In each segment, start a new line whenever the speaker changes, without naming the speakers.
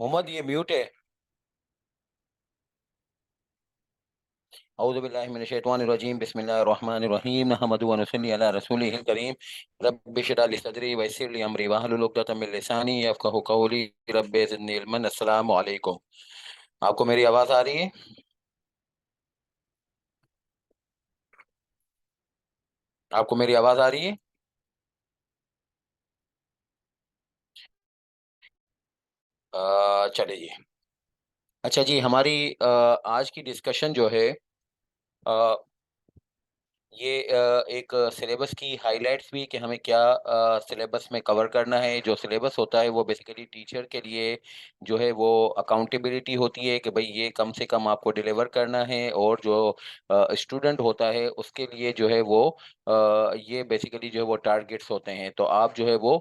मोहम्मद, ये म्यूट है। औज़ु बिल्लाहि मिनश शैतानिर रजीम, बिस्मिल्लाहिर रहमानिर रहीम, नहमदुहु व नसल्ली अला रसूलिहिल करीम। रब्बि इश्रह लिी सदरी व यस्सिर ली अमरी वहलुल उक़दतम मिन लिसानी यफ़क़हू क़ौली। रब्बि ज़िदनी इल्मन। अस्सलामु अलैकुम। आपको मेरी आवाज़ आ रही है? आपको मेरी आवाज़ आ रही है? चलिए। अच्छा जी, हमारी आज की डिस्कशन जो है, अ, ये एक सिलेबस की हाइलाइट्स भी कि हमें क्या सिलेबस में कवर करना है। जो सिलेबस होता है वो बेसिकली टीचर के लिए जो है वो अकाउंटेबिलिटी होती है कि भाई ये कम से कम आपको डिलीवर करना है, और जो स्टूडेंट होता है उसके लिए जो है वो ये बेसिकली जो है वो टारगेट्स होते हैं। तो आप जो है वो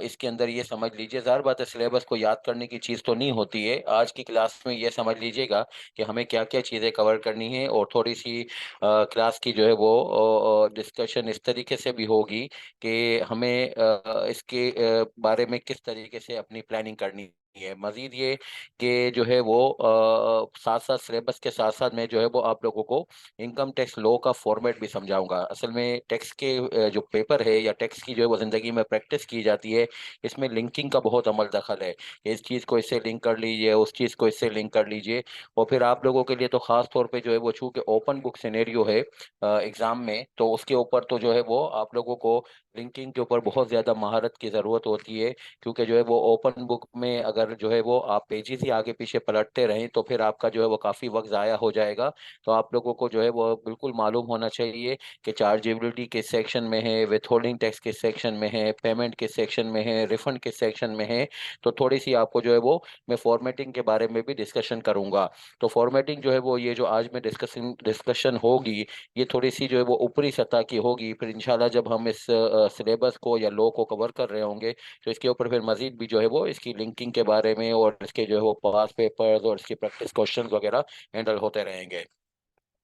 इसके अंदर ये समझ लीजिए, ज़ाहिर बात है सिलेबस को याद करने की चीज़ तो नहीं होती है। आज की क्लास में ये समझ लीजिएगा कि हमें क्या क्या चीज़ें कवर करनी है, और थोड़ी सी क्लास की जो है वो डिस्कशन इस तरीके से भी होगी कि हमें इसके बारे में किस तरीके से अपनी प्लानिंग करनी है। मज़ीद ये कि जो है वो साथ-साथ सिलेबस के साथ-साथ मैं जो है वो आप लोगों को इनकम टैक्स लॉ का फॉर्मेट भी समझाऊँगा। असल में टैक्स के जो पेपर है या टैक्स की जो है वो ज़िंदगी में प्रैक्टिस की जाती है, इसमें लिंकिंग का बहुत अमल दखल है। इस चीज़ को इससे लिंक कर लीजिए, उस चीज़ को इससे लिंक कर लीजिए। और फिर आप लोगों के लिए तो ख़ास तौर पे जो है वो चूँकि ओपन बुक सिनेरियो है एग्ज़ाम में, तो उसके ऊपर तो जो है वो आप लोगों को लिंकिंग के ऊपर बहुत ज़्यादा महारत की ज़रूरत होती है। क्योंकि जो है वो ओपन बुक में अगर जो है वो आप पेजेस ही आगे पीछे पलटते रहें तो फिर आपका जो है वो काफ़ी वक़्त ज़ाया हो जाएगा। तो आप लोगों को जो है वो बिल्कुल मालूम होना चाहिए कि चार्जेबिलिटी किस सेक्शन में है, विथहोल्डिंग टैक्स किस सेक्शन में है, पेमेंट किस सेक्शन में है, रिफंड किस सेक्शन में है। तो थोड़ी-सी आपको जो है वो मैं फॉर्मेटिंग के बारे में भी डिस्कशन करूँगा। तो फॉर्मेटिंग जो है वो ये जो आज में डिस्कशन डिस्कशन होगी, ये थोड़ी-सी जो है वो ऊपरी सतह की होगी। फिर इंशाल्लाह जब हम इस सिलेबस को या लॉ को कवर कर रहे होंगे, तो इसके ऊपर फिर मज़ीद भी जो है वो इसकी लिंकिंग के बारे में और इसके जो है वो पास्ट पेपर्स और इसके प्रैक्टिस क्वेश्चंस वगैरह हैंडल होते रहेंगे।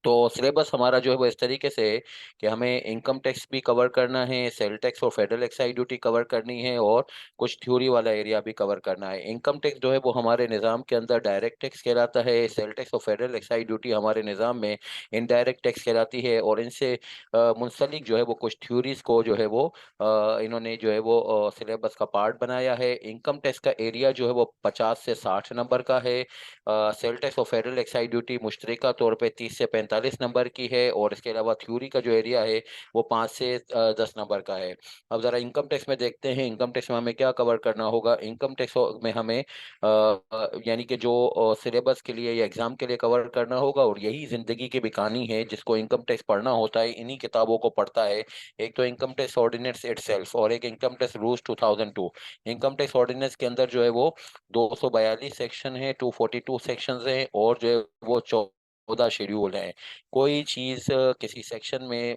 तो सिलेबस हमारा जो है वो इस तरीके से है कि हमें इनकम टैक्स भी कवर करना है, सेल टैक्स और फेडरल एक्साइज ड्यूटी कवर करनी है, और कुछ थ्योरी वाला एरिया भी कवर करना है। इनकम टैक्स जो है वो हमारे निज़ाम के अंदर डायरेक्ट टैक्स कहलाता है, सेल टैक्स और फेडरल एक्साइज ड्यूटी हमारे निज़ाम में इनडायरेक्ट टैक्स कहलाती है। और इनसे मुंसलिक जो है वो कुछ थ्योरीज़ को जो है वो इन्होंने जो है वो सिलेबस का पार्ट बनाया है। इनकम टैक्स का एरिया जो है वो 50 से 60 नंबर का है। सेल टैक्स और फेडरल एक्साइज ड्यूटी मुश्तरका तौर पे 30 से 45 नंबर की है, और इसके अलावा थ्योरी का जो एरिया है वो 5 से 10 नंबर का है। अब ज़रा इनकम टैक्स में देखते हैं, इनकम टैक्स में हमें क्या कवर करना होगा। इनकम टैक्स में हमें यानी कि जो सिलेबस के लिए या एग्ज़ाम के लिए कवर करना होगा, और यही ज़िंदगी की भी कहानी है जिसको इनकम टैक्स पढ़ना होता है, इन्हीं किताबों को पढ़ता है। एक तो इनकम टैक्स ऑर्डिनेंस इटसेल्फ, और एक income tax rules 2002। Income tax ordinance के अंदर जो है वो 242 सेक्शन है, 242 सेक्शंस हैं, और जो है वो 14 शेड्यूल हैं। कोई चीज़ किसी सेक्शन में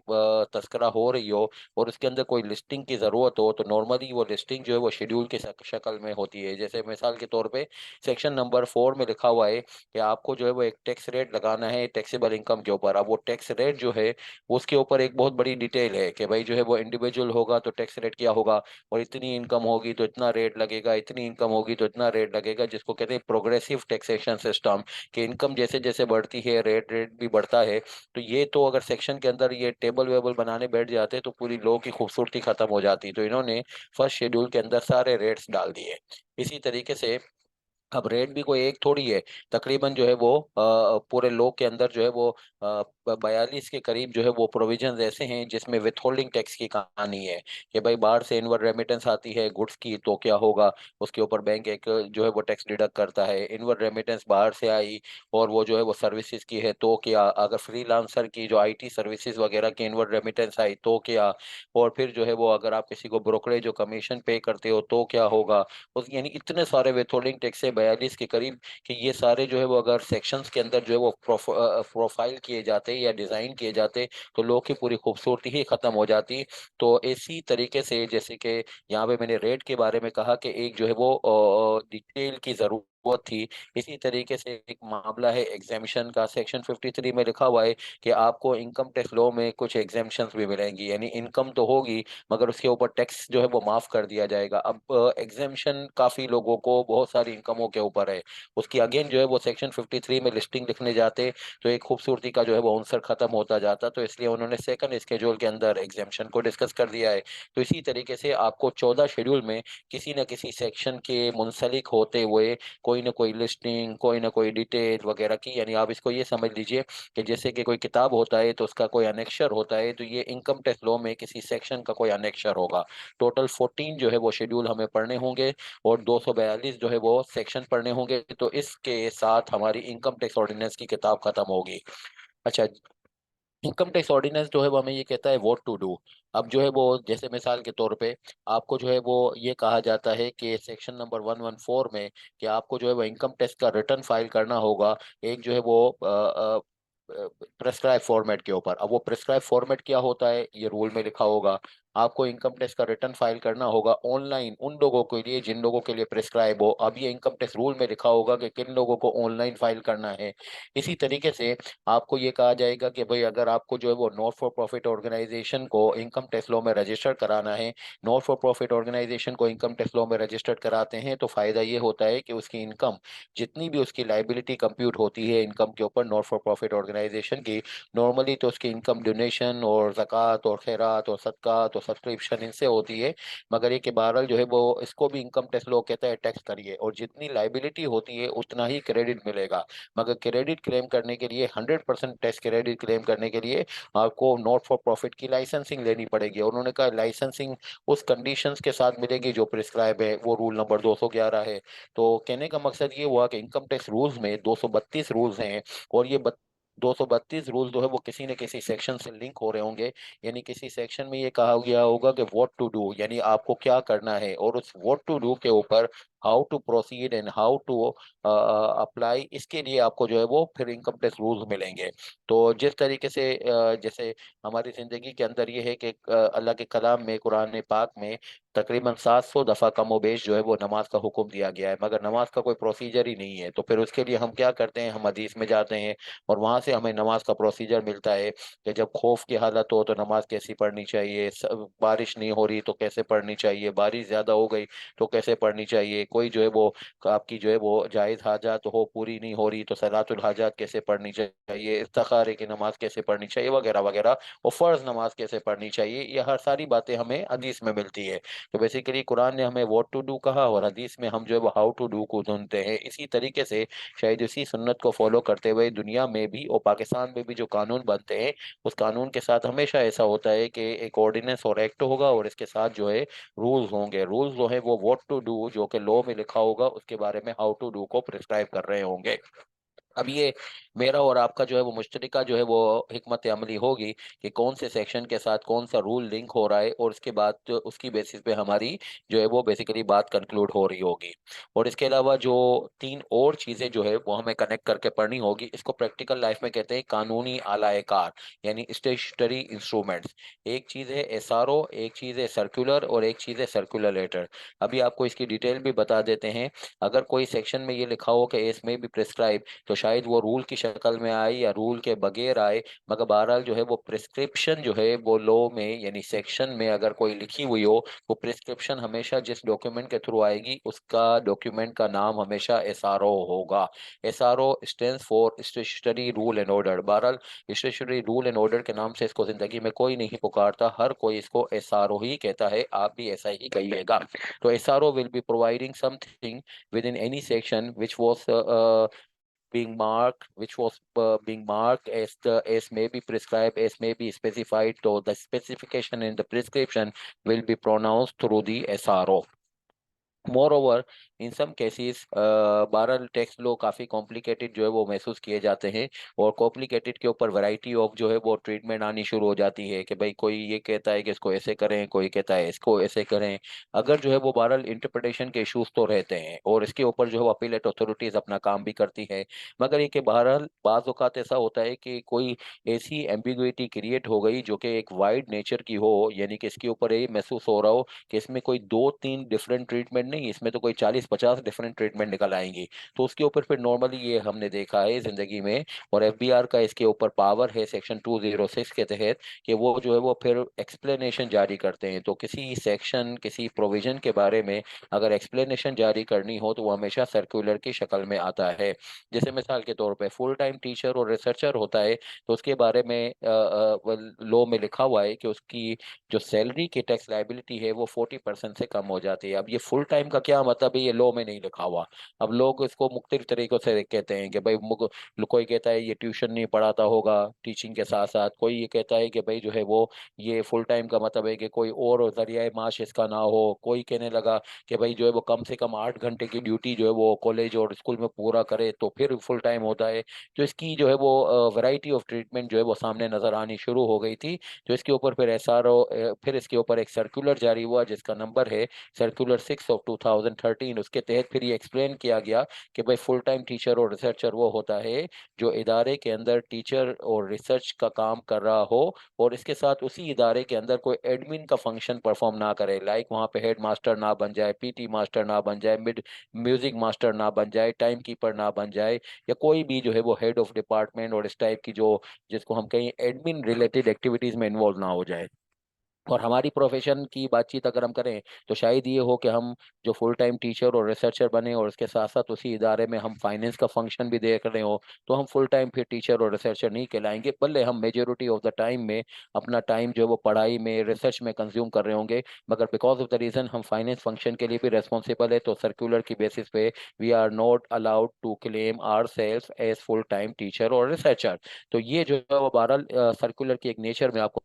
तज़किरा हो रही हो और उसके अंदर कोई लिस्टिंग की ज़रूरत हो, तो नॉर्मली वो लिस्टिंग जो है वो शेड्यूल की शक्ल में होती है। जैसे मिसाल के तौर पे सेक्शन नंबर 4 में लिखा हुआ है कि आपको जो है वो एक टैक्स रेट लगाना है टैक्सेबल इनकम के ऊपर। अब वो टैक्स रेट जो है उसके ऊपर एक बहुत बड़ी डिटेल है कि भाई जो है वो इंडिविजुअल होगा तो टैक्स रेट क्या होगा, और इतनी इनकम होगी तो इतना रेट लगेगा, इतनी इनकम होगी तो इतना रेट लगेगा, जिसको कहते हैं प्रोग्रेसिव टैक्सेशन सिस्टम। कि इनकम जैसे जैसे बढ़ती है रेट रेट भी बढ़ता है। तो ये तो अगर सेक्शन के अंदर ये टेबल वेबल बनाने बैठ जाते तो पूरी लॉ की खूबसूरती खत्म हो जाती। तो इन्होंने फर्स्ट शेड्यूल के अंदर सारे रेट्स डाल दिए। इसी तरीके से अब रेट भी कोई एक थोड़ी है, तकरीबन जो है वो पूरे लॉ के अंदर जो है वो 42 के करीब जो है वो प्रोविजंस ऐसे हैं जिसमें विथहोल्डिंग टैक्स की कहानी है कि भाई बाहर से इनवर्ड रेमिटेंस आती है गुड्स की तो क्या होगा, उसके ऊपर बैंक एक जो है वो टैक्स डिडक्ट करता है। इनवर्ड रेमिटेंस बाहर से आई और वो जो है वो सर्विसेज की है तो क्या, अगर फ्रीलांसर की जो आईटी सर्विसेज वगैरह की इनवर्ड रेमिटेंस आई तो क्या, और फिर जो है वो अगर आप किसी को ब्रोकरेज जो कमीशन पे करते हो तो क्या होगा। उस यानी इतने सारे विथहोल्डिंग टैक्स है 42 के करीब, कि ये सारे जो है वो अगर सेक्शंस के अंदर जो है वो प्रोफाइल किए जाते या डिज़ाइन किए जाते तो लोग की पूरी खूबसूरती ही ख़त्म हो जाती। तो इसी तरीके से जैसे कि यहाँ पे मैंने रेट के बारे में कहा कि एक जो है वो डिटेल की ज़रूरत वो थी। इसी तरीके से एक मामला है एग्जामिशन का, सेक्शन 53 में लिखा हुआ है कि आपको इनकम टैक्स लॉ में कुछ एग्जाम्पशंस भी मिलेंगी, यानी इनकम तो होगी मगर उसके ऊपर टैक्स जो है वो माफ कर दिया जाएगा। अब एग्जाम्पशन काफी लोगों को बहुत सारी इनकमों के ऊपर है, उसकी अगेन जो है वो सेक्शन 53 में लिस्टिंग लिखने जाते तो एक खूबसूरती का जो है वो आंसर खत्म होता जाता, तो इसलिए उन्होंने सेकंड स्केड्यूल के अंदर एग्जाम्पशन को डिस्कस कर दिया है। तो इसी तरीके से आपको 14 शेड्यूल में किसी न किसी सेक्शन के मुंसलिक होते हुए कोई ना कोई लिस्टिंग, कोई ना कोई डिटेल वगैरह की, यानी आप इसको ये समझ लीजिए कि जैसे कि कोई किताब होता है तो उसका कोई अनेक्शर होता है, तो ये इनकम टैक्स लॉ में किसी सेक्शन का कोई अनेक्शर होगा। टोटल 14 जो है वो शेड्यूल हमें पढ़ने होंगे और 242 जो है वो सेक्शन पढ़ने होंगे, तो इसके साथ हमारी इनकम टैक्स ऑर्डिनेंस की किताब खत्म होगी। अच्छा, इनकम टैक्स ऑर्डिनेंस जो है वो हमें ये कहता है व्हाट टू डू। अब जो है वो जैसे मिसाल के तौर पे आपको जो है वो ये कहा जाता है कि सेक्शन नंबर 114 में कि आपको जो है वो इनकम टैक्स का रिटर्न फाइल करना होगा, एक जो है वो प्रेस्क्राइब फॉर्मेट के ऊपर। अब वो प्रेस्क्राइब फॉर्मेट क्या होता है ये रूल में लिखा होगा। आपको इनकम टैक्स का रिटर्न फाइल करना होगा ऑनलाइन उन लोगों के लिए जिन लोगों के लिए प्रेस्क्राइब हो। अब ये इनकम टैक्स रूल में लिखा होगा कि किन लोगों को ऑनलाइन फाइल करना है। इसी तरीके से आपको ये कहा जाएगा कि भाई अगर आपको जो है वो नॉट फॉर प्रॉफिट ऑर्गेनाइजेशन को इनकम टैक्स लॉ में रजिस्टर कराना है, नॉट फॉर प्रॉफिट ऑर्गेनाइजेशन को इनकम टैक्स लॉ में रजिस्टर्ड कराते हैं तो फायदा ये होता है कि उसकी इनकम जितनी भी उसकी लाइबिलिटी कंप्यूट होती है इनकम के ऊपर नॉट फॉर प्रॉफिट ऑर्गेनाइजेशन की, नॉर्मली तो उसकी इनकम डोनेशन और ज़कात और खैरात और सदकात और सब्सक्रिप्शन इनसे होती है, मगर ये कि बहरहाल जो है वो इसको भी इनकम टैक्स लॉ कहता है टैक्स करिए, और जितनी लाइबिलिटी होती है उतना ही क्रेडिट मिलेगा। मगर क्रेडिट क्लेम करने के लिए 100% टैक्स क्रेडिट क्लेम करने के लिए आपको नॉट फॉर प्रॉफिट की लाइसेंसिंग लेनी पड़ेगी। और उन्होंने कहा लाइसेंसिंग उस कंडीशंस के साथ मिलेगी जो प्रिस्क्राइब है, वो रूल नंबर 211 है। तो कहने का मकसद ये हुआ कि इनकम टैक्स रूल्स में 232 रूल्स हैं, और ये 232 रूल जो है वो किसी न किसी सेक्शन से लिंक हो रहे होंगे। यानी किसी सेक्शन में ये कहा गया होगा कि व्हाट टू डू, यानी आपको क्या करना है, और उस व्हाट टू डू के ऊपर how to proceed and how to apply, इसके लिए आपको जो है वो फिर इनकम टैक्स रूल्स मिलेंगे। तो जिस तरीके से जैसे हमारी जिंदगी के अंदर ये है कि अल्लाह के कलाम में, कुरान पाक में तकरीबन 700 दफा कमोबेश जो है वो नमाज का हुक्म दिया गया है, मगर नमाज का कोई प्रोसीजर ही नहीं है। तो फिर उसके लिए हम क्या करते हैं, हम हदीस में जाते हैं और वहां से हमें नमाज का प्रोसीजर मिलता है कि जब खौफ की हालत हो तो नमाज कैसी पढ़नी चाहिए, बारिश नहीं हो रही तो कैसे पढ़नी चाहिए, बारिश ज्यादा हो गई तो कैसे पढ़नी चाहिए, कोई जो है वो आपकी जो है वो जायज हाजात हो पूरी नहीं हो रही तो सलातुल हाजात कैसे पढ़नी चाहिए, इस्तिखारे की नमाज कैसे पढ़नी चाहिए वगैरह वगैरह, और फर्ज नमाज कैसे पढ़नी चाहिए, ये हर सारी बातें हमें हदीस में मिलती है। तो बेसिकली कुरान ने हमें व्हाट टू डू कहा और हदीस में हम जो है वो हाउ टू डू को ढूंढते हैं। इसी तरीके से शायद इसी सुन्नत को फॉलो करते हुए दुनिया में भी और पाकिस्तान में भी जो कानून बनते हैं उस कानून के साथ हमेशा ऐसा होता है कि एक ऑर्डिनेंस और एक्ट होगा और इसके साथ जो है रूल्स होंगे। रूल्स जो है वो व्हाट टू डू जो कि लॉ में लिखा होगा उसके बारे में हाउ टू डू को प्रिस्क्राइब कर रहे होंगे। अब ये मेरा और आपका जो है वो मुश्तरका जो है वो हिकमत अमली होगी कि कौन से सेक्शन के साथ कौन सा रूल लिंक हो रहा है, और उसके बाद जो उसकी बेसिस पे हमारी जो है वो बेसिकली बात कंक्लूड हो रही होगी। और इसके अलावा जो तीन और चीज़ें जो है वो हमें कनेक्ट करके पढ़नी होगी, इसको प्रैक्टिकल लाइफ में कहते हैं कानूनी आलाए कार, यानी स्टेशनरी इंस्ट्रूमेंट्स। एक चीज़ है एसआरओ, एक चीज़ है सर्कुलर, और एक चीज़ है सर्कुलर लेटर। अभी आपको इसकी डिटेल भी बता देते हैं। अगर कोई सेक्शन में ये लिखा हो कि इसमें भी प्रिस्क्राइब, तो शायद वो रूल की शक्ल में आए या रूल के बगैर आए, मगर बहरहाल जो है वो प्रिस्क्रिप्शन जो है वो लॉ में यानी सेक्शन में अगर कोई लिखी हुई हो, वो प्रिस्क्रिप्शन हमेशा जिस डॉक्यूमेंट के थ्रू आएगी उसका डॉक्यूमेंट का नाम हमेशा एसआरओ होगा। SRO stands for stationery rule and order. बहरहाल स्टेशनरी रूल एंड ऑर्डर के नाम से इसको जिंदगी में कोई नहीं पुकारता, हर कोई इसको एसआरओ ही कहता है, आप भी ऐसा ही कहिएगा। तो SRO will be providing something within any section which was being marked as the as may be prescribed as may be specified, so the specification in the prescription will be pronounced through the SRO. More in some cases 12 tax law काफ़ी complicated जो है वो महसूस किए जाते हैं, और complicated के ऊपर वैरायटी ऑफ जो है वो ट्रीटमेंट आनी शुरू हो जाती है कि भाई कोई ये कहता है कि इसको ऐसे करें, कोई कहता है इसको ऐसे करें। अगर जो है वो 12 इंटरप्रिटेशन के इश्यूज तो रहते हैं और इसके ऊपर जो है अपीलेट अथॉरिटीज अपना काम भी करती है, मगर ये कि बहरहाल बाज़ औक़ात ऐसा होता है कि कोई ऐसी एम्बिगुइटी क्रिएट हो गई जो कि एक वाइड नेचर की हो, यानी कि इसके ऊपर ये महसूस हो रहा हो कि इसमें कोई दो तीन डिफरेंट ट्रीटमेंट नहीं, इसमें तो कोई 40-50 डिफरेंट ट्रीटमेंट निकल आएंगी। तो उसके ऊपर फिर नॉर्मली ये हमने देखा है जिंदगी में, और एफबीआर का इसके ऊपर पावर है सेक्शन 206 के तहत, कि वो जो है वो फिर एक्सप्लेनेशन जारी करते हैं। तो किसी सेक्शन, किसी प्रोविजन के बारे में अगर एक्सप्लेनेशन जारी करनी हो तो वो हमेशा सर्कुलर की शक्ल में आता है। जैसे मिसाल के तौर पे फुल टाइम टीचर और रिसर्चर होता है, तो उसके बारे में लॉ में लिखा हुआ है कि उसकी जो सैलरी की टैक्स लाइबिलिटी है वो 40% से कम हो जाती है। अब ये फुल टाइम का क्या मतलब है, ये लॉ में नहीं लिखा हुआ। अब लोग इसको मुख्तलिफ तरीकों से कहते हैं कि भाई कोई कहता है ये ट्यूशन नहीं पढ़ाता होगा टीचिंग के साथ साथ, कोई ये कहता है कि भाई जो है वो ये फुल टाइम का मतलब है कि कोई और जरिया माश इसका ना हो, कोई कहने लगा कि भाई जो है वो कम से कम 8 घंटे की ड्यूटी जो है वो कॉलेज और स्कूल में पूरा करे तो फिर फुल टाइम होता है। तो इसकी जो है वो वैरायटी ऑफ ट्रीटमेंट जो है वो सामने नजर आनी शुरू हो गई थी। तो इसके ऊपर फिर एसआरओ, फिर इसके ऊपर एक सर्कुलर जारी हुआ जिसका नंबर है सर्कुलर 6/2013। उसके तहत फिर ये एक्सप्लेन किया गया कि भाई फुल टाइम टीचर और रिसर्चर वो होता है जो इदारे के अंदर टीचर और रिसर्च का काम कर रहा हो, और इसके साथ उसी इदारे के अंदर कोई एडमिन का फंक्शन परफॉर्म ना करे। लाइक वहाँ पे हेड मास्टर ना बन जाए, पीटी मास्टर ना बन जाए, मिड म्यूजिक मास्टर ना बन जाए, टाइम कीपर ना बन जाए, या कोई भी जो है वो हेड ऑफ डिपार्टमेंट और इस टाइप की जो, जिसको हम कहें एडमिन रिलेटेड एक्टिविटीज में इन्वॉल्व ना हो जाए। और हमारी प्रोफेशन की बातचीत अगर हम करें तो शायद ये हो कि हम जो फुल टाइम टीचर और रिसर्चर बने और उसके साथ साथ उसी इदारे में हम फाइनेंस का फंक्शन भी देख रहे हो, तो हम फुल टाइम फिर टीचर और रिसर्चर नहीं कहलाएंगे, भले हम मेजोरिटी ऑफ द टाइम में अपना टाइम जो है वो पढ़ाई में, रिसर्च में कंज्यूम कर रहे होंगे, मगर बिकॉज ऑफ द रीजन हम फाइनेंस फंक्शन के लिए भी रेस्पॉन्सिबल है, तो सर्कुलर की बेसिस पे we are not allowed to claim our self as full time teacher और रिसर्चर। तो ये जो है वो बहरहाल सर्कुलर की एक नेचर में आपको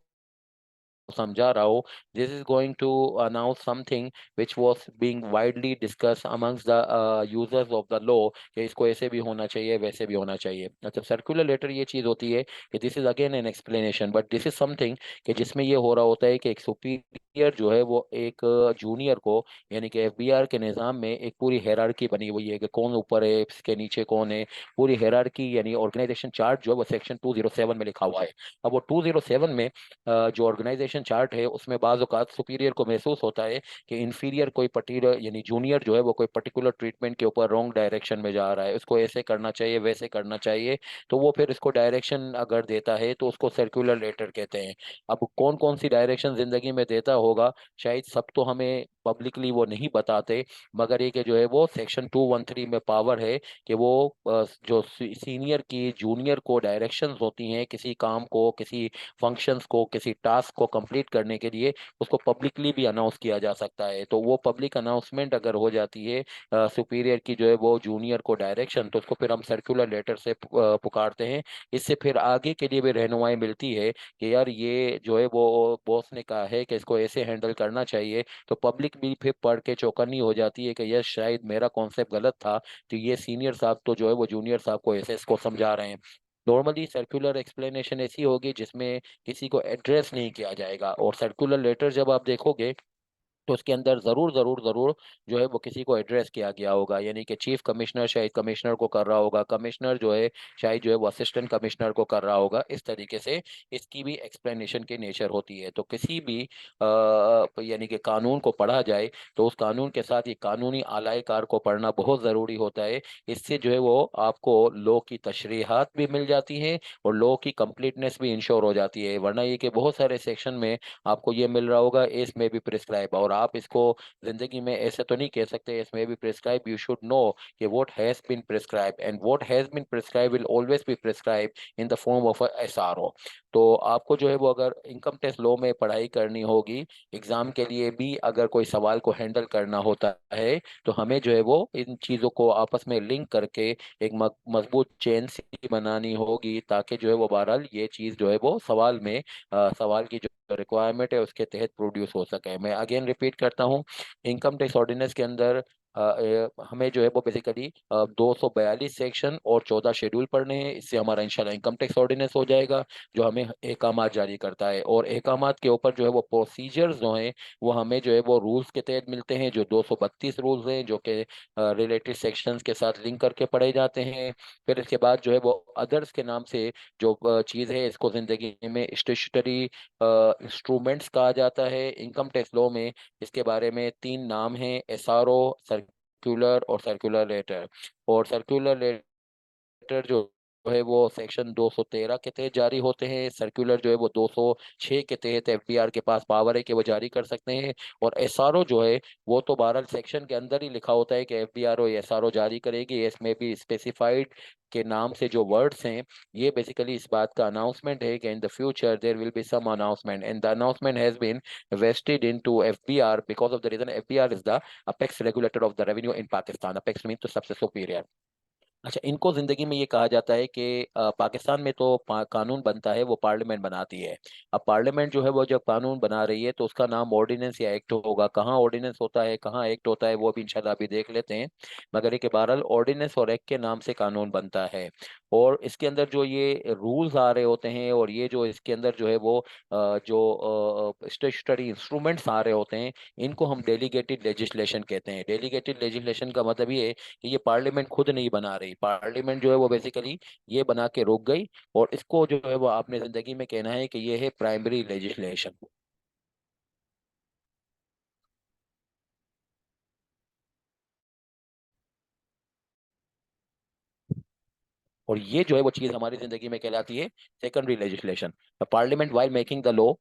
समझा रहा हूँ। This is going to announce something which was being widely discuss amongst the users of the law, कि इसको ऐसे भी होना चाहिए, वैसे भी होना चाहिए। अच्छा, सर्कुलर लेटर ये चीज होती है कि this is again an explanation, but this is something कि जिसमें ये हो रहा होता है कि एक सुपीरियर जो है वो एक जूनियर को, यानी कि एफबीआर के निज़ाम में एक पूरी हेरारकी बनी हुई है कि कौन ऊपर है, इसके नीचे कौन है, पूरी हेरारकी यानी ऑर्गेनाइजेशन चार्ट जो है वो सेक्शन 207 में लिखा हुआ है। अब वो 207 में जो ऑर्गेनाइजेशन चार्ट है उसमें बाज औकात सुपीरियर को महसूस होता है कि इंफीरियर कोई पर्टिकुलर, यानी जूनियर जो है वो कोई पर्टिकुलर ट्रीटमेंट के ऊपर रॉन्ग डायरेक्शन में जा रहा है, उसको ऐसे करना चाहिए, वैसे करना चाहिए। तो वो फिर इसको डायरेक्शन अगर देता है तो उसको सर्कुलर लेटर कहते हैं। अब कौन कौन सी डायरेक्शन जिंदगी में देता होगा, शायद सब तो हमें पब्लिकली वो नहीं बताते, मगर ये कि जो है वो सेक्शन 213 में पावर है कि वो जो सीनियर की जूनियर को डायरेक्शंस होती हैं किसी काम को, किसी फंक्शंस को, किसी टास्क को कंप्लीट करने के लिए, उसको पब्लिकली भी अनाउंस किया जा सकता है। तो वो पब्लिक अनाउंसमेंट अगर हो जाती है सुपीरियर की जो है वो जूनियर को डायरेक्शन, तो उसको फिर हम सर्कुलर लेटर से पुकारते हैं। इससे फिर आगे के लिए भी रहनुमाई मिलती है कि यार ये जो है वो बॉस ने कहा है कि इसको ऐसे हैंडल करना चाहिए, तो पब्लिक भी फिर पढ़ के चौकन्नी हो जाती है कि यस शायद मेरा कॉन्सेप्ट गलत था, तो ये सीनियर साहब तो जो है वो जूनियर साहब को ऐसे इसको समझा रहे हैं। नॉर्मली सर्कुलर एक्सप्लेनेशन ऐसी होगी जिसमें किसी को एड्रेस नहीं किया जाएगा, और सर्कुलर लेटर जब आप देखोगे तो उसके अंदर जरूर जरूर जरूर जो है वो किसी को एड्रेस किया गया होगा, यानी कि चीफ कमिश्नर शायद कमिश्नर को कर रहा होगा, कमिश्नर जो है शायद जो है वो असिस्टेंट कमिश्नर को कर रहा होगा। इस तरीके से इसकी भी एक्सप्लेनेशन की नेचर होती है। तो किसी भी यानी कि कानून को पढ़ा जाए तो उस कानून के साथ ये कानूनी आलायकार को पढ़ना बहुत ज़रूरी होता है। इससे जो है वो आपको लॉ की तशरीहात भी मिल जाती हैं और लॉ की कंप्लीटनेस भी इंश्योर हो जाती है। वरना ये कि बहुत सारे सेक्शन में आपको ये मिल रहा होगा एस में भी प्रिस्क्राइब, और आप इसको जिंदगी में ऐसे तो नहीं कह सकते एस में भी प्रिस्क्राइब। यू शुड नो कि what has been prescribe, and what has been prescribe will always be prescribe in the form of a SRO. तो आपको जो है वो अगर इनकम टैक्स लॉ में पढ़ाई करनी होगी, एग्जाम के लिए भी अगर कोई सवाल को हैंडल करना होता है, तो हमें जो है वो इन चीज़ों को आपस में लिंक करके एक मजबूत चेन सी बनानी होगी, ताकि जो है वो बहरहाल ये चीज़ जो है वो सवाल में सवाल की जो रिक्वायरमेंट है उसके तहत प्रोड्यूस हो सके। मैं अगेन रिपीट करता हूँ, इनकम टैक्स ऑर्डिनेंस के अंदर हमें जो है वो बेसिकली 242 सेक्शन और 14 शेड्यूल पढ़ने हैं। इससे हमारा इंशाल्लाह इनकम टैक्स ऑर्डिनेंस हो जाएगा, जो हमें एकामात जारी करता है। और एकामात के ऊपर जो है वो प्रोसीजर्स जो हैं वो हमें जो है वो रूल्स के तहत मिलते हैं, जो 232 रूल्स हैं, जो कि रिलेटेड सेक्शंस के साथ लिंक करके पढ़े जाते हैं। फिर इसके बाद जो है वो अदर्स के नाम से जो चीज़ है, इसको जिंदगी में स्टेचुटरी इंस्ट्रूमेंट्स कहा जाता है इनकम टैक्स लॉ में। इसके बारे में तीन नाम हैं: एसआरओ, सर्कुलर और सर्कुलर लेटर। और सर्कुलर लेटर जो है वो सेक्शन 213 के तहत जारी होते हैं। सर्कुलर जो है वो 206 के तहत एफबीआर के पास पावर है कि वो जारी कर सकते हैं। और एसआरओ जो है वो तो 12 सेक्शन के अंदर ही लिखा होता है कि एफबीआर और एसआरओ जारी करेगी। इसमें भी स्पेसिफाइड के नाम से जो वर्ड्स हैं, ये बेसिकली इस बात का अनाउंसमेंट है कि in the future there will be some announcement, and the announcement has been vested into FBR because of the reason FBR is the apex regulator of the revenue in Pakistan. Apex means तो सबसे superior. अच्छा, इनको जिंदगी में ये कहा जाता है कि पाकिस्तान में तो कानून बनता है वो पार्लियामेंट बनाती है। अब पार्लियामेंट जो है वो जब कानून बना रही है तो उसका नाम ऑर्डिनेंस या एक्ट होगा। कहाँ ऑर्डिनेंस होता है, कहाँ एक्ट होता है, वो भी इंशाल्लाह अभी देख लेते हैं। मगर एक बहरहाल ऑर्डिनेंस और एक्ट के नाम से कानून बनता है। और इसके अंदर जो ये रूल्स आ रहे होते हैं, और ये जो इसके अंदर जो है वो जो स्टेचुटरी इंस्ट्रूमेंट्स आ रहे होते हैं, इनको हम डेलीगेटेड लेजिस्लेशन कहते हैं। डेलीगेटेड लेजिस्लेशन का मतलब ये है कि ये पार्लियामेंट खुद नहीं बना रही। पार्लियामेंट जो है वो बेसिकली ये बना के रोक गई, और इसको जो है वो आपने जिंदगी में कहना है कि ये है प्राइमरी लेजिस्लेशन। और ये जो है वो चीज हमारी जिंदगी में कहलाती है secondary legislation. Parliament while making the law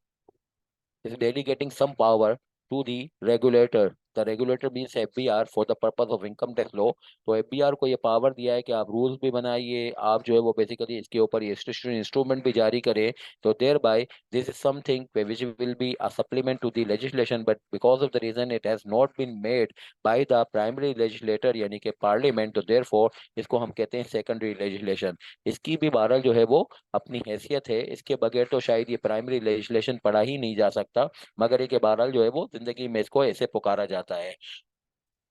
is delegating some power to the regulator. The regulator means FBR for the purpose of income tax law. तो FBR को ये पावर दिया है कि आप रूल्स भी बनाइए, आप जो है वो बेसिकली इसके ऊपर ये स्टेचुटरी इंस्ट्रूमेंट भी जारी करें। तो thereby this is something which will be a supplement to the legislation, but because of the reason it has not been made by the primary legislator यानी कि पार्लियामेंट, तो therefore इसको हम कहते हैं सेकेंडरी लेजिस्लेशन। इसकी भी बहरहाल जो है वो अपनी हैसियत है, इसके बगैर तो शायद ये प्राइमरी लेजिस्लेशन पढ़ा ही नहीं जा सकता। मगर ये के बहरहाल जो है वो जिंदगी में इसको ऐसे पुकारा जाता है।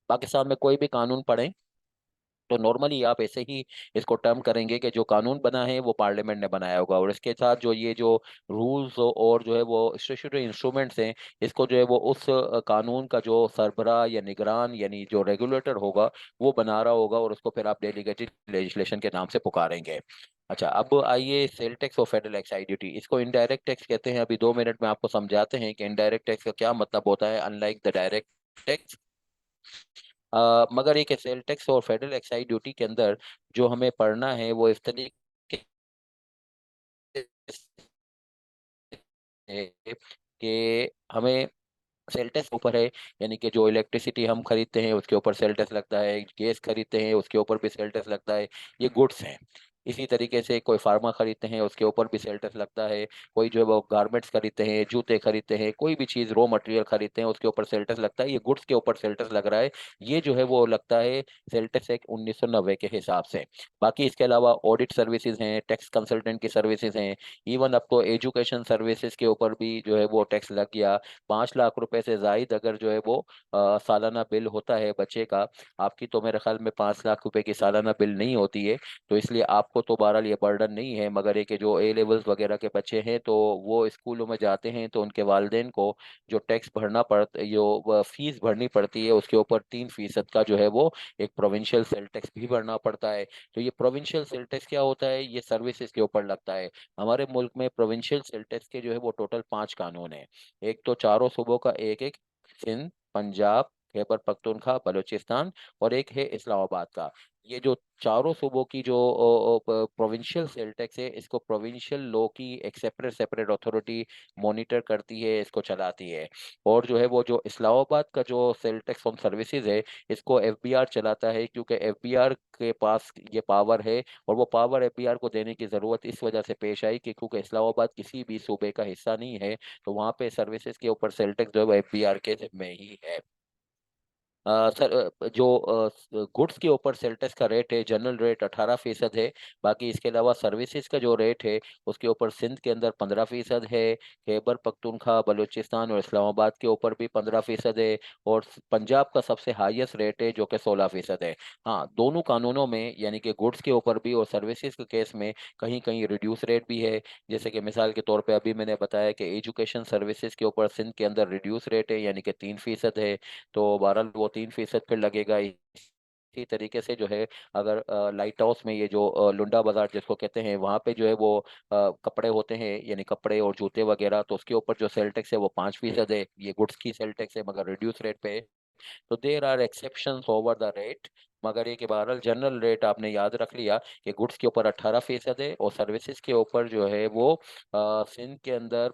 पाकिस्तान में कोई भी कानून पढ़े तो नॉर्मली आप ऐसे ही इसको टर्म करेंगे कि जो कानून बना है वो पार्लियामेंट ने बनाया होगा। और इसके साथ जो ये जो रूल्स और जो है वो स्टेचुटरी इंस्ट्रूमेंट्स हैं, इसको जो है वो उस कानून का जो सरबराह या निगरान यानी जो रेगुलेटर होगा वो बना रहा होगा, और उसको फिर आप डेलीगेटेड लेजिस्लेशन के नाम से पुकारेंगे। अच्छा, अब आइए सेल टैक्स और फेडरल एक्साइज ड्यूटी, इसको इनडायरेक्ट टैक्स कहते हैं। अभी 2 मिनट में आपको समझाते हैं कि इनडायरेक्ट टैक्स का क्या मतलब होता है, अनलाइक द डायरेक्ट टैक्स। मगर एक सेल टैक्स और फेडरल एक्साइज ड्यूटी के अंदर जो हमें पढ़ना है वो इस तरीके से है कि हमें सेल टैक्स ऊपर है, यानी कि जो इलेक्ट्रिसिटी हम खरीदते हैं उसके ऊपर सेल टैक्स लगता है, गैस खरीदते हैं उसके ऊपर भी सेल टैक्स लगता है। ये गुड्स हैं। इसी तरीके से कोई फार्मा खरीदते हैं उसके ऊपर भी सेल टैक्स लगता है। कोई जो है वो गारमेंट्स खरीदते हैं, जूते खरीदते हैं, कोई भी चीज़ रॉ मटेरियल खरीदते हैं उसके ऊपर सेल टैक्स लगता है। ये गुड्स के ऊपर सेल टैक्स लग रहा है। ये जो है वो लगता है सेल टैक्स एक्ट 1990 के हिसाब से। बाकी इसके अलावा ऑडिट सर्विसेज हैं, टैक्स कंसल्टेंट की सर्विसेज हैं, इवन अब तो एजुकेशन सर्विसेज के ऊपर भी जो है वो टैक्स लग गया। 5 लाख रुपए से जायद अगर जो है वो सालाना बिल होता है बच्चे का, आपकी तो मेरे ख्याल में 5 लाख रुपए की सालाना बिल नहीं होती है, तो इसलिए आपको तो बहरहाल ये बर्डन नहीं है। मगर ये कि जो ए लेवल्स वगैरह के बच्चे हैं तो वो स्कूलों में जाते हैं, तो उनके वालदेन को जो टैक्स भरना पड़ता, जो फीस भरनी पड़ती है, उसके ऊपर 3% का जो है वो एक प्रोविंशियल सेल टैक्स भी भरना पड़ता है। तो ये प्रोविंशियल सेल टैक्स क्या होता है, ये सर्विसेज के ऊपर लगता है। हमारे मुल्क में प्रोविंशियल सेल टैक्स के जो है वो टोटल 5 कानून है। एक तो चारों सूबों का एक एक, सिंध, पंजाब, खैबर पख्तूनख्वा, बलूचिस्तान, और एक है इस्लामाबाद का। ये जो चारों सूबों की जो प्रोविंशियल सेल टैक्स है, इसको प्रोविंशियल लॉ की एक सेपरेट सेपरेट अथॉरिटी मॉनिटर करती है, इसको चलाती है। और जो है वो जो इस्लामाबाद का जो सेल टैक्स ऑन सर्विसेज है, इसको एफबीआर चलाता है, क्योंकि एफबीआर के पास ये पावर है। और वो पावर एफबीआर को देने की जरूरत इस वजह से पेश आई कि क्योंकि इस्लामाबाद किसी भी सूबे का हिस्सा नहीं है, तो वहाँ पे सर्विसेज के ऊपर सेल टैक्स जो है वो एफबीआर के जिम्मे ही है। सर, जो गुड्स के ऊपर सेल टैक्स का रेट है, जनरल रेट 18% है। बाकी इसके अलावा सर्विसेज का जो रेट है उसके ऊपर सिंध के अंदर 15% है। खैबर पख्तूनख्वा, बलूचिस्तान और इस्लामाबाद के ऊपर भी 15% है। और पंजाब का सबसे हाईएस्ट रेट है जो कि 16% है। हाँ, दोनों कानूनों में यानी कि गुड्स के ऊपर भी और सर्विसेज के केस में कहीं कहीं रिड्यूस रेट भी है। जैसे कि मिसाल के तौर पे अभी मैंने बताया कि एजुकेशन सर्विसेज के ऊपर सिंध के अंदर रिड्यूस रेट है यानी कि 3% है। तो बहरहाल वो 3% फिर लगेगा। इसी तरीके से जो है, अगर लाइट हाउस में ये जो लुंडा बाजार जिसको कहते हैं वहाँ पे जो है वो कपड़े होते हैं यानी कपड़े और जूते वगैरह, तो उसके ऊपर जो सेल टैक्स है वो 5% है। ये गुड्स की सेल टैक्स है मगर रिड्यूस रेट पे है। तो there are exceptions over the rate. मगर ये कि बहरहाल जनरल रेट आपने याद रख लिया कि गुड्स के ऊपर 18% है और सर्विसेज के ऊपर जो है वो सिंध के अंदर,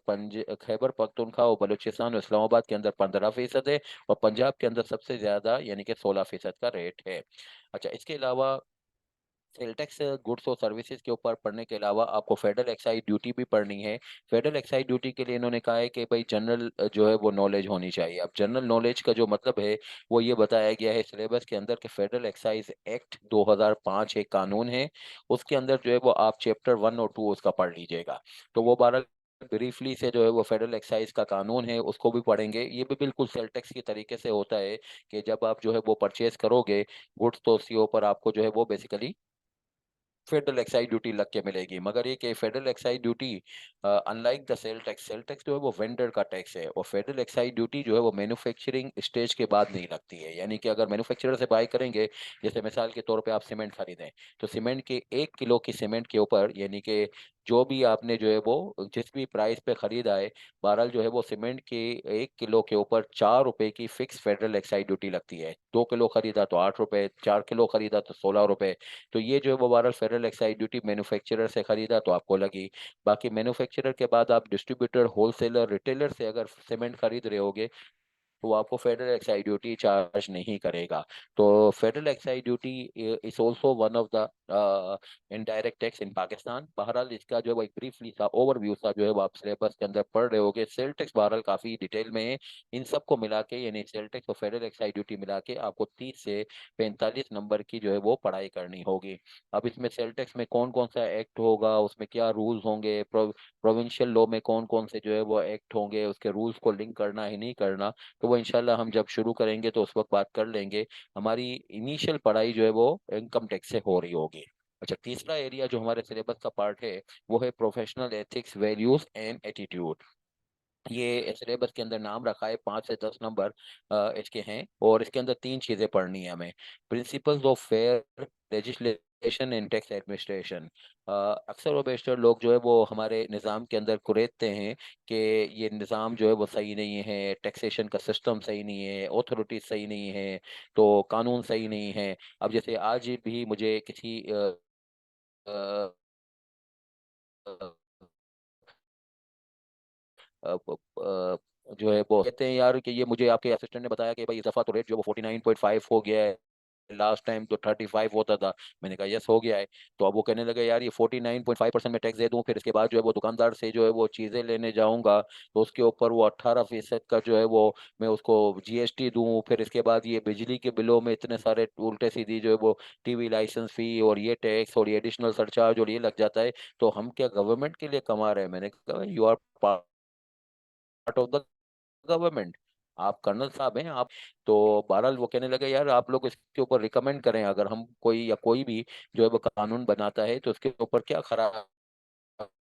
खैबर पख्तूनख्वा और बलूचिस्तान और इस्लामाबाद के अंदर 15% है। और पंजाब के अंदर सबसे ज्यादा यानी कि 16% का रेट है। अच्छा, इसके अलावा सेल टैक्स गुड्स और सर्विसेज के ऊपर पढ़ने के अलावा आपको फेडरल एक्साइज ड्यूटी भी पढ़नी है। फेडरल एक्साइज ड्यूटी के लिए इन्होंने कहा है कि भाई जनरल जो है वो नॉलेज होनी चाहिए। अब जनरल नॉलेज का जो मतलब है वो ये बताया गया है सिलेबस के अंदर कि फेडरल एक्साइज एक्ट 2005 एक कानून है। उसके अंदर जो है वो आप चैप्टर 1 और 2 उसका पढ़ लीजिएगा। तो वो 12 ब्रीफली से जो है वो फेडरल एक्साइज का कानून है उसको भी पढ़ेंगे। ये भी बिल्कुल सेल टैक्स की तरीके से होता है कि जब आप जो है वो परचेज करोगे गुड्स, तो उसके ऊपर आपको जो है वो बेसिकली फेडरल एक्साइज ड्यूटी लग के मिलेगी। मगर ये कि federal excise duty unlike the sale tax, sale tax जो है वो वेंडर का टैक्स है और फेडरल एक्साइज ड्यूटी जो है वो मैन्युफैक्चरिंग स्टेज के बाद नहीं लगती है। यानी कि अगर मैन्युफैक्चरर से बाय करेंगे, जैसे मिसाल के तौर पे आप सीमेंट खरीदें, तो सीमेंट के 1 किलो की सीमेंट के ऊपर यानी कि जो भी आपने जो है वो जिस भी प्राइस पे खरीदा है, बहरहाल जो है वो सीमेंट के 1 किलो के ऊपर 4 रुपए की फिक्स फेडरल एक्साइज ड्यूटी लगती है। 2 किलो खरीदा तो 8 रुपए, 4 किलो खरीदा तो 16 रुपए। तो ये जो है वो बहरहाल फेडरल एक्साइज ड्यूटी मैन्युफैक्चरर से खरीदा तो आपको लगी। बाकी मैन्युफैक्चरर के बाद आप डिस्ट्रीब्यूटर, होलसेलर, रिटेलर से अगर सीमेंट खरीद रहे होगे तो वो आपको फेडरल एक्साइज ड्यूटी चार्ज नहीं करेगा। तो federal excise duty is also one of the indirect tax in Pakistan. बहरहाल इसका जो है वो एक ब्रीफली सा ओवरव्यू सा जो है वो आप सिलेबस के अंदर पढ़ रहे होगे। सेल टैक्स बहरहाल काफी डिटेल में है। इन सबको मिला के यानी सेल टैक्स और फेडरल एक्साइज ड्यूटी मिला के आपको 30 से 45 नंबर की जो है वो पढ़ाई करनी होगी। अब इसमें सेल टैक्स में कौन कौन सा एक्ट होगा, उसमें क्या रूल्स होंगे, प्रोविंशियल लॉ में कौन कौन से जो है वो एक्ट होंगे, उसके रूल्स को लिंक करना है नहीं करना, तो वो इंशाल्लाह हम जब शुरू करेंगे तो उस वक्त बात कर लेंगे। हमारी इनिशियल पढ़ाई जो है वो इनकम टैक्स से हो रही होगी। अच्छा, तीसरा एरिया जो हमारे सिलेबस का पार्ट है वो है professional ethics, values and attitude. ये सिलेबस के अंदर नाम रखा है, 5 से 10 नंबर इसके हैं और इसके अंदर 3 चीजें पढ़नी है हमें। Principles of fair legislation and tax administration. अक्सर और बेशतर लोग जो है वो हमारे निज़ाम के अंदर कुरेदते हैं कि ये निज़ाम जो है वो सही नहीं है, टैक्सेशन का सिस्टम सही नहीं है, अथॉरिटी सही नहीं है, तो कानून सही नहीं है। अब जैसे आज भी मुझे किसी अ, अ, जो है वो कहते हैं यार कि ये मुझे आपके असिस्टेंट ने बताया कि भाई इस दफा तो रेट जो है वो 49.5 हो गया है, लास्ट टाइम तो 35 होता था। मैंने कहा यस हो गया है। तो अब वो कहने लगे यार ये 49.5% में टैक्स दे दूं, फिर इसके बाद जो है वो दुकानदार से जो है वो चीजें लेने जाऊंगा तो उसके ऊपर वो 18% का जो है वो मैं उसको जीएसटी दूं, फिर इसके बाद ये बिजली के बिलों में इतने सारे उल्टे सीधी जो है वो टीवी लाइसेंस फी और ये टैक्स और ये एडिशनल सरचार्ज और ये लग जाता है। तो हम क्या गवर्नमेंट के लिए कमा रहे हैं? मैंने कहा you are part of the government, आप कर्नल साहब हैं आप। तो बहरहाल वो कहने लगे यार आप लोग इसके ऊपर रिकमेंड करें, अगर हम कोई या कोई भी जो है वो कानून बनाता है तो उसके ऊपर क्या खराब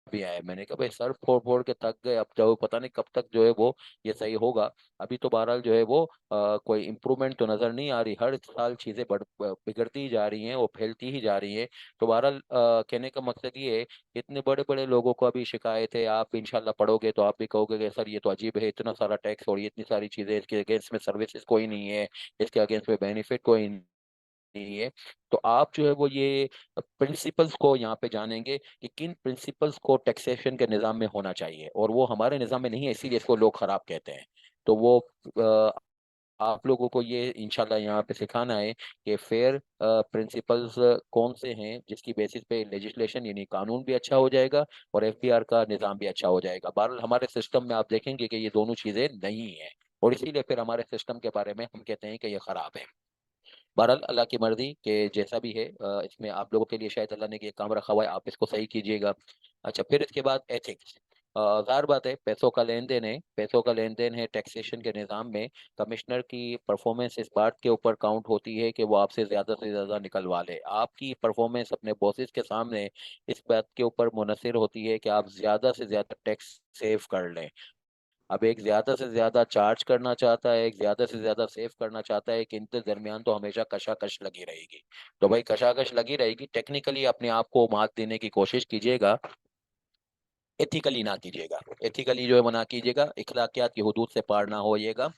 भी आया है। मैंने कहा भाई सर फोड़ फोड़ के थक गए, अब जो पता नहीं कब तक जो है वो ये सही होगा। अभी तो बहरहाल जो है वो कोई इम्प्रूवमेंट तो नजर नहीं आ रही, हर साल चीजें बिगड़ती ही जा रही हैं, वो फैलती ही जा रही हैं। तो बहरहाल कहने का मकसद ये है, इतने बड़े बड़े लोगों को अभी शिकायत है, आप भी इंशाल्लाह पढ़ोगे तो आप भी कहोगे कि सर ये तो अजीब है, इतना सारा टैक्स और ये इतनी सारी चीजें, इसके अगेंस्ट में सर्विसेज कोई नहीं है, इसके अगेंस्ट में बेनिफिट कोई नहीं है। तो आप जो है वो ये प्रिंसिपल्स को यहाँ पे जानेंगे कि किन प्रिंसिपल्स को टैक्सेशन के निज़ाम में होना चाहिए, और वो हमारे निज़ाम में नहीं है इसीलिए इसको लोग खराब कहते हैं। तो वो आप लोगों को ये इंशाल्लाह यहाँ पे सिखाना है कि फेयर प्रिंसिपल्स कौन से हैं जिसकी बेसिस पे लेजिस्लेशन यानी कानून भी अच्छा हो जाएगा और एफबीआर का निज़ाम भी अच्छा हो जाएगा। बहरहाल हमारे सिस्टम में आप देखेंगे कि ये दोनों चीज़ें नहीं है और इसीलिए फिर हमारे सिस्टम के बारे में हम कहते हैं कि ये खराब है। बहरहाल अल्लाह की मर्जी के जैसा भी है, इसमें आप लोगों के लिए शायद अल्लाह ने ये काम रखा हुआ है, आप इसको सही कीजिएगा। अच्छा, फिर इसके बाद एथिक्स। ज़ाहिर बात है, पैसों का लेन देन है, पैसों का लेन देन है टैक्सेशन के निज़ाम में। कमिश्नर की परफॉर्मेंस इस बात के ऊपर काउंट होती है कि वो आपसे ज़्यादा निकलवा ले। आपकी परफॉर्मेंस अपने बॉसेस के सामने इस बात के ऊपर मुनहसर होती है कि आप ज़्यादा से ज़्यादा टैक्स सेव कर लें। अब एक ज्यादा से ज्यादा चार्ज करना चाहता है, एक ज्यादा से ज्यादा सेव करना चाहता है, कि इनके दरमियान तो हमेशा कशाकश लगी रहेगी। तो भाई कशाकश लगी रहेगी, टेक्निकली अपने आप को मात देने की कोशिश कीजिएगा, एथिकली ना कीजिएगा। एथिकली जो है वो ना कीजिएगा, इखलाकियात की हदूद से पार ना होइएगा।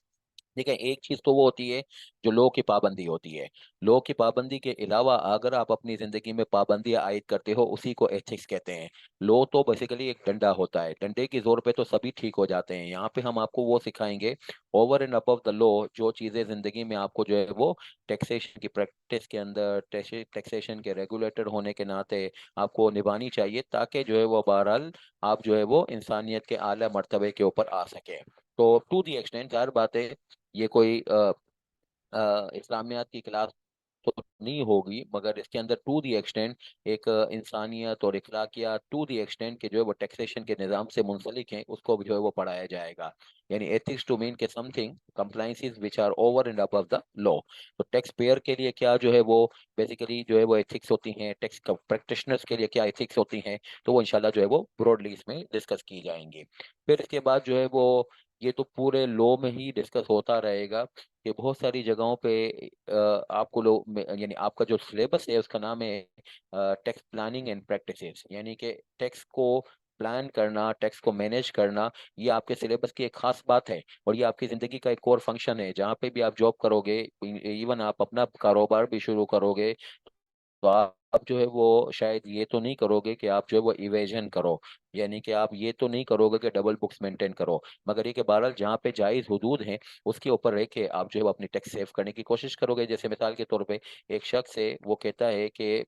देखिए, एक चीज तो वो होती है जो लॉ की पाबंदी होती है। लॉ की पाबंदी के अलावा अगर आप अपनी जिंदगी में पाबंदियां आयद करते हो, उसी को एथिक्स कहते हैं। लॉ तो बेसिकली एक डंडा होता है, डंडे की जोर पे तो सभी ठीक हो जाते हैं। यहाँ पे हम आपको वो सिखाएंगे, over and above the law, जो चीजें जिंदगी में आपको जो है वो टैक्सेशन की प्रैक्टिस के अंदर, टैक्सेशन के रेगुलेटर होने के नाते आपको निभानी चाहिए, ताकि जो है वो बहरहाल आप जो है वो इंसानियत के आला मर्तबे के ऊपर आ सके। तो टू दी एक्सटेंट, ज़ाहिर बात है, ये कोई इस्लामियात की क्लास तो नहीं होगी, मगर इसके अंदर टू दी एक्सटेंट एक इंसानियत और इखलाकियात टू दी एक्सटेंट के जो है वो टैक्सेशन के निज़ाम से मुंसलिक हैं, उसको भी जो है वो पढ़ाया जाएगा। यानी एथिक्स टू मीन के something compliances which are over and above the law. तो टैक्स पेयर के लिए क्या जो है वो बेसिकली जो है वो एथिक्स होती हैं, टैक्स प्रैक्टिशनर्स के लिए क्या एथिक्स होती हैं, तो वो इंशाल्लाह जो है वो ब्रॉडली इसमें डिस्कस की जाएंगी। फिर इसके बाद जो है वो ये तो पूरे लॉ में ही डिस्कस होता रहेगा कि बहुत सारी जगहों पे आपको लोग यानी आपका जो सिलेबस है उसका नाम है टैक्स प्लानिंग एंड प्रैक्टिसेस, यानी कि टैक्स को प्लान करना, टैक्स को मैनेज करना, ये आपके सिलेबस की एक खास बात है। और ये आपकी ज़िंदगी का एक कोर फंक्शन है। जहाँ पे भी आप जॉब करोगे, इवन आप अपना कारोबार भी शुरू करोगे, तो आप जो है वो शायद ये तो नहीं करोगे कि आप जो है वो इवेजन करो, यानी कि आप ये तो नहीं करोगे कि डबल बुक्स मेंटेन करो, मगर ये कि बहरहाल जहाँ पे जायज़ हुदूद हैं उसके ऊपर रह के आप जो है वो अपनी टैक्स सेव करने की कोशिश करोगे। जैसे मिसाल के तौर पे एक शख्स है, वो कहता है कि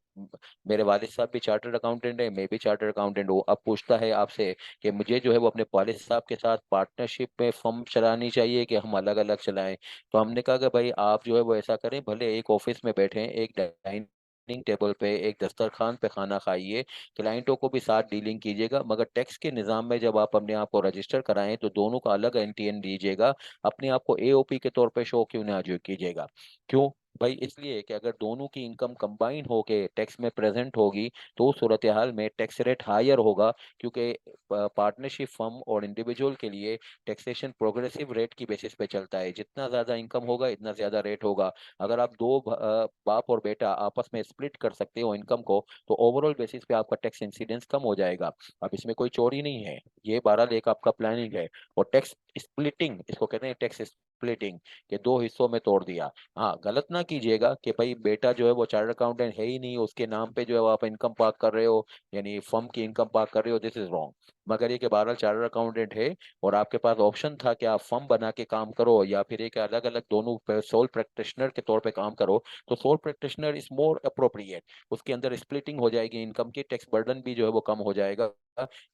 मेरे वालिद साहब भी चार्टर्ड अकाउंटेंट है, मैं भी चार्टर्ड अकाउंटेंट हूँ। अब पूछता है आपसे कि मुझे जो है वो अपने वालिद साहब के साथ पार्टनरशिप में फर्म चलानी चाहिए कि हम अलग अलग चलाएं। तो हमने कहा कि भाई आप जो है वो ऐसा करें, भले एक ऑफिस में बैठे एक डाइनिंग टेबल पे, एक दस्तरखान पे खाना खाइए, क्लाइंटों को भी साथ डीलिंग कीजिएगा, मगर टैक्स के निज़ाम में जब आप अपने आप को रजिस्टर कराएं तो दोनों का अलग एनटीएन दीजिएगा। अपने आप को एओपी के तौर पे शो क्यों ना जो कीजिएगा? क्यों भाई? इसलिए कि अगर दोनों की इनकम कंबाइन होके टैक्स में प्रेजेंट होगी, तो उस सूरत हाल में टैक्स रेट हायर होगा, क्योंकि पार्टनरशिप फर्म और इंडिविजुअल के लिए टैक्सेशन प्रोग्रेसिव रेट की बेसिस पे चलता है। जितना ज़्यादा इनकम होगा, इतना ज़्यादा रेट होगा। अगर आप दो बाप और बेटा आपस में स्प्लिट कर सकते हो इनकम को, तो ओवरऑल बेसिस पे आपका टैक्स इंसिडेंस कम हो जाएगा। अब इसमें कोई चोरी नहीं है, ये बहरहाल एक आपका प्लानिंग है। और टैक्स स्प्लिटिंग इसको कहते हैं, टैक्स स्प्लिटिंग, के दो हिस्सों में तोड़ दिया। हाँ, गलत ना कीजिएगा कि भाई बेटा जो है वो चार्टर्ड अकाउंटेंट है ही नहीं, उसके नाम पे जो है वो आप इनकम पार्क कर रहे हो, यानी फर्म की इनकम पार्क कर रहे हो, दिस इज रॉन्ग। मगर ये कि बहरहाल चार्टर्ड अकाउंटेंट है और आपके पास ऑप्शन था कि आप फर्म बना के काम करो या फिर एक अलग अलग दोनों सोल प्रैक्टिशनर के तौर पे काम करो, तो sole practitioner is more appropriate. उसके अंदर स्प्लिटिंग हो जाएगी इनकम की, टैक्स बर्डन भी जो है वो कम हो जाएगा,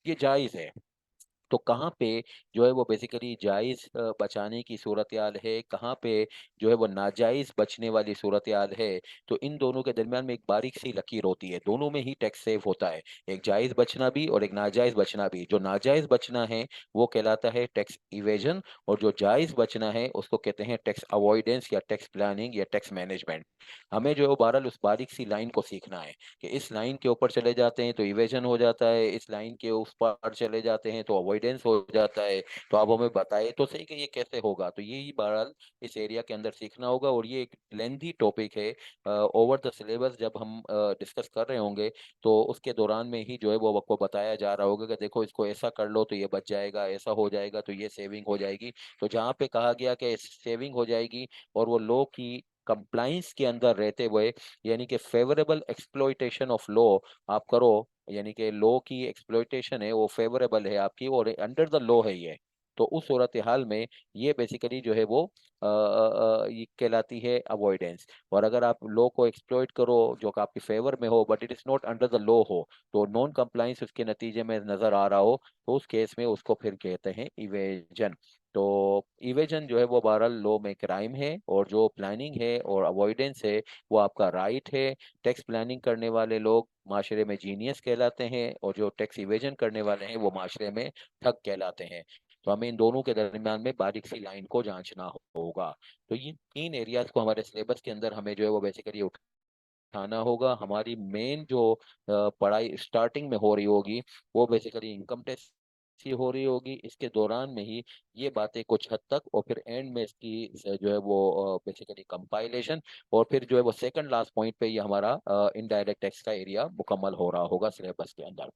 ये जायज़ है। तो कहाँ पे जो है वो बेसिकली जायज़ बचाने की सूरत हाल है, कहाँ पे जो है वो नाजायज़ बचने वाली सूरत हाल है, तो इन दोनों के दरमियान में एक बारीक सी लकीर होती है। दोनों में ही टैक्स सेव होता है, एक जायज़ बचना भी और एक नाजायज़ बचना भी। जो नाजायज़ बचना है वो कहलाता है टैक्स इवेजन, और जो जायज़ बचना है उसको कहते हैं टैक्स अवॉइडेंस या टैक्स प्लानिंग या टैक्स मैनेजमेंट। हमें जो है वो बहरहाल उस बारीक सी लाइन को सीखना है कि इस लाइन के ऊपर चले जाते हैं तो इवेजन हो जाता है, इस लाइन के उस पार चले जाते हैं तो अवॉइडेंस हो जाता है। तो आप हमें बताइए तो सही कि ये कैसे होगा? तो ये ही बहरहाल इस एरिया के अंदर सीखना होगा, और ये एक लेंथी टॉपिक है। ओवर द सिलेबस जब हम डिस्कस कर रहे होंगे, तो उसके दौरान में ही जो है वो आपको बताया जा रहा होगा कि देखो इसको ऐसा कर लो तो ये बच जाएगा, ऐसा हो जाएगा तो ये सेविंग हो जाएगी। तो जहाँ पे कहा गया कि सेविंग हो जाएगी और वो लॉ की कंप्लाइंस के अंदर रहते हुए, यानी कि फेवरेबल एक्सप्लॉइटेशन ऑफ लॉ आप करो, यानी कि लॉ की एक्सप्लॉइटेशन है वो फेवरेबल है आपकी और अंडर द लॉ है ये, तो उस सूरत हाल में ये बेसिकली जो है वो ये कहलाती है अवॉइडेंस। और अगर आप लॉ को एक्सप्लॉइट करो जो कि आपके फेवर में हो, but it is not under the law हो, तो नॉन कंप्लाइंस उसके नतीजे में नजर आ रहा हो, तो उस केस में उसको फिर कहते हैं इवेजन। तो इवेजन जो है वो बहरहाल लॉ में क्राइम है, और जो प्लानिंग है और अवॉइडेंस है वो आपका राइट है। टैक्स प्लानिंग करने वाले लोग माशरे में जीनियस कहलाते हैं, और जो टैक्स इवेजन करने वाले हैं वो माशरे में ठग कहलाते हैं। तो हमें इन दोनों के दरमियान में बारीक सी लाइन को जांचना होगा। तो ये तीन एरियाज को हमारे सिलेबस के अंदर हमें जो है वो बेसिकली उठाना होगा। हमारी मेन जो पढ़ाई स्टार्टिंग में हो रही होगी वो बेसिकली इनकम टैक्स की हो रही होगी। इसके दौरान में ही ये बातें कुछ हद तक, और फिर एंड में इसकी जो है वो बेसिकली कंपाइलेशन, और फिर जो है वो सेकंड लास्ट पॉइंट पे ये हमारा इनडायरेक्ट टैक्स का एरिया मुकम्मल हो रहा होगा सिलेबस के अंदर।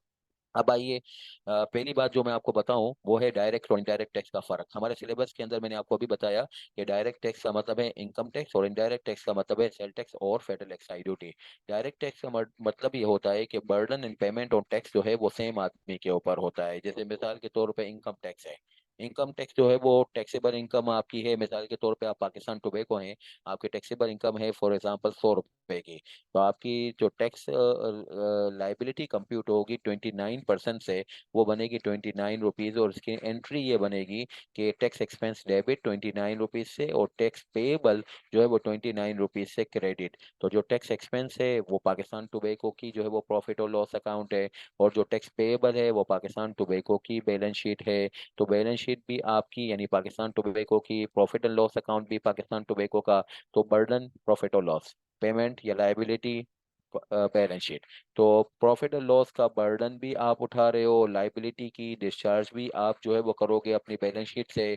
अब आइए, पहली बात जो मैं आपको बताऊं वो है डायरेक्ट और इनडायरेक्ट टैक्स का फर्क। हमारे सिलेबस के अंदर मैंने आपको अभी बताया कि डायरेक्ट टैक्स का मतलब है इनकम टैक्स, और इनडायरेक्ट टैक्स का मतलब है सेल टैक्स और federal excise duty. Direct tax का मतलब ये होता है कि burden in payment on tax जो है वो सेम आदमी के ऊपर होता है। जैसे मिसाल के तौर पे इनकम टैक्स है, इनकम टैक्स जो है वो टैक्सेबल इनकम आपकी है। मिसाल के तौर पे आप पाकिस्तान टोबैको हैं, आपकी टैक्सेबल इनकम है फॉर एग्जांपल 100 रुपए की। तो आपकी जो टैक्स लाइबिलिटी कंप्यूट होगी 29% से, वो बनेगी 29 रुपीज, और इसकी एंट्री ये बनेगी कि टैक्स एक्सपेंस डेबिट 29 रुपीज से, और टैक्स पेएबल जो है वो 29 रुपीज से क्रेडिट। तो जो टैक्स एक्सपेंस है वो पाकिस्तान टोबैको की जो है वो प्रॉफिट और लॉस अकाउंट है, और जो टैक्स पेएबल है वो पाकिस्तान टोबैको की बैलेंस शीट है। तो बैलेंस शीट भी आपकी यानी पाकिस्तान टोबैको की, प्रॉफिट एंड लॉस अकाउंट भी पाकिस्तान टोबैको का। तो बर्डन प्रॉफिट और लॉस, पेमेंट या लाइबिलिटी बैलेंस शीट। तो प्रॉफिट एंड लॉस का बर्डन भी आप उठा रहे हो, लाइबिलिटी की डिस्चार्ज भी आप जो है वो करोगे अपनी बैलेंस शीट से।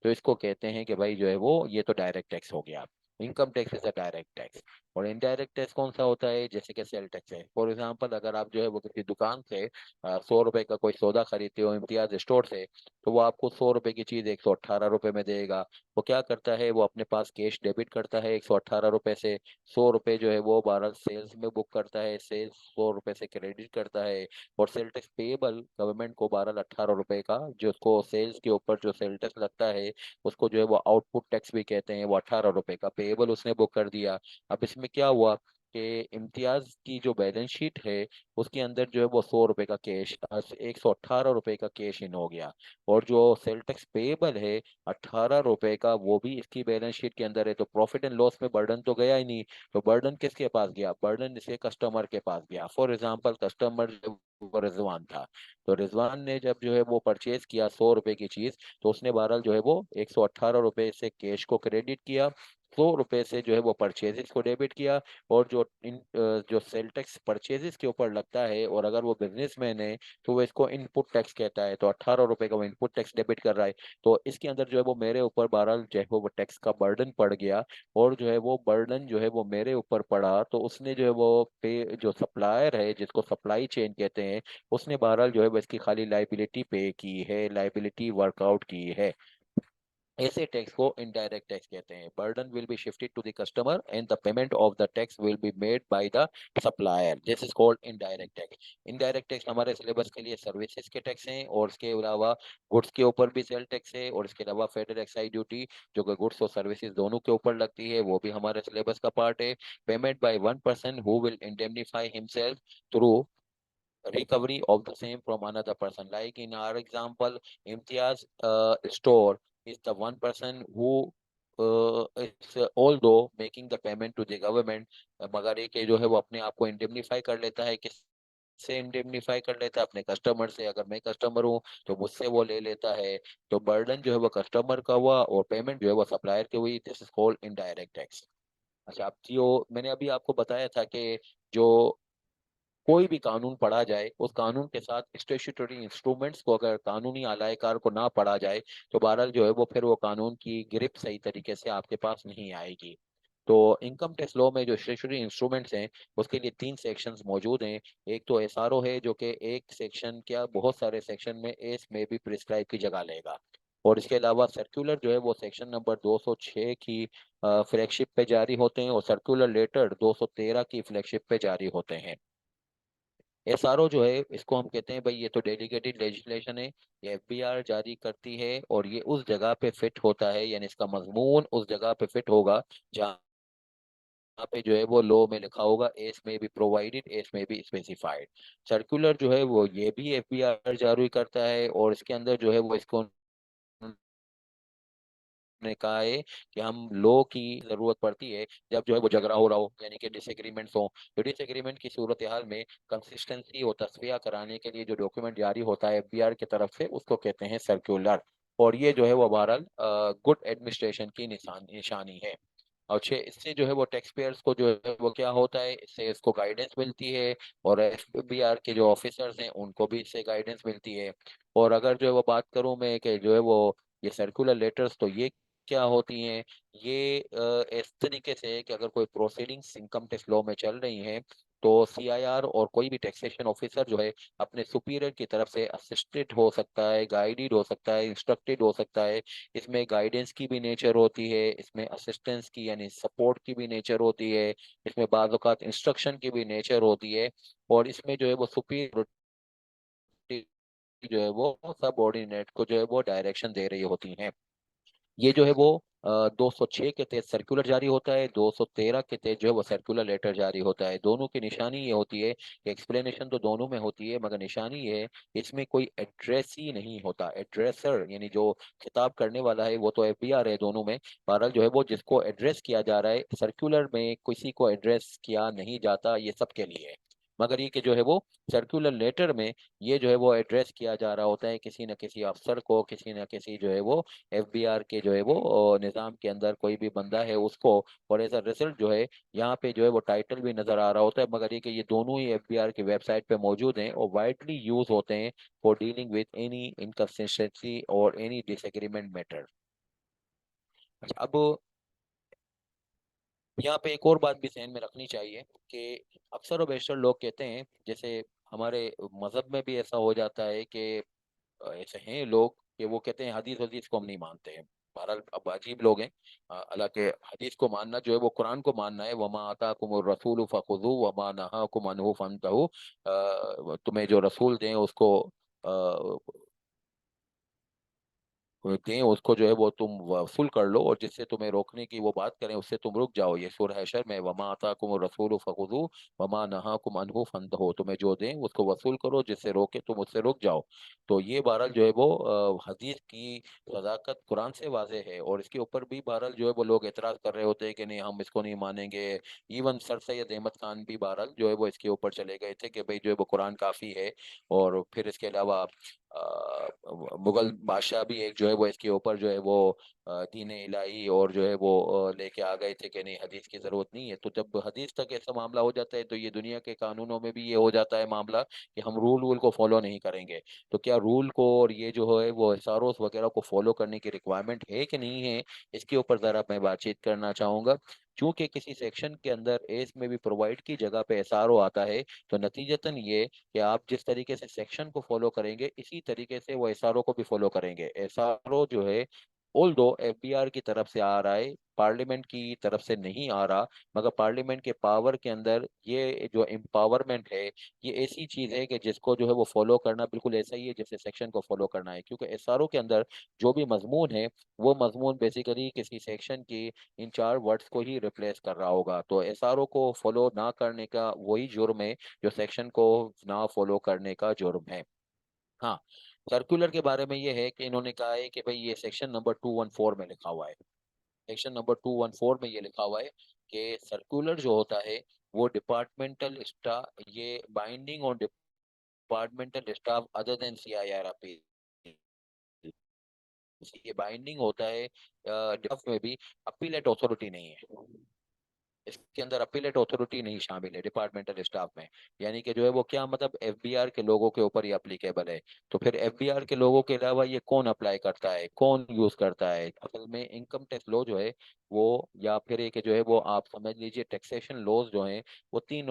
तो इसको कहते हैं कि भाई जो है वो ये तो डायरेक्ट टैक्स हो गया। Income tax is a direct tax. और इनडायरेक्ट टैक्स कौन सा होता है? जैसे कि सेल टैक्स है। फॉर एग्जांपल अगर आप जो है वो किसी दुकान से 100 रुपए का कोई सौदा खरीदते हो इम्तियाज स्टोर से, तो वो आपको 100 रुपए की चीज 118 रुपए में देगा। वो क्या करता है, वो अपने पास कैश डेबिट करता है 118 रुपए से, 100 रुपए जो है वो 12 सेल्स में बुक करता है, सेल्स 100 रुपए से क्रेडिट करता है। और सेल टैक्स पेएबल गवर्नमेंट को 12 18 रुपए का, जो उसको सेल्स के ऊपर जो सेल टैक्स लगता है उसको जो है वो आउटपुट टैक्स भी कहते हैं, वो 18 रुपए का पेएबल उसने बुक कर दिया। अब इसमें क्या हुआ कि इम्तियाज की जो बैलेंस शीट है उसके अंदर जो है वो 100 रुपए का कैश, 118 रुपए का कैश इन हो गया। और जो सेल टैक्स पेएबल है 18 रुपए का, वो भी इसकी बैलेंस शीट के अंदर है। तो प्रॉफिट एंड लॉस में बर्डन तो गया ही नहीं। तो बर्डन किसके पास गया? बर्डन इसके कस्टमर के पास गया। फॉर एग्जाम्पल कस्टमर वो रिजवान था, तो रिजवान ने जब जो है वो परचेज किया 100 रुपए की चीज, तो उसने बहरहाल जो है वो 118 रुपए से कैश को क्रेडिट किया, 100 रुपए से जो है वो परचेजेस को डेबिट किया। और जो सेल टैक्स परचेजेस के ऊपर लगता है, और अगर वो बिजनेसमैन है तो वो इसको इनपुट टैक्स कहता है। तो 18 रुपए का वो इनपुट टैक्स डेबिट कर रहा है। तो इसके अंदर जो है वो मेरे ऊपर बहरहाल जो है वो टैक्स का बर्डन पड़ गया। और जो है वो बर्डन जो है वो मेरे ऊपर पड़ा, तो उसने जो है वो पे जो सप्लायर है जिसको सप्लाई चेन कहते हैं, उसने बहरहाल जो है वो इसकी खाली लाइबिलिटी पे की है, लाइबिलिटी वर्कआउट की है। ऐसे टैक्स को इनडायरेक्ट टैक्स कहते हैं। Burden will be shifted to the customer and the payment of the tax will be made by the supplier. This is called indirect tax. Indirect tax हमारे syllabus के लिए services के tax हैं, और इसके अलावा गुड्स के ऊपर भी सेल टैक्स है, और इसके अलावा फेडरल एक्साइज ड्यूटी जो कि गुड्स और सर्विसेज दोनों के ऊपर लगती है, वो भी हमारे सिलेबस का पार्ट है। Payment by one person who will indemnify himself through recovery of the same from another person. Like in our example, Imtiaz store is the one person who is although making the payment to the government, मगर एक ये जो है वो अपने आप को indemnify कर लेता है। किस से इंडेमनीफाई कर लेता है? अपने कस्टमर से। अगर मैं कस्टमर हूँ तो मुझसे वो ले लेता है। तो बर्डन जो है वो कस्टमर का हुआ, और पेमेंट जो है वो सप्लायर की हुई। This is called indirect tax. अच्छा, आप जो मैंने अभी आपको बताया था कि जो कोई भी कानून पढ़ा जाए उस कानून के साथ स्टेचुटरी इंस्ट्रूमेंट्स को अगर कानूनी आलायकार को ना पढ़ा जाए, तो बहरहाल जो है वो फिर वो कानून की गिरफ्त सही तरीके से आपके पास नहीं आएगी। तो इनकम टैक्स लॉ में जो स्टेचुटरी इंस्ट्रूमेंट्स हैं उसके लिए तीन सेक्शंस मौजूद हैं। एक तो एसआरओ है, जो कि एक सेक्शन क्या बहुत सारे सेक्शन में एस में भी प्रिस्क्राइब की जगह लेगा। और इसके अलावा सर्कुलर जो है वो सेक्शन नंबर 206 की फ्लैगशिप पे जारी होते हैं, और सर्कुलर लेटर 213 की फ्लैगशिप पे जारी होते हैं। एसआरओ जो है इसको हम कहते हैं भाई ये तो डेलीगेटेड लेजिस्लेशन है, ये एफबीआर जारी करती है, और ये उस जगह पे फिट होता है, यानी इसका मजमून उस जगह पे फिट होगा जहाँ पे जो है वो लॉ में लिखा होगा एस में बी प्रोवाइडेड, एस में बी स्पेसिफाइड। सर्कुलर जो है वो ये भी एफबीआर जारी करता है, और इसके अंदर जो है वो इसको ने कहा है कि हम लॉ की जरूरत पड़ती है जब जो है वो झगड़ा हो रहा हो, यानी कि डिसएग्रीमेंट्स हो। तो डिसएग्रीमेंट की सूरत हाल में कंसिस्टेंसी और तस्वीर कराने के लिए जो डॉक्यूमेंट जारी होता है एफबीआर की तरफ से, उसको कहते हैं सर्कुलर। और ये जो है वो बहरहाल गुड एडमिनिस्ट्रेशन की निशानी है। और इससे जो है वो टैक्स पेयर्स को जो है वो क्या होता है, इससे इसको गाइडेंस मिलती है। और एफबीआर के जो ऑफिसर्स हैं उनको भी इससे गाइडेंस मिलती है। और अगर जो है वो बात करूं मैं कि जो है वो ये सर्कुलर लेटर्स, तो ये क्या होती हैं, ये इस तरीके से है कि अगर कोई प्रोसीडिंग्स इनकम टैक्स लॉ में चल रही हैं, तो सीआईआर और कोई भी टैक्सेशन ऑफिसर जो है अपने सुपीरियर की तरफ से असिस्टेड हो सकता है, गाइडेड हो सकता है, इंस्ट्रक्टेड हो सकता है। इसमें गाइडेंस की भी नेचर होती है, इसमें असिस्टेंस की यानी सपोर्ट की भी नेचर होती है, इसमें बाज़ औक़ात इंस्ट्रक्शन की भी नेचर होती है। और इसमें जो है वो सुपीरियर जो है वो सबऑर्डिनेट को जो है वो डायरेक्शन दे रही होती हैं। ये जो है वो 206 के तहत सर्कुलर जारी होता है, 213 के तहत जो है वो सर्कुलर लेटर जारी होता है। दोनों की निशानी ये होती है कि एक्सप्लेनेशन तो दोनों में होती है, मगर निशानी ये है इसमें कोई एड्रेस ही नहीं होता। एड्रेसर यानी जो खिताब करने वाला है वो तो एफबीआर है दोनों में। बहरहाल जो है वो जिसको एड्रेस किया जा रहा है, सर्कुलर में किसी को एड्रेस किया नहीं जाता, ये सबके लिए है। मगर ये कि जो है वो सर्कुलर लेटर में ये जो है वो एड्रेस किया जा रहा होता है किसी न किसी अफसर को, किसी न किसी जो है वो एफबीआर के जो है वो निज़ाम के अंदर कोई भी बंदा है उसको। और एज अ रिजल्ट जो है यहाँ पे जो है वो टाइटल भी नजर आ रहा होता है, मगर ये कि ये दोनों ही एफबीआर की वेबसाइट पे मौजूद हैं और वाइडली यूज होते हैं for dealing with any inconsistency और एनी डिसएग्रीमेंट मैटर। अब यहाँ पे एक और बात भी ध्यान में रखनी चाहिए कि अक्सर और बेशतर लोग कहते हैं, जैसे हमारे मजहब में भी ऐसा हो जाता है कि ऐसे हैं लोग कि वो कहते हैं हदीस वदीस को हम नहीं मानते हैं। बहरहाल अब अजीब लोग हैं। हालांकि हदीस को मानना जो है वो कुरान को मानना है, वमा आताकुम रसूल फखुजू वमा नहाकुम अन्हु फंतहू। तुम्हें जो रसूल दें उसको दें, उसको जो है वो तुम वसूल कर लो, और जिससे तुम्हें रोकने की वो बात करें उससे तुम रुक जाओ। ये सूरह हशर में वमा आताकुम रसूल फखुजू वमा नहाकुम अन्हु फंतहू, तुम्हें जो दें उसको वसूल करो, जिससे रोके तुम उससे रुक जाओ। तो ये बहरहाल जो है वो हदीस की सदाकत कुरान से वाज़ेह है। और इसके ऊपर भी बहरहाल जो है वो लोग एतराज कर रहे होते हैं कि नहीं हम इसको नहीं मानेंगे। इवन सर सैयद अहमद खान भी बहरहाल जो है वो इसके ऊपर चले गए थे कि भाई जो है वो कुरान काफ़ी है। और फिर इसके अलावा मुगल बादशाह भी एक जो है वो इसके ऊपर जो है वो दीन इलाही और जो है वो लेके आ गए थे कि नहीं हदीस की जरूरत नहीं है। तो जब हदीस तक ऐसा मामला हो जाता है तो ये दुनिया के कानूनों में भी ये हो जाता है मामला कि हम रूल वूल को फॉलो नहीं करेंगे। तो क्या रूल को और ये जो है वो एसआरओ वगैरह को फॉलो करने की रिक्वायरमेंट है कि नहीं है, इसके ऊपर जरा मैं बातचीत करना चाहूंगा। चूंकि किसी सेक्शन के अंदर एस में भी प्रोवाइड की जगह पे एसआरओ आता है, तो नतीजतन ये कि आप जिस तरीके से सेक्शन को फॉलो करेंगे इसी तरीके से वो एसआरओ को भी फॉलो करेंगे। एसआरओ जो है ऑल दो एफबीआर की तरफ से आ रहा है, पार्लियामेंट की तरफ से नहीं आ रहा, मगर पार्लियामेंट के पावर के अंदर ये जो एम्पावरमेंट है, ये ऐसी चीज है कि जिसको जो है वो फॉलो करना बिल्कुल ऐसा ही है जैसे सेक्शन को फॉलो करना है। क्योंकि एसआरओ के अंदर जो भी मजमून है वो मजमून बेसिकली किसी सेक्शन की इन चार वर्ड्स को ही रिप्लेस कर रहा होगा। तो एसआरओ को फॉलो ना करने का वही जुर्म है जो सेक्शन को ना फॉलो करने का जुर्म है। हाँ, सर्कुलर के बारे में ये है कि इन्होंने कहा है कि भाई ये सेक्शन नंबर 214 में लिखा हुआ है। सेक्शन नंबर 214 में ये लिखा हुआ है कि सर्कुलर जो होता है वो डिपार्टमेंटल स्टाफ, ये binding on departmental staff other than CIR. ये बाइंडिंग होता है में भी अपीलेट अथॉरिटी नहीं है। इसके अंदर अपीलेट अथॉरिटी नहीं शामिल है डिपार्टमेंटल स्टाफ में। यानी कि जो है वो क्या मतलब एफबीआर के लोगों के ऊपर ही अप्लीकेबल है। तो फिर एफबीआर के लोगों के अलावा ये कौन अप्लाई करता है, कौन यूज करता है? असल में इनकम टैक्स लॉ जो है वो, या फिर एक जो है वो आप समझ लीजिए टैक्सेशन लॉज जो हैं वो तीन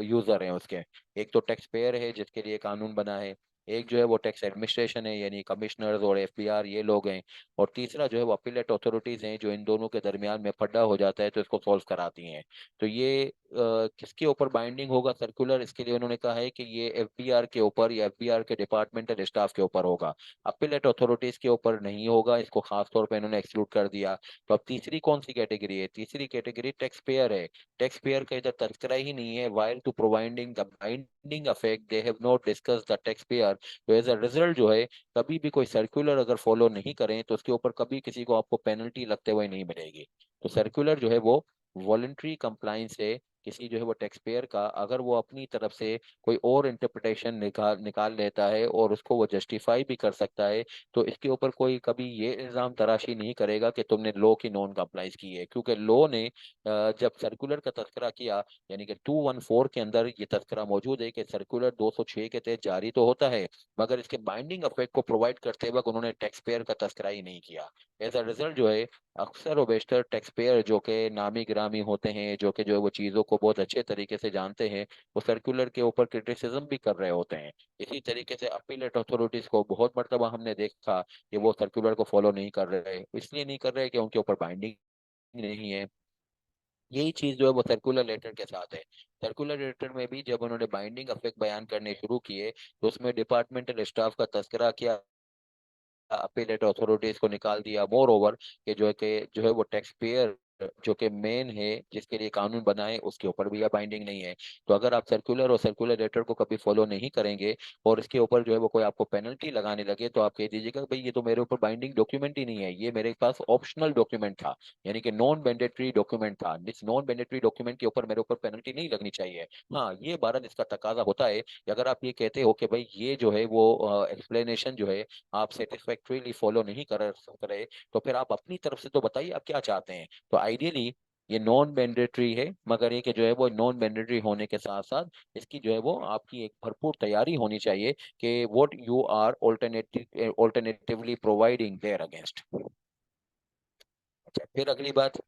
यूजर हैं उसके। एक तो टैक्स पेयर है जिसके लिए कानून बना है, एक जो है वो टैक्स एडमिनिस्ट्रेशन है यानी कमिश्नर्स और एफबीआर ये लोग हैं, और तीसरा जो है वो अपीलेट अथॉरिटीज हैं जो इन दोनों के दरमियान में पड्डा हो जाता है तो इसको सॉल्व कराती हैं। तो ये किसके ऊपर बाइंडिंग होगा सर्कुलर, इसके लिए उन्होंने कहा है कि ये एफबीआर के ऊपर या एफबीआर के डिपार्टमेंटल स्टाफ के ऊपर होगा, अपीलेट अथॉरिटीज के ऊपर नहीं होगा। इसको खास तौर पे इन्होंने एक्सक्लूड कर दिया। तो अब तीसरी कौन सी कैटेगरी है? तीसरी कैटेगरी टैक्स पेयर है। टैक्स पेयर का इधर तस्करा ही नहीं है। While to providing the binding affect they have not discuss the tax payer हजार। तो एज अ रिजल्ट जो है, कभी भी कोई सर्कुलर अगर फॉलो नहीं करें तो उसके ऊपर कभी किसी को आपको पेनल्टी लगते हुए नहीं मिलेगी। तो सर्कुलर जो है वो वॉलंटरी कंप्लाइंस है किसी जो है वो टैक्स पेयर का। अगर वो अपनी तरफ से कोई और इंटरप्रिटेशन निकाल निकाल लेता है और उसको वो जस्टिफाई भी कर सकता है, तो इसके ऊपर कोई कभी ये इल्जाम तराशी नहीं करेगा कि तुमने लॉ की नॉन कंप्लाइंस की है, क्योंकि लॉ ने जब सर्कुलर का तस्करा किया, यानी कि 214 के अंदर ये तस्करा मौजूद है कि सर्कुलर 206 के तहत जारी तो होता है, मगर इसके बाइंडिंग इफेक्ट को प्रोवाइड करते वक्त उन्होंने टैक्स पेयर का तस्करा ही नहीं किया। एज अ रिजल्ट जो है, अक्सर और बेशतर टैक्स पेयर जो कि नामी गिरामी होते हैं, जो कि जो है वो चीज़ों को बहुत अच्छे तरीके से जानते हैं, वो सर्कुलर के ऊपर क्रिटिसिज्म भी कर रहे होते हैं। इसी तरीके से अपीलेट अथॉरिटीज को बहुत मर्तबा हमने देखा कि वो सर्कुलर को फॉलो नहीं कर रहे, इसलिए नहीं कर रहे कि उनके ऊपर बाइंडिंग नहीं है। यही चीज जो है वो सर्कुलर लेटर के साथ है। सर्कुलर लेटर में भी जब उन्होंने बाइंडिंग इफेक्ट बयान करने शुरू किए, तो उसमें डिपार्टमेंटल स्टाफ का तस्करा किया, अपीलेट अथॉरिटीज को निकाल दिया। मोर ओवर कि जो है वो टैक्स पेयर जो कि मेन है जिसके लिए कानून बना है, उसके ऊपर भी यह बाइंडिंग नहीं है। तो अगर आप सर्कुलर और सर्कुलर लेटर को कभी फॉलो नहीं करेंगे और इसके ऊपर जो है वो कोई आपको पेनल्टी लगाने लगे, तो आप कह दीजिएगा भाई ये तो मेरे ऊपर बाइंडिंग डॉक्यूमेंट ही नहीं है, ये मेरे पास ऑप्शनल डॉक्यूमेंट था, यानी कि नॉन मैंडेटरी डॉक्यूमेंट था। इस नॉन मैंडेटरी डॉक्यूमेंट के ऊपर मेरे ऊपर पेनल्टी नहीं लगनी चाहिए। हाँ, ये भारत इसका तकाजा होता है कि अगर आप ये कहते हो कि भाई ये जो है वो एक्सप्लेनेशन जो है आप सेटिस्फैक्ट्रीली फॉलो नहीं कर रहे, तो फिर आप अपनी तरफ से तो बताइए आप क्या चाहते हैं। तो आइडियली ये नॉन मैंडेटरी है, मगर ये कि जो है वो नॉन मैंडेटरी होने के साथ साथ इसकी जो है वो आपकी एक भरपूर तैयारी होनी चाहिए कि what you are alternatively providing there against. अच्छा, फिर अगली बात,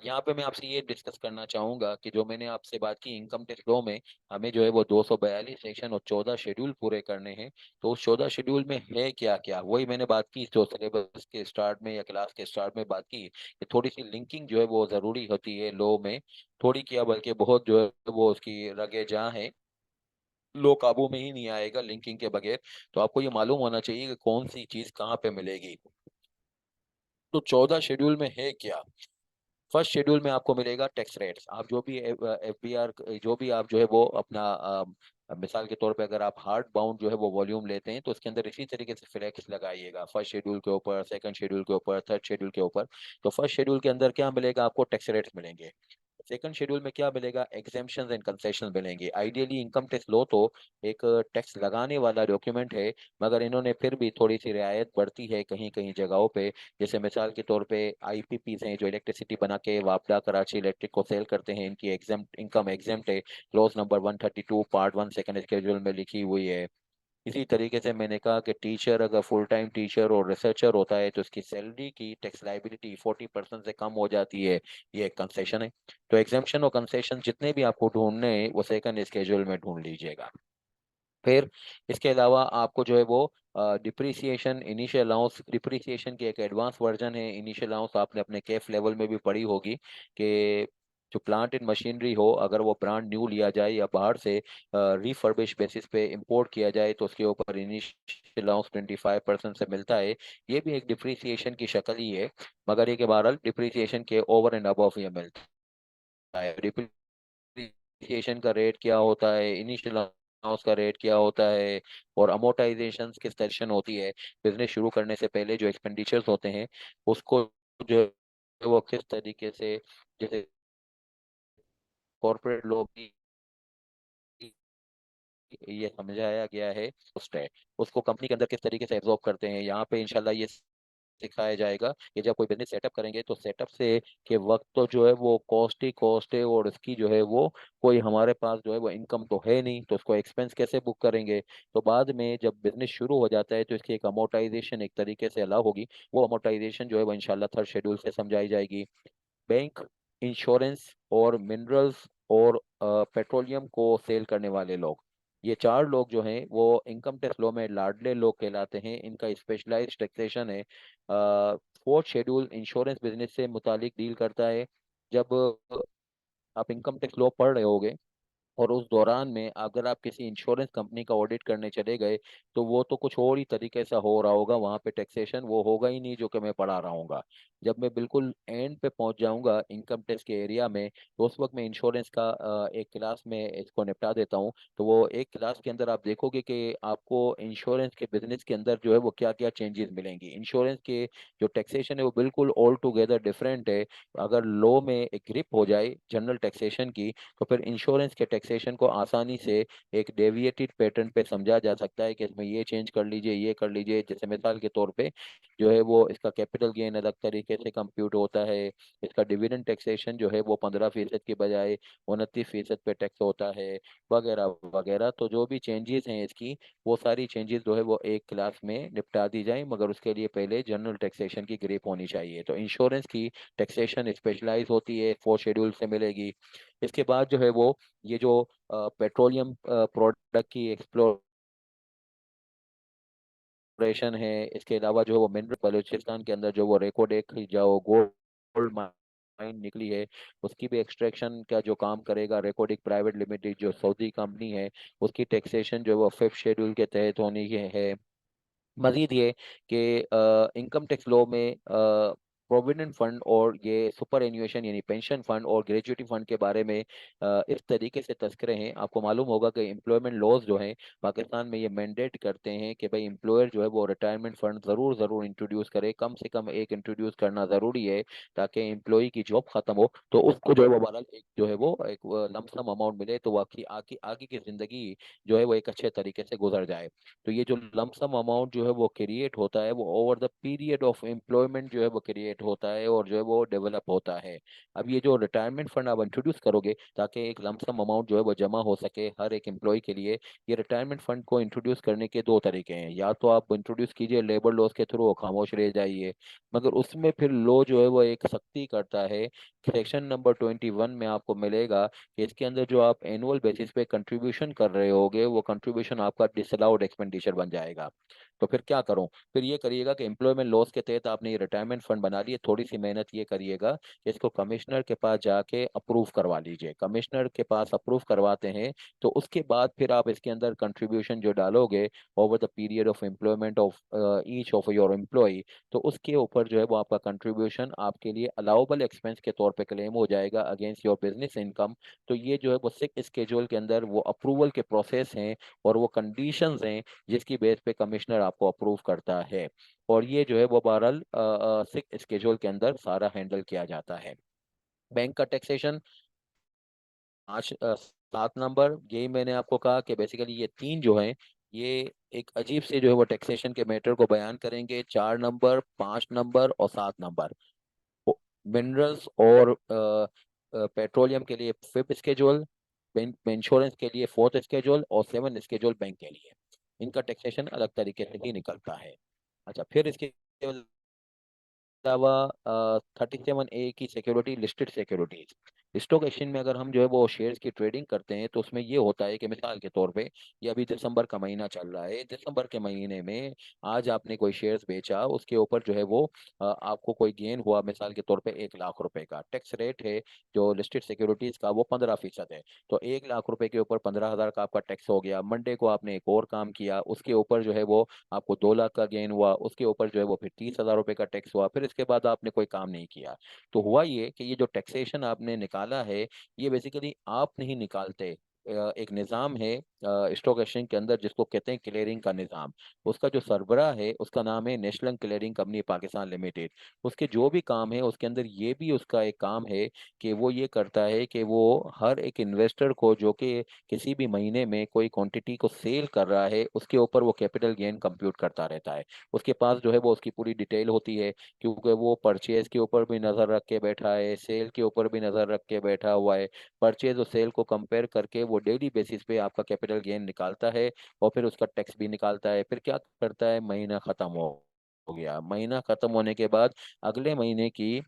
यहाँ पे मैं आपसे ये डिस्कस करना चाहूंगा कि जो मैंने आपसे बात की इनकम टैक्स लॉ में हमें जो है वो 242 सेक्शन और 14 शेड्यूल पूरे करने हैं। तो उस 14 शेड्यूल में है क्या क्या, वही मैंने बात की जो सिलेबस के स्टार्ट में या क्लास के स्टार्ट में बात की कि थोड़ी सी लिंकिंग जो है वो जरूरी होती है लॉ में। थोड़ी क्या बल्कि बहुत जो है वो उसकी रगे जहाँ है, लो काबू में ही नहीं आएगा लिंकिंग के बगैर। तो आपको ये मालूम होना चाहिए कि कौन सी चीज कहाँ पे मिलेगी। तो 14 शेड्यूल में है क्या। फर्स्ट शेड्यूल में आपको मिलेगा टैक्स रेट्स। आप जो भी FBR, जो भी आप जो है वो अपना मिसाल के तौर पे अगर आप हार्ड बाउंड जो है वो वॉल्यूम लेते हैं, तो उसके अंदर इसी तरीके से फ्लैक्स लगाइएगा, फर्स्ट शेड्यूल के ऊपर, सेकंड शेड्यूल के ऊपर, थर्ड शेड्यूल के ऊपर। तो फर्स्ट शेड्यूल के अंदर क्या मिलेगा आपको, टैक्स रेट्स मिलेंगे। सेकंड शेड्यूल में क्या मिलेगा, एग्जेम्पशंस एंड कंसेशन मिलेंगे। आइडियली इनकम टैक्स लो तो एक टैक्स लगाने वाला डॉक्यूमेंट है, मगर इन्होंने फिर भी थोड़ी सी रियायत बढ़ती है कहीं कहीं जगहों पे। जैसे मिसाल के तौर पे IPP हैं जो इलेक्ट्रिसिटी बना के वापडा कराची इलेक्ट्रिक को सेल करते हैं, इनकी एग्जाम इनकम एग्जाम्प्ट है, close number 132 part 1 second schedule में लिखी हुई है। इसी तरीके से मैंने कहा कि टीचर अगर फुल टाइम टीचर और रिसर्चर होता है तो उसकी सैलरी की टैक्स लाइबिलिटी 40% से कम हो जाती है, ये एक कंसेशन है। तो एग्जाम्पशन और कंसेशन जितने भी आपको ढूंढने हैं वो सेकंड स्केड्यूल में ढूंढ लीजिएगा। फिर इसके अलावा आपको जो है वो डिप्रिसिएशन, इनिशियल अलाउंस, डिप्रिसिएशन की एक एडवांस वर्जन है। इनिशियल अलाउंस आपने अपने कैफ लेवल में भी पढ़ी होगी कि जो प्लांट इन मशीनरी हो, अगर वो ब्रांड न्यू लिया जाए या बाहर से रिफर्बिश बेसिस पे इंपोर्ट किया जाए, तो उसके ऊपर इनिशियल अलाउंस 25% से मिलता है। ये भी एक डिप्रिसिएशन की शक्ल ही है, मगर ये के बहरहाल डिप्रिसिएशन के ओवर एंड अबव ये मिलता है। डिप्रिसिएशन का रेट क्या होता है, इनिशियल उसका रेट क्या होता है, और अमोर्टाइजेशन किस तरीके होती है, बिजनेस शुरू करने से पहले जो एक्सपेंडिचर्स होते हैं उसको जो है वो किस तरीके से, जैसे कॉर्पोरेट लॉ भी ये समझाया गया है, उस है उसको कंपनी के अंदर किस तरीके से एब्जॉर्ब करते हैं। यहाँ पे इंशाल्लाह ये सिखाया जाएगा कि जब कोई बिजनेस सेटअप करेंगे तो सेटअप से के वक्त तो जो है वो कॉस्ट ही कॉस्ट है, और इसकी जो है वो कोई हमारे पास जो है वो इनकम तो है नहीं, तो उसको एक्सपेंस कैसे बुक करेंगे। तो बाद में जब बिजनेस शुरू हो जाता है तो इसकी एक अमोर्टाइजेशन एक तरीके से अलाउ होगी, वो अमोर्टाइजेशन जो है वो इंशाल्लाह थर्ड शेड्यूल से समझाई जाएगी। बैंक, इंश्योरेंस और मिनरल्स और पेट्रोलियम को सेल करने वाले लोग, ये चार लोग जो हैं वो इनकम टैक्स लॉ में लाडले लोग कहलाते हैं। इनका स्पेशलाइज्ड टैक्सेशन है। फोर्थ शेड्यूल इंश्योरेंस बिजनेस से मुतालिक डील करता है। जब आप इनकम टैक्स लॉ पढ़ रहे होगे और उस दौरान में अगर आप किसी इंश्योरेंस कंपनी का ऑडिट करने चले गए तो वो तो कुछ और ही तरीके से हो रहा होगा, वहां पे टैक्सेशन वो होगा ही नहीं जो कि मैं पढ़ा रहा हूँगा। जब मैं बिल्कुल एंड पे पहुंच जाऊंगा इनकम टैक्स के एरिया में, तो उस वक्त मैं इंश्योरेंस का एक क्लास में इसको निपटा देता हूँ। तो वो एक क्लास के अंदर आप देखोगे कि आपको इंश्योरेंस के बिजनेस के अंदर जो है वो क्या क्या चेंजेस मिलेंगी। इंश्योरेंस के जो टैक्सेशन है वो बिल्कुल ऑल टुगेदर डिफरेंट है। अगर लॉ में एक ग्रिप हो जाए जनरल टैक्सेशन की, तो फिर इंश्योरेंस के टैक्सेशन को आसानी से एक डेविएटेड पैटर्न पे समझा जा सकता है कि इसमें ये चेंज कर लीजिए, ये कर लीजिए। जैसे मिसाल के तौर पे जो है वो इसका कैपिटल गेन अलग तरीके से कंप्यूट होता है, इसका डिविडेंड टैक्सेशन जो है वो 15% की बजाय 29% पे टैक्स होता है, वगैरह वगैरह। तो जो भी चेंजेस हैं इसकी, वो सारी चेंजेस जो है वो एक क्लास में निपटा दी जाए, मगर उसके लिए पहले जनरल टैक्सेशन की ग्रिप होनी चाहिए। तो इंश्योरेंस की टैक्सेशन स्पेशलाइज होती है, 4 शेड्यूल से मिलेगी। इसके बाद जो है वो ये जो पेट्रोलियम प्रोडक्ट की एक्सप्लोरेशन है, इसके अलावा जो है वो मिनरल बलूचिस्तान के अंदर जो वो रेकॉर्ड एक जो गोल्ड माइन निकली है, उसकी भी एक्सट्रैक्शन का जो काम करेगा रेकॉर्डिक प्राइवेट लिमिटेड जो सऊदी कंपनी है, उसकी टैक्सेशन जो है वो 5th शेड्यूल के तहत होनी है। मजीद ये कि इनकम टैक्स लॉ में प्रोविडेंट फंड और ये सुपर एन्युएशन यानी पेंशन फंड और ग्रेजुएटी फंड के बारे में इस तरीके से तस्करे हैं। आपको मालूम होगा कि एम्प्लॉयमेंट लॉज जो हैं पाकिस्तान में ये मैंडेट करते हैं कि भाई एम्प्लॉयर जो है वो रिटायरमेंट फंड ज़रूर ज़रूर इंट्रोड्यूस करे, कम से कम एक इंट्रोड्यूस करना ज़रूरी है, ताकि एम्प्लॉय की जॉब खत्म हो तो उसको जो है वो बहरहाल एक जो है वो एक लमसम अमाउंट मिले, तो बाकी आगे आगे की ज़िंदगी जो है वो एक अच्छे तरीके से गुजर जाए। तो ये जो लमसम अमाउंट जो है वो क्रिएट होता है, वो over the period of employment जो है वो क्रिएट होता है और जो है वो डेवलप होता है। अब ये जो रिटायरमेंट फंड आप इंट्रोड्यूस करोगे ताकि एक लमसम अमाउंट जो है वो जमा हो सके हर एक एम्प्लॉय के लिए, ये रिटायरमेंट फंड को इंट्रोड्यूस करने के दो तरीके हैं। या तो आप इंट्रोड्यूस कीजिए लेबर लॉज के थ्रू, खामोश रह जाइए, मगर उसमें फिर लॉ जो है वो एक सख्ती करता है। सेक्शन नंबर 21 में आपको मिलेगा कि इसके अंदर जो आप एनुअल बेसिस पे कंट्रीब्यूशन कर रहे होगे वो कंट्रीब्यूशन आपका डिसअलाउड एक्सपेंडिचर बन जाएगा। तो फिर क्या करूं? फिर ये करिएगा कि एम्प्लॉयमेंट लॉस के तहत आपने ये रिटायरमेंट फंड बना लिए, थोड़ी सी मेहनत ये करिएगा कि इसको कमिश्नर के पास जाके अप्रूव करवा लीजिए। कमिश्नर के पास अप्रूव करवाते हैं तो उसके बाद फिर आप इसके अंदर कंट्रीब्यूशन जो डालोगे over the period of employment of each of your employ, तो उसके ऊपर जो है वो आपका कंट्रीब्यूशन आपके लिए अलाउबल एक्सपेंस के तौर पे क्लेम हो जाएगा अगेंस्ट योर बिजनेस इनकम। तो ये जो है वो सिक स्केड्यूल के अंदर वो अप्रूवल के प्रोसेस हैं और वो कंडीशंस हैं जिसकी बेस पे कमिश्नर आपको अप्रूव करता है। और ये जो है वो बहरहाल सिक स्केड्यूल के अंदर सारा हैंडल किया जाता है। बैंक का टैक्सेशन 7 नंबर, यही मैंने आपको कहा कि बेसिकली ये तीन जो हैं ये एक अजीब से जो है वो टैक्सेशन के मैटर को बयान करेंगे। 4 नंबर, 5 नंबर और 7 नंबर मिनरल्स और पेट्रोलियम के लिए 5th स्केड्यूल, इंश्योरेंस के लिए 4th स्केड्यूल और 7th स्केड्यूल बैंक के लिए। इनका टैक्सेशन अलग तरीके से ही निकलता है। अच्छा, फिर इसके अलावा 37A की security listed securities, stock exchange में अगर हम जो है वो शेयर्स की ट्रेडिंग करते हैं तो उसमें ये होता है कि मिसाल के तौर पे ये अभी दिसंबर का महीना चल रहा है, दिसंबर के महीने में आज आपने कोई शेयर्स बेचा, उसके ऊपर जो है वो आपको कोई गेन हुआ मिसाल के तौर पे 1 लाख रुपए का। टैक्स रेट है जो लिस्टेड सिक्योरिटीज का वो 15% है। तो 1 लाख रुपए के ऊपर 15,000 का आपका टैक्स हो गया। मंडे को आपने एक और काम किया, उसके ऊपर जो है वो आपको 2 लाख का गेन हुआ, उसके ऊपर जो है वो फिर 30,000 रुपए का टैक्स हुआ, फिर इसके बाद आपने कोई काम नहीं किया। तो हुआ ये कि ये जो टैक्सेशन आपने निकाला है ये बेसिकली आप नहीं निकालते। एक निज़ाम है स्टॉक एक्सचेंज के अंदर जिसको कहते हैं क्लियरिंग का निज़ाम। उसका जो सरबराह है उसका नाम है national clearing company Pakistan limited. उसके जो भी काम है उसके अंदर ये भी उसका एक काम है कि वो ये करता है कि वो हर एक इन्वेस्टर को जो कि किसी भी महीने में कोई क्वांटिटी को सेल कर रहा है उसके ऊपर वो कैपिटल गेन कंप्यूट करता रहता है। उसके पास जो है वो उसकी पूरी डिटेल होती है, क्योंकि वो परचेज के ऊपर भी नज़र रख के बैठा है, सेल के ऊपर भी नज़र रख के बैठा हुआ है। परचेज और सेल को कंपेयर करके वो डेली बेसिस पे आपका कैपिटल गेन निकालता है और फिर उसका टैक्स भी निकालता है। फिर क्या करता है, महीना खत्म हो गया, महीना खत्म होने के बाद अगले महीने की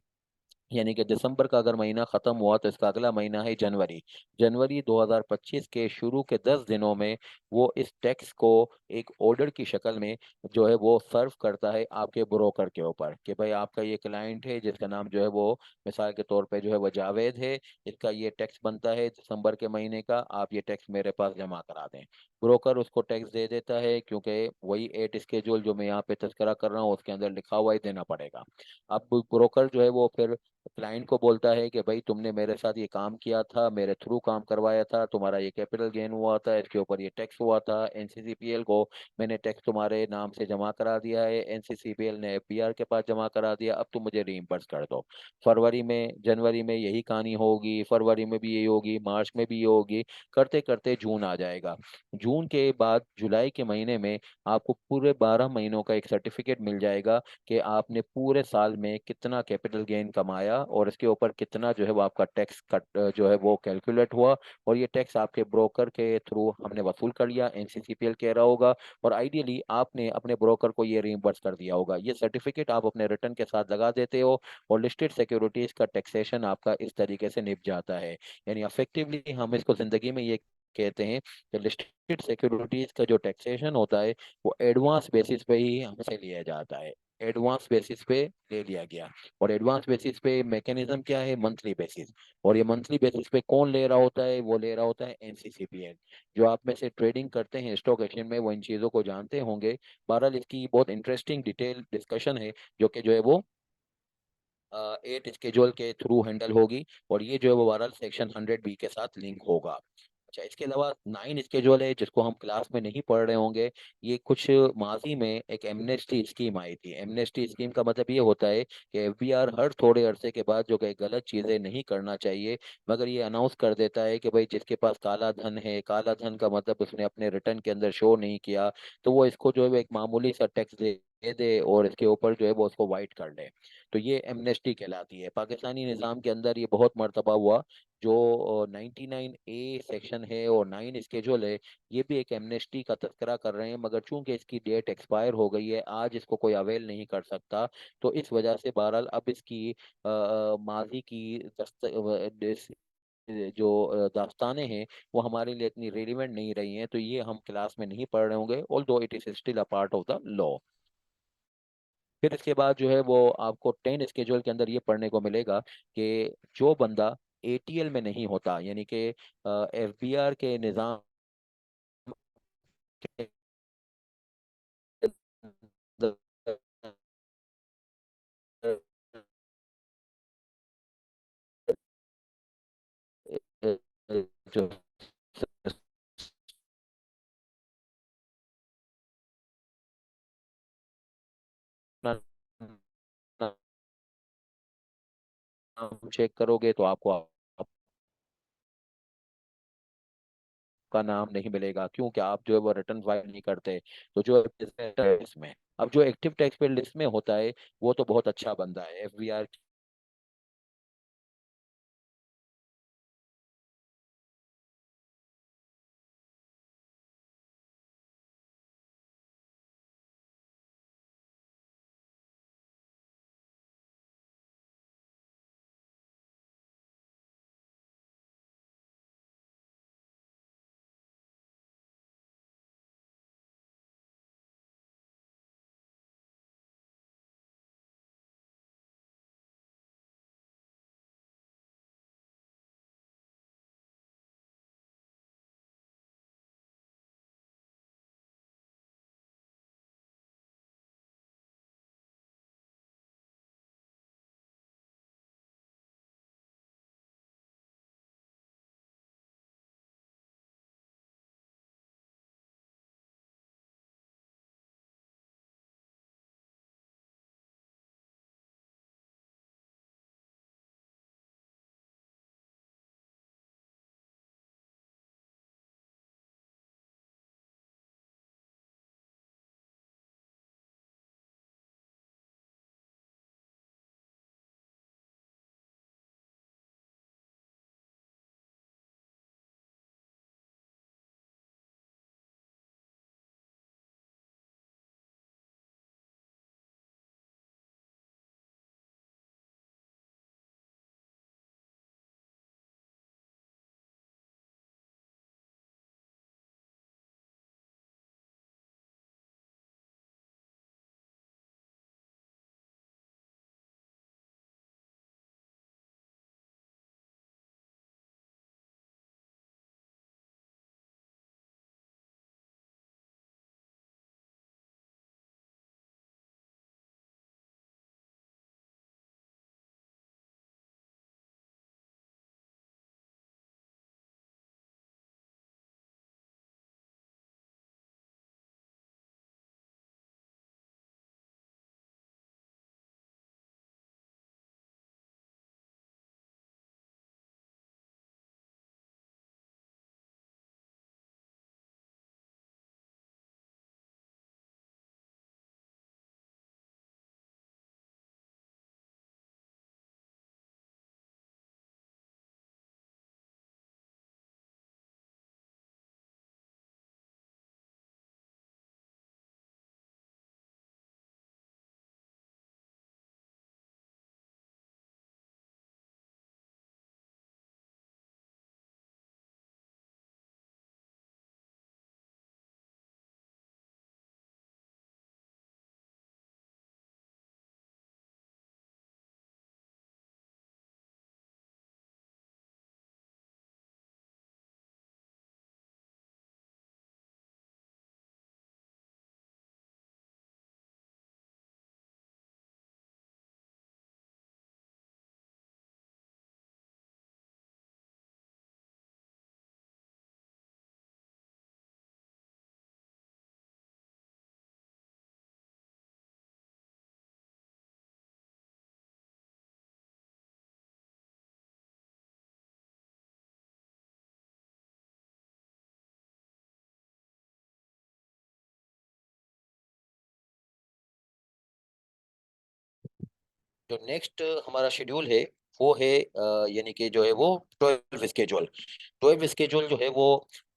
यानी कि दिसंबर का अगर महीना खत्म हुआ तो इसका अगला महीना है जनवरी। जनवरी 2025 के शुरू के 10 दिनों में वो इस टैक्स को एक ऑर्डर की शक्ल में जो है वो सर्व करता है आपके ब्रोकर के ऊपर, कि भाई आपका ये क्लाइंट है जिसका नाम जो है वो मिसाल के तौर पे जो है वो जावेद है, इसका ये टैक्स बनता है दिसंबर के महीने का, आप ये टैक्स मेरे पास जमा करा दें। ब्रोकर उसको टैक्स दे देता है, क्योंकि वही एट स्केड्यूल जो मैं यहाँ पे तस्करा कर रहा हूँ उसके अंदर लिखा हुआ ही देना पड़ेगा। अब ब्रोकर जो है वो फिर क्लाइंट को बोलता है कि भाई तुमने मेरे साथ ये काम किया था, मेरे थ्रू काम करवाया था, तुम्हारा ये कैपिटल गेन हुआ था, इसके ऊपर ये टैक्स हुआ था, एनसीसीपीएल को मैंने टैक्स तुम्हारे नाम से जमा करा दिया है, एनसीसीपीएल ने एफबीआर के पास जमा करा दिया, अब तुम मुझे रीइंबर्स कर दो। फरवरी में जनवरी में यही कहानी होगी, फरवरी में भी यही होगी, मार्च में भी ये होगी, करते करते जून आ जाएगा। जून के बाद जुलाई के महीने में आपको पूरे 12 महीनों का एक सर्टिफिकेट मिल जाएगा कि आपने पूरे साल में कितना कैपिटल गेन कमाया और इसके ऊपर कितना जो है वो आपका टैक्स कट जो है वो कैलकुलेट हुआ, और ये टैक्स आपके ब्रोकर के थ्रू हमने वसूल कर लिया, एनसीसीपीएल कह रहा होगा, और आइडियली आपने अपने ब्रोकर को ये रीइंबर्स कर दिया होगा। ये सर्टिफिकेट आप अपने रिटर्न के साथ लगा देते हो, और लिस्टेड सिक्योरिटीज का टैक्सेशन आपका इस तरीके से निप जाता है। यानी अफेक्टिवली हम इसको जिंदगी में ये कहते हैं कि लिस्टेड सिक्योरिटीज का जो टैक्सेशन होता है वो एडवांस बेसिस पे ही हमसे लिया जाता है, एडवांस बेसिस पे ले लिया गया। और एडवांस बेसिस पे मैकेनिज्म क्या है, मंथली बेसिस। और ये मंथली बेसिस पे कौन ले रहा होता है, वो ले रहा होता है एनसीसीपीएल। जो आप में से ट्रेडिंग करते हैं स्टॉक एक्सचेंज में वो इन चीज़ों को जानते होंगे। बहरहाल इसकी बहुत इंटरेस्टिंग डिटेल डिस्कशन है जो कि जो है वो 8 स्केड्यूल के थ्रू हैंडल होगी, और ये जो है वो बहरहाल सेक्शन 100 बी के साथ लिंक होगा। अच्छा, इसके अलावा 9 स्केड्यूल है जिसको हम क्लास में नहीं पढ़ रहे होंगे। ये कुछ माजी में एक एमनेस्टी स्कीम आई थी। एमनेस्टी स्कीम का मतलब ये होता है कि एफबीआर हर थोड़े अरसे के बाद जो कि गलत चीज़ें नहीं करना चाहिए, मगर ये अनाउंस कर देता है कि भाई जिसके पास काला धन है, काला धन का मतलब उसने अपने रिटर्न के अंदर शो नहीं किया, तो वो इसको जो है वो एक मामूली सा टैक्स दे दे और इसके ऊपर जो है वो उसको वाइट कर ले। तो ये एमनेस्टी कहलाती है। पाकिस्तानी निज़ाम के अंदर ये बहुत मर्तबा हुआ। जो 99A सेक्शन है और 9 स्केड्यूल है, ये भी एक एमनेस्टी का तस्करा कर रहे हैं, मगर चूंकि इसकी डेट एक्सपायर हो गई है, आज इसको कोई अवेल नहीं कर सकता। तो इस वजह से बहरहाल अब इसकी माजी की दास्तानें हैं वो हमारे लिए इतनी रेलिवेंट नहीं रही हैं, तो ये हम क्लास में नहीं पढ़ रहे होंगे, although it is still a part of the law. फिर इसके बाद जो है वो आपको 10 स्केड्यूल के अंदर ये पढ़ने को मिलेगा कि जो बंदा एटीएल में नहीं होता, यानी कि एफबीआर के निज़ाम के अंदर जो चेक करोगे तो आपको आपका नाम नहीं मिलेगा, क्योंकि आप जो है वो रिटर्न फाइल नहीं करते। तो जो इसमें अब जो एक्टिव टैक्स पे लिस्ट में होता है वो तो बहुत अच्छा बंदा है, एफबीआर जो नेक्स्ट हमारा शेड्यूल है वो है यानी कि जो है वो 12 स्केड्यूल। 12 स्केड्यूल जो है वो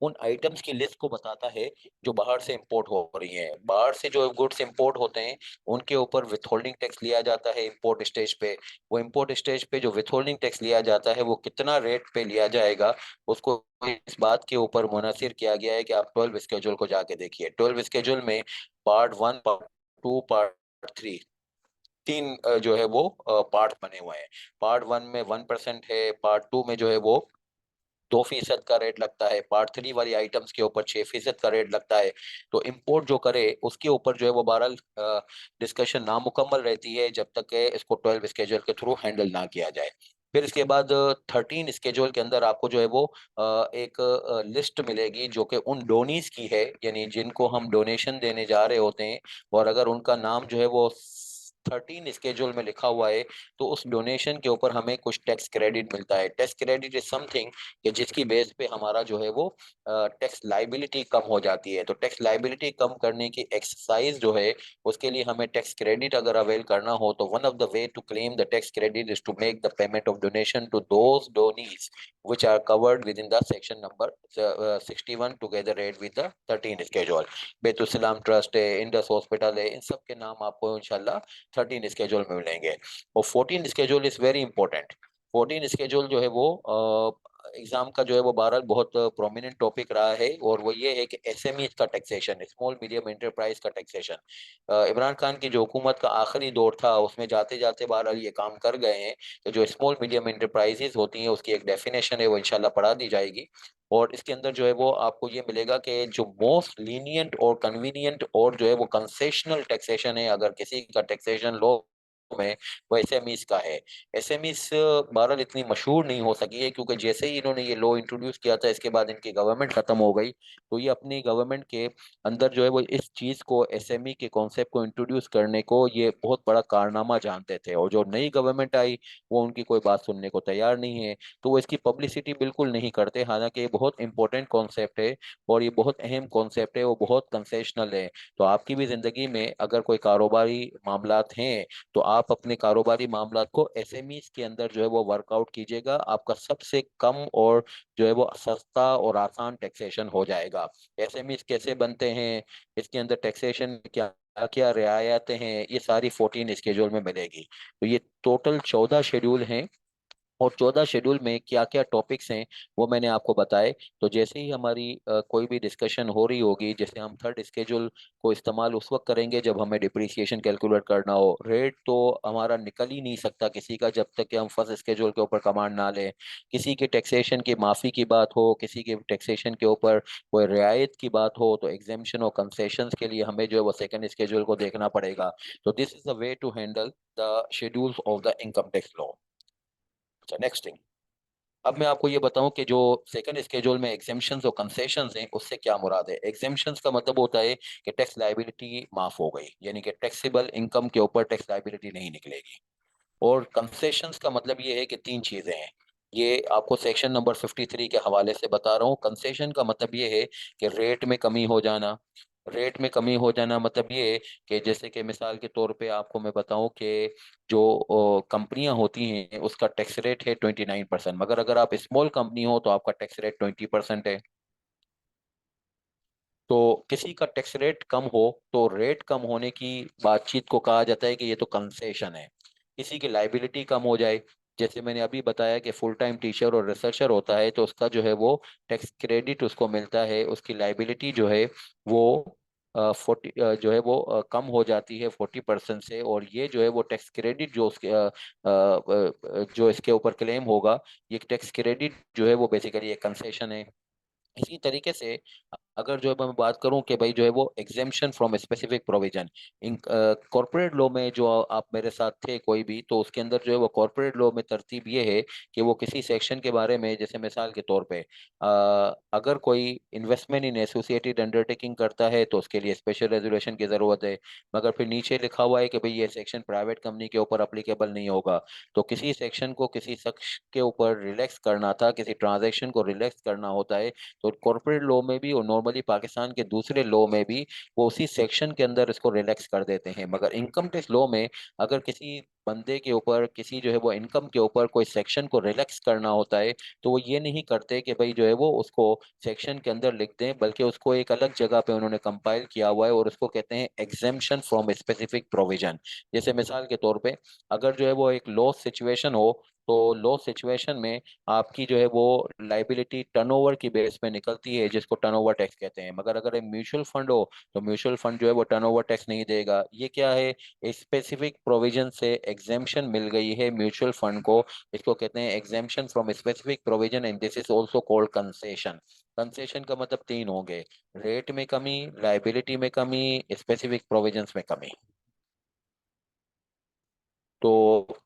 उन आइटम्स की लिस्ट को बताता है जो बाहर से इंपोर्ट हो रही हैं। बाहर से जो गुड्स इंपोर्ट होते हैं उनके ऊपर विथहोल्डिंग टैक्स लिया जाता है इंपोर्ट स्टेज पे। वो इंपोर्ट स्टेज पे जो विथहोल्डिंग टैक्स लिया जाता है वो कितना रेट पे लिया जाएगा उसको इस बात के ऊपर मुनहसर किया गया है कि आप 12 स्केड्यूल को जाके देखिए। 12 स्केड्यूल में पार्ट 1, पार्ट 2, पार्ट 3, तीन जो है वो पार्ट बने हुए हैं। पार्ट 1 में 1% है, पार्ट 2 में जो है वो 2% का रेट लगता है, पार्ट 3 वाली आइटम्स के ऊपर 6% का रेट लगता है। तो इम्पोर्ट जो करे उसके ऊपर जो है वो बहरहाल डिस्कशन नामुकम्मल रहती है जब तक कि इसको 12 स्केड्यूल के थ्रू हैंडल ना किया जाए। फिर इसके बाद 13 स्केड्यूल के अंदर आपको जो है वो एक लिस्ट मिलेगी जो कि उन डोनीज की है, यानी जिनको हम डोनेशन देने जा रहे होते हैं, और अगर उनका नाम जो है वो 13 स्केड्यूल में लिखा हुआ है तो उस डोनेशन के ऊपर हमें कुछ टैक्स क्रेडिट मिलता है। टैक्स क्रेडिट इज समथिंग कि जिसकी बेस पे हमारा जो है वो टैक्स लाइबिलिटी कम हो जाती है। तो टैक्स लाइबिलिटी कम करने की एक्सरसाइज जो है उसके लिए हमें टैक्स क्रेडिट अगर अवेल करना हो तो one of the way to claim the tax credit is to make the payment of donation to those donees which are covered within the section number 61 together read with the 13 schedule। बेतुसलाम trust है, Indus hospital है, इन सब के नाम आपको इंशाल्लाह 13 schedule में मिलेंगे। और 14 schedule is very important. 14 schedule जो है वो एग्जाम का जो है वो बहरहाल बहुत प्रोमिनेंट टॉपिक रहा है, और वो ये है कि एसएमई का टैक्सेशन, स्मॉल मीडियम एंटरप्राइज का टैक्सेशन। इमरान खान की जो हुकूमत का आखिरी दौर था उसमें जाते जाते बहरहाल ये काम कर गए हैं कि जो स्मॉल मीडियम एंटरप्राइजेज होती हैं उसकी एक डेफिनेशन है वो इंशाल्लाह पढ़ा दी जाएगी। और इसके अंदर जो है वो आपको ये मिलेगा कि जो मोस्ट लीनियंट और कन्वीनियंट और जो है वो कंसेशनल टैक्सेशन है अगर किसी का टैक्सेशन लो में, वो एसएमईज का है। एसएमईज बहरहाल इतनी मशहूर नहीं हो सकी है क्योंकि जैसे ही इन्होंने ये लॉ इंट्रोड्यूस किया था इसके बाद इनकी गवर्नमेंट खत्म हो गई। तो ये अपनी गवर्नमेंट के अंदर जो है वो इस चीज को, एसएमई के कॉन्सेप्ट को इंट्रोड्यूस करने को ये बहुत बड़ा कारनामा जानते थे, और जो नई गवर्नमेंट आई वो उनकी कोई बात सुनने को तैयार नहीं है। तो वो इसकी पब्लिसिटी बिल्कुल नहीं करते, हालांकि ये बहुत इंपॉर्टेंट कॉन्सेप्ट है और ये बहुत अहम कॉन्सेप्ट है, वो बहुत कंसेशनल है। तो आपकी भी जिंदगी में अगर कोई कारोबारी मामलात हैं तो आप अपने कारोबारी मामलात को एसएमईज के अंदर जो है वो वर्कआउट कीजिएगा, आपका सबसे कम और जो है वो सस्ता और आसान टैक्सेशन हो जाएगा। एसएमईज कैसे बनते हैं, इसके अंदर टैक्सेशन क्या क्या रियायतें हैं, ये सारी 14 स्केड्यूल में मिलेगी। तो ये टोटल 14 शेड्यूल हैं, और 14 शेड्यूल में क्या क्या टॉपिक्स हैं वो मैंने आपको बताए। तो जैसे ही हमारी कोई भी डिस्कशन हो रही होगी, जैसे हम थर्ड स्केड्यूल को इस्तेमाल उस वक्त करेंगे जब हमें डिप्रिसिएशन कैलकुलेट करना हो। रेट तो हमारा निकल ही नहीं सकता किसी का जब तक कि हम फर्स्ट स्केड्यूल के ऊपर कमांड ना लें। किसी के टैक्सेशन की माफ़ी की बात हो, किसी के टैक्सेशन के ऊपर कोई रियायत की बात हो, तो एग्जेम्पशन और कंसेशंस के लिए हमें जो है वो सेकंड स्केड्यूल को देखना पड़ेगा। तो this is the way to handle the schedules of the income tax law. अच्छा, नेक्स्ट थिंग, अब मैं आपको ये बताऊं कि जो सेकंड स्केड्यूल में एग्जेम्पशंस और कंसेशंस हैं उससे क्या मुराद है। एग्जेम्पशंस का मतलब होता है कि टैक्स लायबिलिटी माफ हो गई, यानी कि टैक्सेबल इनकम के ऊपर टैक्स लायबिलिटी नहीं निकलेगी। और कंसेशंस का मतलब ये है कि तीन चीजें हैं। ये आपको सेक्शन नंबर 53 के हवाले से बता रहा हूँ। कंसेशन का मतलब ये है कि रेट में कमी हो जाना। रेट में कमी हो जाना मतलब ये है कि जैसे कि मिसाल के तौर पे आपको मैं बताऊं कि जो कंपनियां होती हैं उसका टैक्स रेट है 29%, मगर अगर आप स्मॉल कंपनी हो तो आपका टैक्स रेट 20% है। तो किसी का टैक्स रेट कम हो तो रेट कम होने की बातचीत को कहा जाता है कि ये तो कंसेशन है। किसी की लाइबिलिटी कम हो जाए, जैसे मैंने अभी बताया कि फुल टाइम टीचर और रिसर्चर होता है तो उसका जो है वो टैक्स क्रेडिट उसको मिलता है, उसकी लाइबिलिटी जो है वो 40 जो है वो कम हो जाती है 40% से, और ये जो है वो टैक्स क्रेडिट जो उसके जो इसके ऊपर क्लेम होगा, ये टैक्स क्रेडिट जो है वो बेसिकली एक कंसेशन है। इसी तरीके से अगर जो है मैं बात करूं कि भाई जो है वो exemption from specific provision, in corporate law में जो आप मेरे साथ थे कोई भी, तो उसके अंदर जो है वो कॉर्पोरेट लॉ में तरतीब ये है कि वो किसी सेक्शन के बारे में, जैसे मिसाल के तौर पे अगर कोई इन्वेस्टमेंट इन एसोसिएटेड अंडरटेकिंग करता है तो उसके लिए स्पेशल रेजुलेशन की जरूरत है, मगर फिर नीचे लिखा हुआ है कि भाई ये सेक्शन प्राइवेट कंपनी के ऊपर अप्लीकेबल नहीं होगा। तो किसी सेक्शन को किसी शख्स के ऊपर रिलैक्स करना था, किसी ट्रांजैक्शन को रिलैक्स करना होता है, तो कॉर्पोरेट लॉ में भी और नॉर्मली पाकिस्तान के दूसरे लॉ में भी वो उसी सेक्शन के अंदर इसको रिलैक्स कर देते हैं। मगर इनकम टैक्स लॉ में अगर किसी बंदे के ऊपर, किसी जो है वो इनकम के ऊपर कोई सेक्शन को रिलैक्स करना होता है, तो वो ये नहीं करते कि भाई जो है वो उसको सेक्शन के अंदर लिख दें, बल्कि उसको एक अलग जगह पे उन्होंने कंपाइल किया हुआ है और उसको कहते हैं एग्जेम्पशन फ्रॉम स्पेसिफिक प्रोविजन। जैसे मिसाल के तौर पे, अगर जो है वो एक लॉस सिचुएशन हो, तो लॉस सिचुएशन में आपकी जो है वो लाइबिलिटी टर्नओवर की बेस पे निकलती है, जिसको टर्नओवर टैक्स कहते हैं। मगर अगर एक म्यूचुअल फंड हो, तो म्यूचुअल फंड जो है वो टर्नओवर टैक्स नहीं देगा। ये क्या है, स्पेसिफिक प्रोविजन से एग्जेम्पशन मिल गई है म्यूचुअल फंड को। इसको कहते हैं exemption from specific provision, and this is also called concession. Concession का मतलब तीन हो गए: रेट में कमी, लाइबिलिटी में कमी, स्पेसिफिक प्रोविजंस में कमी। तो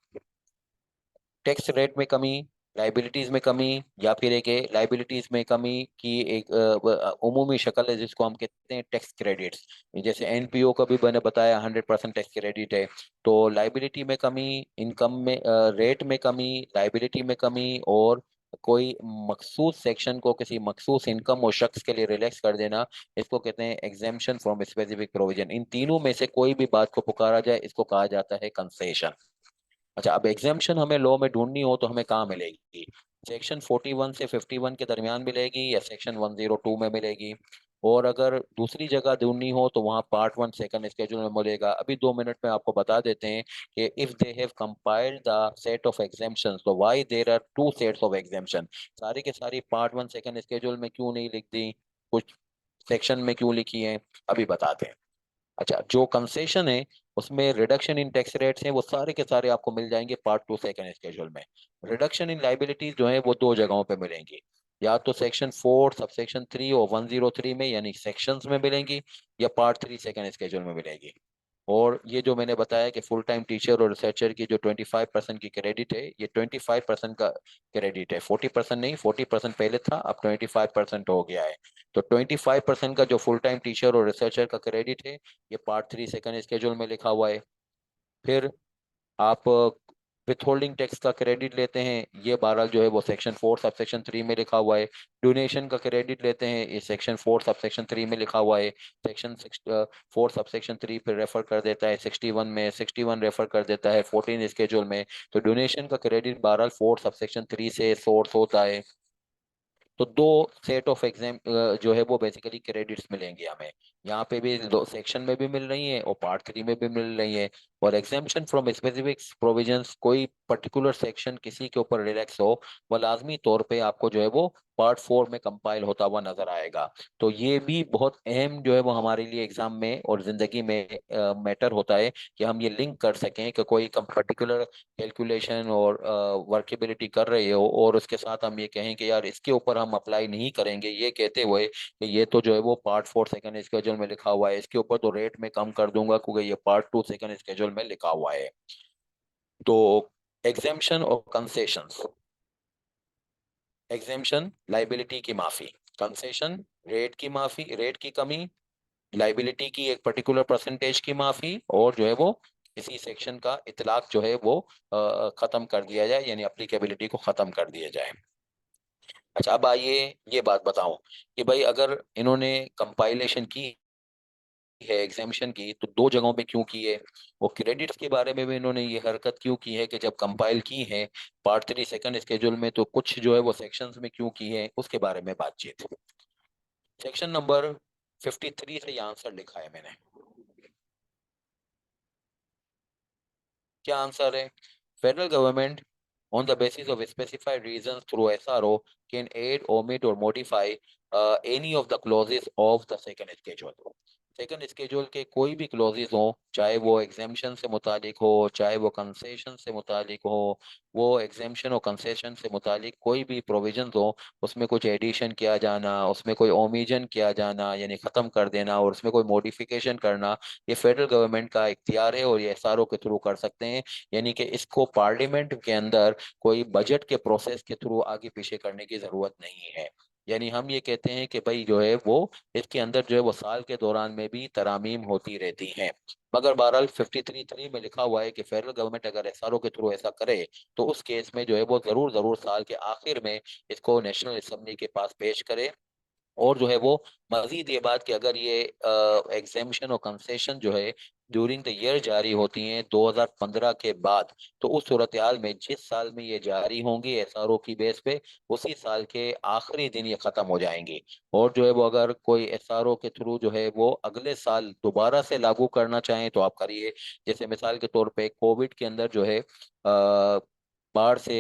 टैक्स रेट में कमी, लाइबिलिटीज में कमी, या फिर एक लाइबिलिटीज में कमी की एक उमूमी शक्ल है जिसको हम कहते हैं टैक्स क्रेडिट्स। जैसे एनपीओ का भी मैंने बताया 100% टैक्स क्रेडिट है। तो लाइबिलिटी में कमी, इनकम में रेट में कमी, लाइबिलिटी में कमी, और कोई मखसूस सेक्शन को किसी मखसूस इनकम और शख्स के लिए रिलैक्स कर देना, इसको कहते हैं एग्जेम्पशन फ्रॉम स्पेसिफिक प्रोविजन। इन तीनों में से कोई भी बात को पुकारा जाए, इसको कहा जाता है कंसेशन। अच्छा, अब एग्जाम्पशन हमें लॉ में ढूंढनी हो तो हमें कहाँ मिलेगी? सेक्शन 41 से 51 के दरमियान मिलेगी, या सेक्शन 102 में मिलेगी? और अगर दूसरी जगह ढूंढनी हो तो वहाँ पार्ट 1 सेकंड स्केड्यूल में मिलेगा। अभी 2 मिनट में आपको बता देते हैं कि if they have compiled the set of exemptions, तो why there are two sets of exemption. सारी के सारी पार्ट 1 सेकंड स्केड्यूल में क्यों नहीं लिख दी, कुछ सेक्शन में क्यों लिखी है, अभी बताते हैं। अच्छा, जो कंसेशन है उसमें रिडक्शन इन टैक्स रेट्स हैं, वो सारे के सारे आपको मिल जाएंगे पार्ट 2 सेकंड स्केड्यूल में। रिडक्शन इन लाइबिलिटीज जो है वो दो जगहों पे मिलेंगी, या तो सेक्शन 4 सबसेक्शन 3 और 103 में, यानी सेक्शंस में मिलेंगी, या पार्ट 3 सेकंड स्केड्यूल में मिलेगी। और ये जो मैंने बताया कि फुल टाइम टीचर और रिसर्चर की जो 25% की क्रेडिट है, ये 25% का क्रेडिट है, 40% नहीं। 40% पहले था, अब 25% हो गया है। तो 25% का जो फुल टाइम टीचर और रिसर्चर का क्रेडिट है, ये पार्ट 3 सेकंड स्केड्यूल में लिखा हुआ है। फिर आप विथहोल्डिंग टैक्स का क्रेडिट लेते हैं, ये बहरहाल जो है वो सेक्शन 4 सबसेक्शन 3 में लिखा हुआ है। डोनेशन का क्रेडिट लेते हैं, ये सेक्शन 4 सबसेक्शन 3 में लिखा हुआ है। सेक्शन 4 सबसेक्शन 3 फिर रेफर कर देता है 61 में, 61 रेफर कर देता है 14 स्केड्यूल में। तो डोनेशन का क्रेडिट बहरहाल 4 सबसेक्शन 3 से सोर्स होता है। तो दो सेट ऑफ एग्जाम जो है वो बेसिकली क्रेडिट्स मिलेंगे हमें। यहाँ पे भी दो सेक्शन में भी मिल रही है और पार्ट 3 में भी मिल रही है। और एग्जाम्पशन फ्रॉम स्पेसिफिक प्रोविजंस, कोई पर्टिकुलर सेक्शन किसी के ऊपर रिलैक्स हो, वो लाजमी तौर पे आपको जो है वो पार्ट 4 में कंपाइल होता हुआ नजर आएगा। तो ये भी बहुत अहम जो है वो हमारे लिए एग्जाम में और जिंदगी में मैटर होता है, कि हम ये लिंक कर सकें कि कोई पर्टिकुलर कैलकुलेशन और वर्केबिलिटी कर रहे हो, और उसके साथ हम ये कहें कि यार इसके ऊपर हम अप्लाई नहीं करेंगे, ये कहते हुए कि ये तो जो है वो पार्ट 4 सेकंड स्केड्यूल में लिखा हुआ है, इसके ऊपर तो रेट में कम कर दूंगा क्योंकि ये पार्ट 2 सेकंड स्केड्यूल में लिखा हुआ है। तो एग्जेम्पशन और कंसेशंस: एग्जेम्पशन लाइबिलिटी की माफी, कंसेशन रेट की माफी, रेट की कमी, लाइबिलिटी की एक पर्टिकुलर परसेंटेज की माफी, और जो है वो किसी सेक्शन का इतलाक जो है वो खत्म कर दिया जाए, यानी अप्लीकेबिलिटी को खत्म कर दिया जाए। अच्छा, अब आइए ये बात बताऊं कि भाई अगर इन्होंने कंपाइलेशन की है एग्जामिशन की, तो दो जगहों पे क्यों की है? वो क्रेडिट्स के बारे में भी इन्होंने ये हरकत क्यों की है कि जब कंपाइल की है पार्ट 3 सेकंड स्केड्यूल में, तो कुछ जो है वो सेक्शंस में क्यों की है, उसके बारे में बातचीत। सेक्शन नंबर 53 से ये आंसर लिखा है मैंने। क्या आंसर है? Federal government on the basis of specified reasons through SRO can aid, omit or modify any of the clauses of the second schedule। Second schedule के कोई भी क्लॉजेस हो, चाहे वो एग्जेम्पशन से मुतालिक हो, चाहे वो कंसेशन से मुतालिक हो, वो एग्जेम्पशन और कंसेशन से मुतालिक कोई भी प्रोविजंस हो, उसमें कुछ एडिशन किया जाना, उसमें कोई ओमिजन किया जाना यानी ख़त्म कर देना, और उसमें कोई मॉडिफिकेशन करना, ये फेडरल गवर्नमेंट का इख्तियार है और ये एसआरओ के थ्रू कर सकते हैं। यानी कि इसको पार्लियामेंट के अंदर कोई बजट के प्रोसेस के थ्रू आगे पीछे करने की जरूरत नहीं है। यानी हम ये कहते हैं कि भाई जो है वो इसके अंदर जो है वो साल के दौरान में भी तरामीम होती रहती हैं। मगर बहरहाल 53(3) में लिखा हुआ है कि फेडरल गवर्नमेंट अगर एसआरओ के थ्रू ऐसा करे, तो उस केस में जो है वो जरूर जरूर साल के आखिर में इसको नेशनल असेंबली के पास पेश करे, और जो है वो मजीद ये बात कि अगर ये एग्जेम्पशन और कंसेशन जो है ड्यूरिंग द ईयर जारी होती हैं 2015 के बाद, तो उस सूरत हाल में जिस साल में ये जारी होंगी एसआरओ की बेस पे, उसी साल के आखिरी दिन ये खत्म हो जाएंगी। और जो है वो अगर कोई एसआरओ के थ्रू जो है वो अगले साल दोबारा से लागू करना चाहें तो आप करिए। जैसे मिसाल के तौर पे कोविड के अंदर जो है बाहर से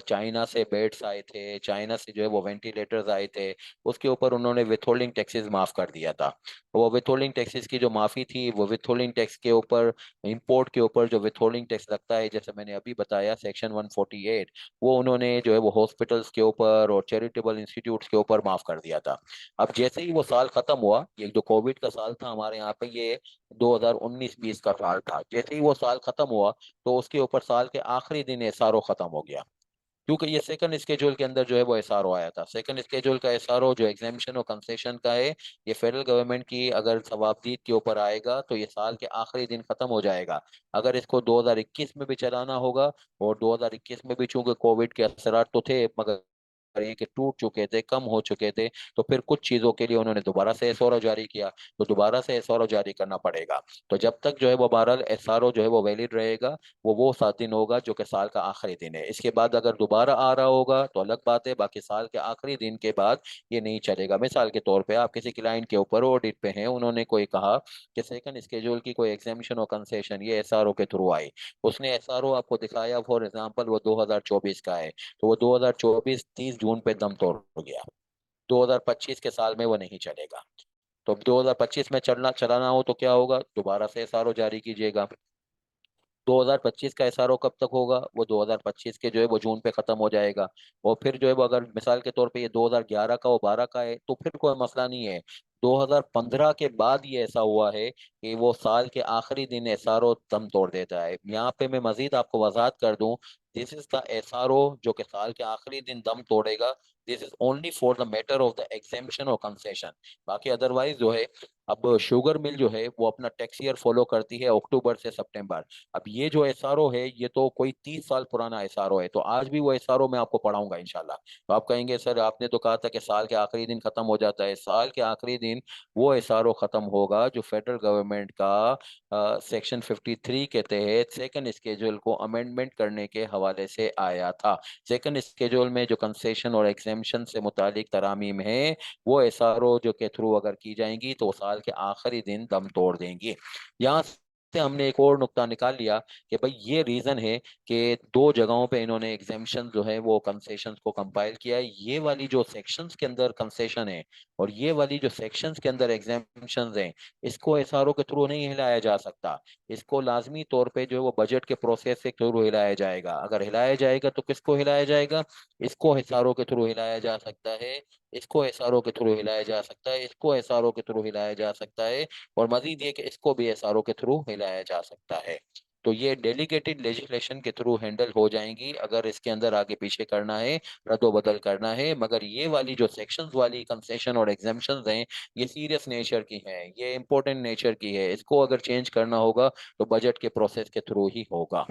चाइना से बेड्स आए थे, चाइना से जो है वो वेंटिलेटर्स आए थे, उसके ऊपर उन्होंने विथहोल्डिंग टैक्सेस माफ कर दिया था। वो विथहोल्डिंग टैक्सेस की जो माफी थी, वो विथहोल्डिंग टैक्स के ऊपर, इंपोर्ट के ऊपर जो विथहोल्डिंग टैक्स लगता है, जैसे मैंने अभी बताया सेक्शन 148, वो उन्होंने जो है वो हॉस्पिटल्स के ऊपर और चैरिटेबल इंस्टीट्यूट्स के ऊपर माफ कर दिया था। अब जैसे ही वो साल खत्म हुआ, ये जो कोविड का साल था हमारे यहाँ पे, ये 2019-20 का साल था, जैसे ही वो साल खत्म हुआ तो उसके ऊपर साल के आखिरी दिन एसआरओ खत्म हो गया। क्योंकि ये सेकंड स्केड्यूल के अंदर जो है वो एसआरओ आया था। सेकंड स्केड्यूल का एसआरओ जो एग्जामिशन और कंसेशन का है, ये फेडरल गवर्नमेंट की अगर सवाबदीद के ऊपर आएगा तो ये साल के आखिरी दिन खत्म हो जाएगा। अगर इसको 2021 में भी चलाना होगा, और 2021 में भी चूंकि कोविड के असरात तो थे, मगर ये कि टूट चुके थे, कम हो चुके थे, तो फिर कुछ चीजों के लिए उन्होंने दोबारा से एसआरओ जारी किया, तो दोबारा से एसआरओ जारी करना पड़ेगा। तो जब तक जो है वो बहरहाल एसआरओ जो है वो वैलिड रहेगा, वो 7 दिन होगा जो कि साल का आखिरी दिन है। इसके बाद अगर दोबारा आ रहा होगा तो अलग बात है, बाकी साल के आखिरी दिन के बाद ये नहीं चलेगा। मिसाल के तौर पे आप किसी क्लाइंट के ऊपर ऑडिट पे हैं, उन्होंने कोई कहा कि सेकंड स्केड्यूल की कोई एग्जामिशन और कंसेशन ये एसआरओ के थ्रू आई, उसने एसआरओ आपको दिखाया, फॉर एग्जांपल वो 2024 का है, तो वो 2024 30 जून पे दम तोड़ गया, 2025 के साल में वो नहीं चलेगा। तो 2025 में चलाना हो तो क्या होगा, दोबारा से एसआरओ जारी कीजिएगा। 2025 का एसआरओ कब तक होगा, वो 2025 के जो है वो जून पे खत्म हो जाएगा। और फिर जो है वो अगर मिसाल के तौर पे ये 2011 का वो 12 का है तो फिर कोई मसला नहीं है। 2015 के बाद ये ऐसा हुआ है कि वो साल के आखिरी दिन एसआरओ दम तोड़ देता है। यहाँ पे मैं मजीद आपको वजाहत कर दूं, दिस इज द एसआरओ जो कि साल के आखिरी दिन दम तोड़ेगा, this is only for the matter of the exemption और कंसेशन। बाकी अदरवाइज जो है, अब शुगर मिल जो है वो अपना टैक्स ईयर फॉलो करती है अक्टूबर से सितंबर। अब ये जो एसआरओ है ये तो कोई 30 साल पुराना एसआरओ है, तो आज भी वो एसआरओ मैं आपको पढ़ाऊंगा इंशाल्लाह। तो आप कहेंगे सर आपने तो कहा था कि साल के आखिरी दिन खत्म हो जाता है, साल के आखिरी दिन वो एसआरओ खत्म होगा जो फेडरल गवर्नमेंट का सेक्शन 53 के तहत सेकंड स्केड्यूल को अमेंडमेंट करने के हवाले से आया था। सेकंड स्केड्यूल में जो कंसेशन और एग्जेम्पशन से मुतालिक तरामीम है, वो एसआरओ जो के थ्रू अगर की जाएंगी तो साल के आखिरी दिन दम तोड़ देंगी। यहाँ से हमने एक और नुक्ता निकाल लिया कि भाई ये रीजन है कि दो जगहों पे इन्होंने एग्जेम्पशन जो है वो कंसेशंस को कंपाइल किया है। ये वाली जो सेक्शंस के अंदर कंसेशन है और ये वाली जो सेक्शंस के अंदर एग्जेम्पशंस हैं, इसको एसआरओ के थ्रू नहीं हिलाया जा सकता। इसको लाजमी तौर पे जो है वो बजट के प्रोसेस के थ्रू हिलाया जाएगा। अगर हिलाया जाएगा तो किसको हिलाया जाएगा, इसको एसआरओ के थ्रू हिलाया जा सकता है, इसको एसआरओ के थ्रू हिलाया जा सकता है, इसको एसआरओ के थ्रू हिलाया जा सकता है, और मजीद ये कि इसको भी एसआरओ के थ्रू हिलाया जा सकता है। तो ये डेलीगेटेड लेजिस्लेशन के थ्रू हैंडल हो जाएंगी अगर इसके अंदर आगे पीछे करना है, रद्दो-बदल करना है। मगर ये वाली जो सेक्शंस वाली कंसेशन और एग्जाम्पशंस हैं, ये सीरियस नेचर की हैं, ये इंपॉर्टेंट नेचर की है, इसको अगर चेंज करना होगा तो बजट के प्रोसेस के थ्रू ही होगा।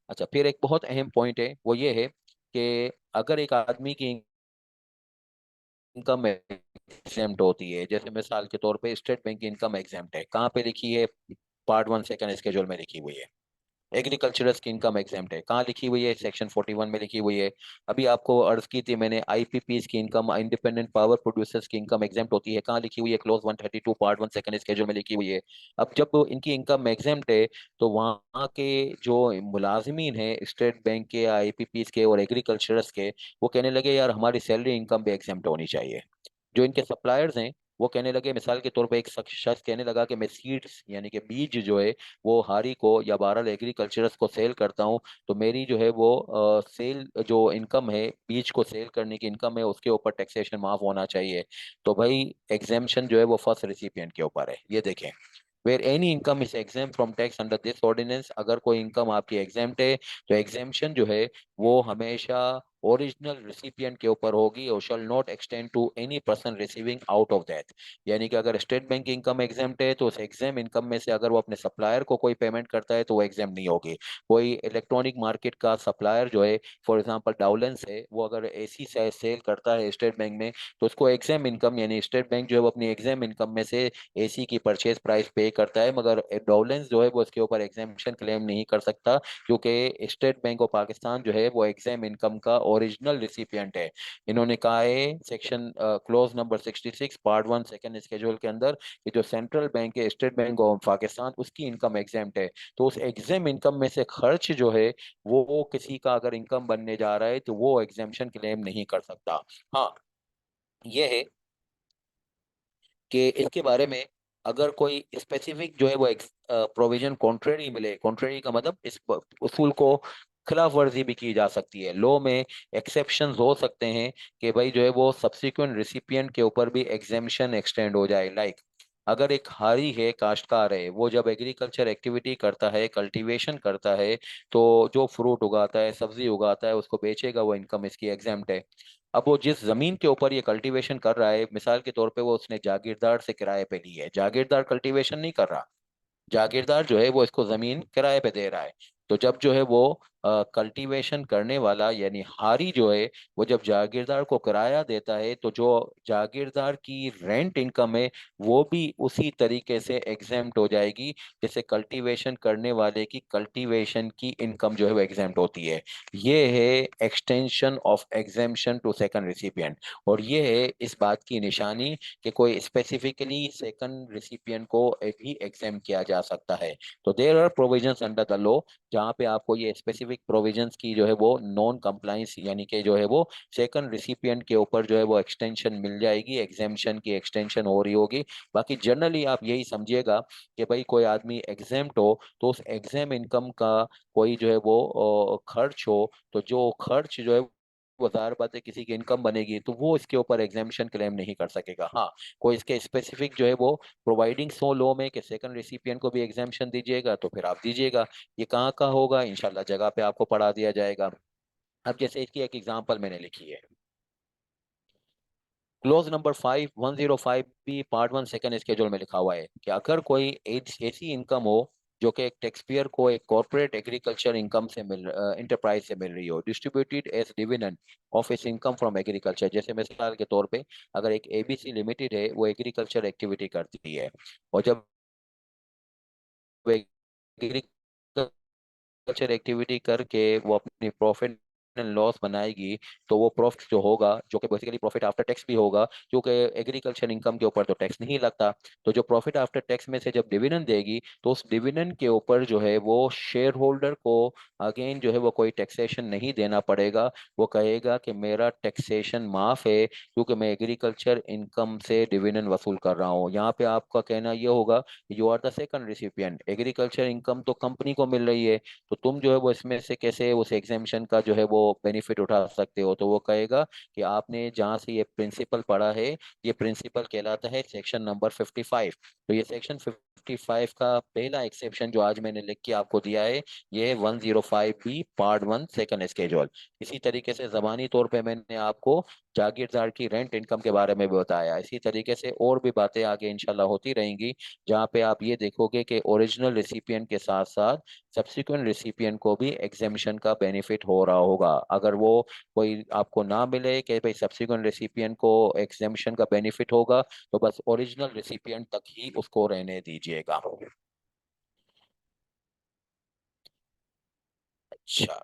अच्छा, फिर एक बहुत अहम पॉइंट है, वो ये है कि अगर एक आदमी की इनकम एग्जेम्प्ट होती है, जैसे मिसाल के तौर पे स्टेट बैंक की इनकम एग्जेम्प्ट है, कहाँ पे लिखी है, पार्ट 1 सेकंड स्केड्यूल में लिखी हुई है। एग्रीकल्चरल्स की इनकम एग्जेम्प्ट है, कहाँ लिखी हुई है, सेक्शन 41 में लिखी हुई है। अभी आपको अर्ज की थी मैंने, आईपीपीज की इनकम, इंडिपेंडेंट पावर प्रोड्यूसर्स की इनकम एग्जेम्प्ट होती है, कहाँ लिखी हुई है, क्लोज 132 पार्ट 1 सेकंड स्केड्यूल में लिखी हुई है। अब जब इनकी इनकम एग्जेम्प्ट है तो वहाँ के जो मुलाजमीन है स्टेट बैंक के, आईपीपीज के और एग्रीकल्चरल्स के, वो कहने लगे यार हमारी सैलरी इनकम भी एग्जेम्प्ट होनी चाहिए। जो इनके सप्लायर्स हैं वो कहने लगे, मिसाल के तौर पे एक शख्स कहने लगा कि मैं सीड्स यानी कि बीज जो है वो हारी को या बहरहाल एग्रीकल्चरस को सेल करता हूँ, तो मेरी जो है वो सेल जो इनकम है, बीज को सेल करने की इनकम है, उसके ऊपर टैक्सेशन माफ होना चाहिए। तो भाई एग्जेम्पशन जो है वो फर्स्ट रिसिपिएंट के ऊपर है, ये देखें। Where any income is exempt from tax under this ordinance, अगर कोई इनकम आपकी एग्जाम्प्ट है तो एग्जाम्पशन जो है वो हमेशा ओरिजिनल रिसिपिएंट के ऊपर होगी और shall not extend to any person receiving out of that. यानी कि अगर स्टेट बैंक इनकम एग्जाम्प्ट है तो उस एग्जाम इनकम में से अगर वो अपने सप्लायर को कोई पेमेंट करता है तो वो एग्जाम नहीं होगी। कोई इलेक्ट्रॉनिक मार्केट का सप्लायर जो है, फॉर एग्जांपल डाउलेंस है, वो अगर एसी से सेल करता है स्टेट बैंक में, तो उसको एग्जाम इनकम, यानी स्टेट बैंक जो है वो अपनी एग्जाम इनकम में से एसी की परचेज प्राइस पे करता है, मगर डाउलेंस जो है वो इसके ऊपर एग्जामेशन क्लेम नहीं कर सकता, क्योंकि स्टेट बैंक ऑफ पाकिस्तान जो है वो एग्जाम इनकम का ओरिजिनल रिसिपिएंट है। इन्होंने कहा है section close number 66 part 1 second schedule के अंदर कि जो सेंट्रल बैंक है स्टेट बैंक ऑफ पाकिस्तान, उसकी इनकम एग्जाम्प्ट है। तो उस एग्जाम इनकम में से खर्च जो है वो किसी का अगर इनकम बनने जा रहा है तो वो एग्जामेशन क्लेम नहीं कर सकता। हाँ, ये है कि इसके बारे में अगर कोई स्पेसिफिक जो है वो प्रोविजन कॉन्ट्रेरी मिले, कॉन्ट्रेरी का मतलब इस उसूल को खिलाफ वर्जी भी की जा सकती है। लॉ में एक्सेप्शंस हो सकते हैं कि भाई जो है वो सब्सिक्वेंट रिसिपिएंट के ऊपर भी एग्जेम्पशन एक्सटेंड हो जाए। लाइक अगर एक हारी है, काश्तकार है, वो जब एग्रीकल्चर एक्टिविटी करता है, कल्टीवेशन करता है, तो जो फ्रूट उगाता है, सब्जी उगाता है, उसको बेचेगा, वो इनकम इसकी एग्जाम्प्ट है। अब वो जिस जमीन के ऊपर ये कल्टीवेशन कर रहा है, मिसाल के तौर पे वो उसने जागीरदार से किराए पे ली है, जागीरदार कल्टीवेशन नहीं कर रहा, जागीरदार जो है वो इसको जमीन किराए पे दे रहा है। तो जब जो है वो कल्टीवेशन करने वाला यानी हारी जो है, वो जब जागीरदार को किराया देता है, तो जो जागीरदार की रेंट इनकम है वो भी उसी तरीके से एग्जेम्प्ट हो जाएगी जैसे कल्टीवेशन करने वाले की कल्टीवेशन की इनकम जो है वो एग्जेम्प्ट होती है। ये है extension of exemption to second recipient. और ये है इस बात की निशानी कि कोई स्पेसिफिकली सेकंड रिसिपिएंट को भी एग्जाम किया जा सकता है। तो there are provisions under the law जहाँ पे आपको ये स्पेसिफिक प्रोविजंस की जो है वो नॉन कंप्लाइंस, यानी कि जो है वो सेकंड रिसिपिएंट के ऊपर जो है वो एक्सटेंशन मिल जाएगी, एग्जामेशन की एक्सटेंशन हो रही होगी। बाकी जनरली आप यही समझिएगा कि भाई कोई आदमी एग्जाम्प्ट हो तो उस एग्जाम इनकम का कोई जो है वो खर्च हो, तो जो खर्च जो है वो जाहिर बात है किसी की इनकम बनेगी तो वो इसके ऊपर एग्जामेशन क्लेम नहीं कर सकेगा। हाँ, कोई इसके स्पेसिफिक जो है वो प्रोवाइडिंग सो लो में कि सेकंड रिसिपिएंट को भी एग्जामेशन दीजिएगा तो फिर आप दीजिएगा। ये कहाँ का होगा, इंशाल्लाह जगह पे आपको पढ़ा दिया जाएगा। अब जैसे इसकी एक एग्जांपल मैंने लिखी है, क्लोज नंबर 5105 भी पार्ट 1 सेकंड स्केड्यूल में लिखा हुआ है कि अगर कोई ऐसी इनकम हो जो कि एक टैक्स पेयर को एक कॉर्पोरेट एग्रीकल्चर इनकम से मिल इंटरप्राइज से मिल रही हो, डिस्ट्रीब्यूटेड एज डिविडेंड ऑफ इस इनकम फ्रॉम एग्रीकल्चर। जैसे मिसाल के तौर पे अगर एक एबीसी लिमिटेड है, वो एग्रीकल्चर एक्टिविटी करती है, और जब एग्रीकल्चर एक्टिविटी करके वो अपनी प्रॉफिट एंड लॉस बनाएगी, तो वो प्रॉफिट जो होगा, जो कि बेसिकली प्रॉफिट आफ्टर टैक्स भी होगा, क्योंकि एग्रीकल्चर इनकम के ऊपर तो टैक्स नहीं लगता, तो जो प्रॉफिट आफ्टर टैक्स में से जब डिविडेंड देगी तो उस डिविडेंड के ऊपर जो है वो शेयर होल्डर को अगेन जो है वो कोई टैक्सेशन नहीं देना पड़ेगा। वो कहेगा कि मेरा टैक्सेशन माफ है क्योंकि मैं एग्रीकल्चर इनकम से डिविडेंड वसूल कर रहा हूँ। यहाँ पे आपका कहना ये होगा, you are the second recipient, agriculture income तो कंपनी को मिल रही है, तो तुम जो है वो इसमें से कैसे उस एग्जामेशन का जो है वो बेनिफिट उठा सकते हो। तो वो कहेगा कि आपने जहाँ से ये प्रिंसिपल पढ़ा है, ये प्रिंसिपल कहलाता है सेक्शन नंबर 55। तो ये सेक्शन 55 का पहला एक्सेप्शन जो आज मैंने लिख के आपको दिया है, ये है 105 बी पार्ट 1 सेकंड स्केड्यूल। इसी तरीके से जबानी तौर पे मैंने आपको जागीरदार की रेंट इनकम के बारे में भी बताया। इसी तरीके से और भी बातें आगे इंशाल्लाह होती रहेंगी, जहाँ पे आप ये देखोगे कि ओरिजिनल रिसिपिएंट के साथ साथ सब्सिक्वेंट रिसिपिएंट को भी एग्जामेशन का बेनिफिट हो रहा होगा। अगर वो कोई आपको ना मिले कि भाई सब्सिक्वेंट रिसिपिएंट को एग्जामेशन का बेनिफिट होगा, तो बस ओरिजिनल रिसिपिएंट तक ही उसको रहने दीजिएगा। अच्छा,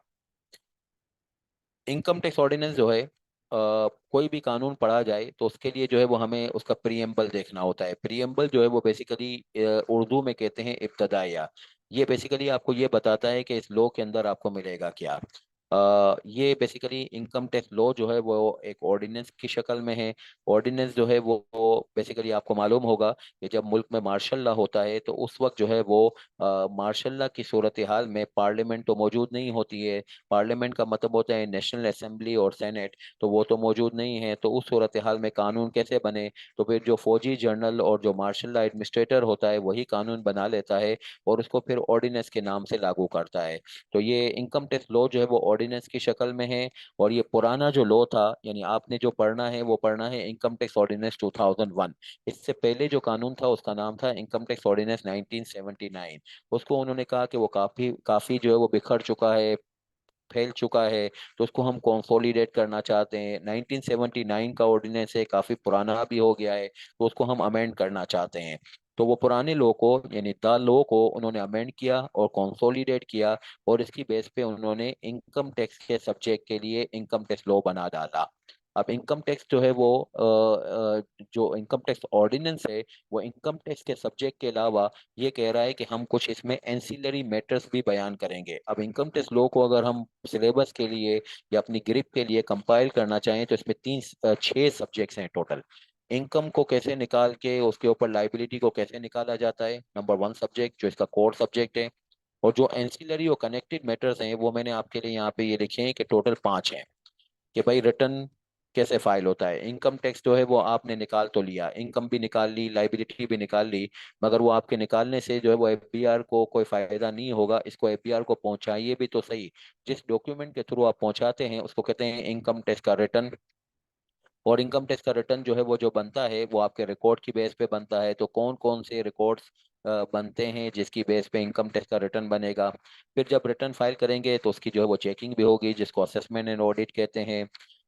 इनकम टैक्स ऑर्डिनेंस जो है, कोई भी कानून पढ़ा जाए तो उसके लिए जो है वो हमें उसका प्रीएम्बल देखना होता है। प्रीएम्बल जो है वो बेसिकली उर्दू में कहते हैं इब्तदाइया। ये बेसिकली आपको ये बताता है कि इस लॉ के अंदर आपको मिलेगा क्या। ये बेसिकली इनकम टैक्स लॉ जो है वो एक ऑर्डिनेंस की शक्ल में है। ऑर्डिनेंस जो है वो बेसिकली आपको मालूम होगा कि जब मुल्क में मार्शल लॉ होता है तो उस वक्त जो है वो मार्शल लॉ की सूरत हाल में पार्लियामेंट तो मौजूद नहीं होती है। पार्लियामेंट का मतलब होता है नेशनल असेंबली और सेनेट, तो वो तो मौजूद नहीं है। तो उस सूरत हाल में कानून कैसे बने, तो फिर जो फौजी जनरल और जो मार्शल लॉ एडमिनिस्ट्रेटर होता है वही कानून बना लेता है और उसको फिर ऑर्डिनेंस के नाम से लागू करता है। तो ये इनकम टैक्स लॉ जो है वो ऑर्डिनेंस की शक्ल में है, और ये पुराना जो लॉ था, यानी आपने जो पढ़ना है वो पढ़ना है इनकम टैक्स ऑर्डिनेंस 2001। इससे पहले जो कानून था उसका नाम था इनकम टैक्स ऑर्डिनेंस 1979। उसको उन्होंने कहा कि वो काफी काफी जो है वो बिखर चुका है, फैल चुका है, तो उसको हम कंसोलिडेट करना चाहते हैं। 1979 का ऑर्डिनेंस है, काफी पुराना भी हो गया है, तो उसको हम अमेंड करना चाहते हैं। तो वो पुराने लॉ को, यानी द लॉ को उन्होंने अमेंड किया और कंसोलिडेट किया, और इसकी बेस पे उन्होंने इनकम टैक्स के सब्जेक्ट के लिए इनकम टैक्स लॉ बना डाला। अब इनकम टैक्स जो है वो जो इनकम टैक्स ऑर्डिनेंस है, वो इनकम टैक्स के सब्जेक्ट के अलावा ये कह रहा है कि हम कुछ इसमें एंसिलरी मैटर्स भी बयान करेंगे। अब इनकम टैक्स लॉ को अगर हम सिलेबस के लिए या अपनी ग्रिप के लिए कंपाइल करना चाहें तो इसमें छह सब्जेक्ट्स हैं टोटल। इनकम को कैसे निकाल के उसके ऊपर लाइबिलिटी को कैसे निकाला जाता है, नंबर वन सब्जेक्ट जो इसका कोर सब्जेक्ट है। और जो एंसिलरी और कनेक्टेड मैटर्स हैं वो मैंने आपके लिए यहाँ पे ये लिखे हैं कि टोटल पांच हैं। कि भाई रिटर्न कैसे फाइल होता है, इनकम टैक्स जो है वो आपने निकाल तो लिया, इनकम भी निकाल ली, लाइबिलिटी भी निकाल ली, मगर वो आपके निकालने से जो है वो एफबीआर को कोई फायदा नहीं होगा। इसको एफबीआर को पहुंचाइए भी तो सही। जिस डॉक्यूमेंट के थ्रू आप पहुंचाते हैं उसको कहते हैं इनकम टैक्स का रिटर्न। और इनकम टैक्स का रिटर्न जो है वो जो बनता है वो आपके रिकॉर्ड की बेस पे बनता है। तो कौन कौन से रिकॉर्ड्स बनते हैं जिसकी बेस पे इनकम टैक्स का रिटर्न बनेगा। फिर जब रिटर्न फाइल करेंगे तो उसकी जो है वो चेकिंग भी होगी, जिसको असेसमेंट एंड ऑडिट कहते हैं।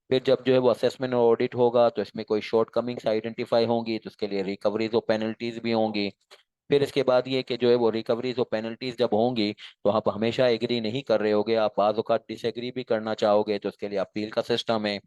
फिर जब जो है वो असेसमेंट और ऑडिट होगा तो इसमें कोई शॉर्ट कमिंग्स आइडेंटिफाई होंगी, तो उसके लिए रिकवरीज और पेनल्टीज भी होंगी। फिर इसके बाद ये कि जो है वो रिकवरीज और पेनल्टीज जब होंगी तो आप हमेशा एग्री नहीं कर रहे होगे, आप बाज़ औक़ात डिसएग्री भी करना चाहोगे, तो उसके लिए अपील का सिस्टम है।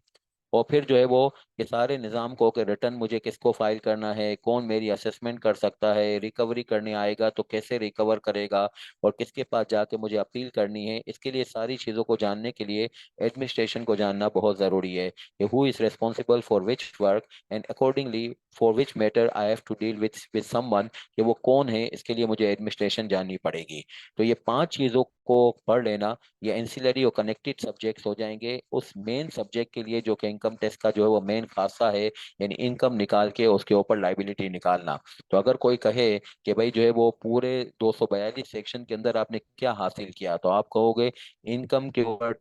और फिर जो है वो ये सारे निज़ाम को कि रिटर्न मुझे किसको फाइल करना है, कौन मेरी असेसमेंट कर सकता है, रिकवरी करने आएगा तो कैसे रिकवर करेगा, और किसके पास जाके मुझे अपील करनी है, इसके लिए सारी चीज़ों को जानने के लिए एडमिनिस्ट्रेशन को जानना बहुत ज़रूरी है कि who is responsible for which work and accordingly for which matter I have to deal with someone, कि वो कौन है, इसके लिए मुझे एडमिनिस्ट्रेशन जाननी पड़ेगी। तो ये पांच चीज़ों को पढ़ लेना, ये एंसिलरी और कनेक्टेड सब्जेक्ट्स हो जाएंगे उस मेन सब्जेक्ट के लिए जो कि इनकम टैक्स का जो है वो मेन खासा है, यानी इनकम निकाल के उसके ऊपर लाइबिलिटी निकालना। तो अगर कोई कहे कि भाई जो है वो पूरे 242 सेक्शन के अंदर आपने क्या हासिल किया, तो आप कहोगे इनकम के ऊपर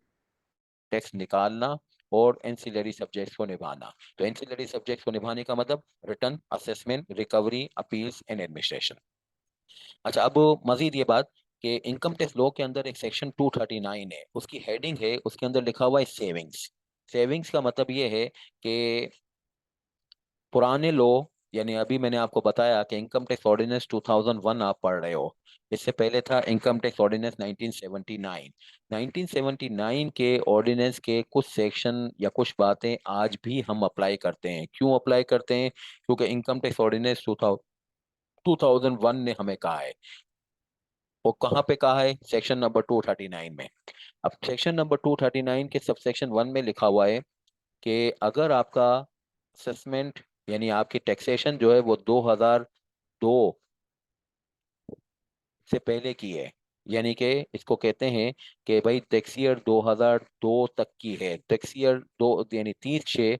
टैक्स निकालना और एंसिलरी सब्जेक्ट्स को निभाना। तो एंसिलरी सब्जेक्ट्स को निभाने का मतलब return, assessment, recovery, appeals and administration. अच्छा, अब मजीद ये बात कि इनकम टैक्स लॉ के अंदर एक सेक्शन 239 है, उसकी हेडिंग है, उसके अंदर लिखा हुआ है सेविंग्स। सेविंग्स का मतलब ये है कि पुराने लॉ, यानी अभी मैंने आपको बताया कि इनकम टैक्स ऑर्डिनेंस 2001 आप पढ़ रहे हो, इससे पहले था इनकम टैक्स ऑर्डिनेंस 1979। 1979 के ऑर्डिनेंस के कुछ सेक्शन या कुछ बातें आज भी हम अप्लाई करते हैं। क्यों अप्लाई करते हैं? क्योंकि इनकम टैक्स ऑर्डिनेंस 2001 ने हमें कहा है। वो कहाँ पे कहा है? सेक्शन नंबर 239 में। अब सेक्शन नंबर 239 के सब सेक्शन 1 में लिखा हुआ है कि अगर आपका असेसमेंट, यानी आपकी टैक्सेशन जो है वो 2002 से पहले की है, यानी कि इसको कहते हैं कि भाई टैक्स ईयर 2002 तक की है, टैक्स ईयर दो यानी 30/6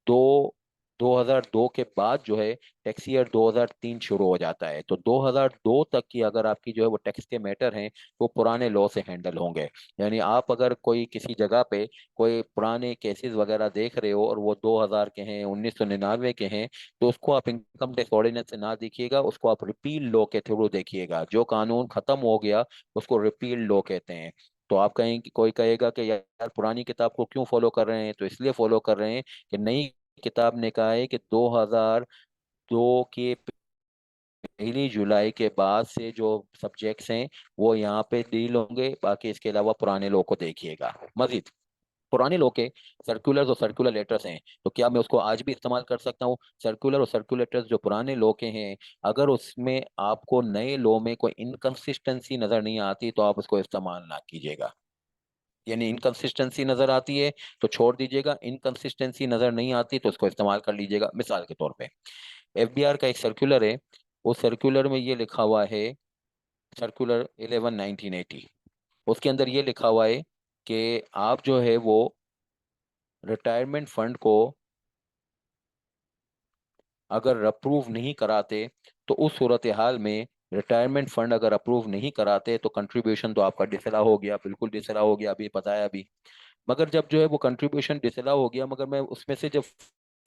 दो 2002 के बाद जो है टैक्स ईयर 2003 शुरू हो जाता है। तो 2002 तक की अगर आपकी जो है वो टैक्स के मैटर हैं वो पुराने लॉ से हैंडल होंगे। यानी आप अगर कोई किसी जगह पे कोई पुराने केसेस वगैरह देख रहे हो और वो 2000 के हैं, 1999 के हैं, तो उसको आप इनकम टैक्स ऑर्डिनेंस से ना देखिएगा, उसको आप रिपील लॉ के थ्रू देखिएगा। जो कानून खत्म हो गया उसको रिपील लॉ कहते हैं। तो आप कहें कि कोई कहेगा कि यार पुरानी किताब को क्यों फॉलो कर रहे हैं, तो इसलिए फॉलो कर रहे हैं कि नई किताब ने कहा है कि 2002 के 1 जुलाई के बाद से जो सब्जेक्ट्स हैं वो यहाँ पे डील होंगे, बाकी इसके अलावा पुराने लॉ को देखिएगा। मजीद पुराने लॉ के सर्कुलर्स और सर्कुलर लेटर्स हैं, तो क्या मैं उसको आज भी इस्तेमाल कर सकता हूँ? सर्कुलर और सर्कुलर लेटर्स जो पुराने लॉ के हैं, अगर उसमें आपको नए लॉ में कोई इनकंसिस्टेंसी नजर नहीं आती तो आप उसको इस्तेमाल ना कीजिएगा। यानी इनकंसिस्टेंसी नजर आती है तो छोड़ दीजिएगा, इनकंसिस्टेंसी नजर नहीं आती तो उसको इस्तेमाल कर लीजिएगा। मिसाल के तौर पे एफबीआर का एक सर्कुलर है, उस सर्कुलर में ये लिखा हुआ है, सर्कुलर 11/1980, उसके अंदर ये लिखा हुआ है कि आप जो है वो रिटायरमेंट फंड को अगर अप्रूव नहीं कराते तो उस सूरत हाल में रिटायरमेंट फंड अगर अप्रूव नहीं कराते तो कंट्रीब्यूशन तो आपका डिसअलाउ हो गया, बिल्कुल डिसअलाउ हो गया, अभी बताया अभी। मगर जब जो है वो कंट्रीब्यूशन डिसअलाउ हो गया, मगर मैं उसमें से जब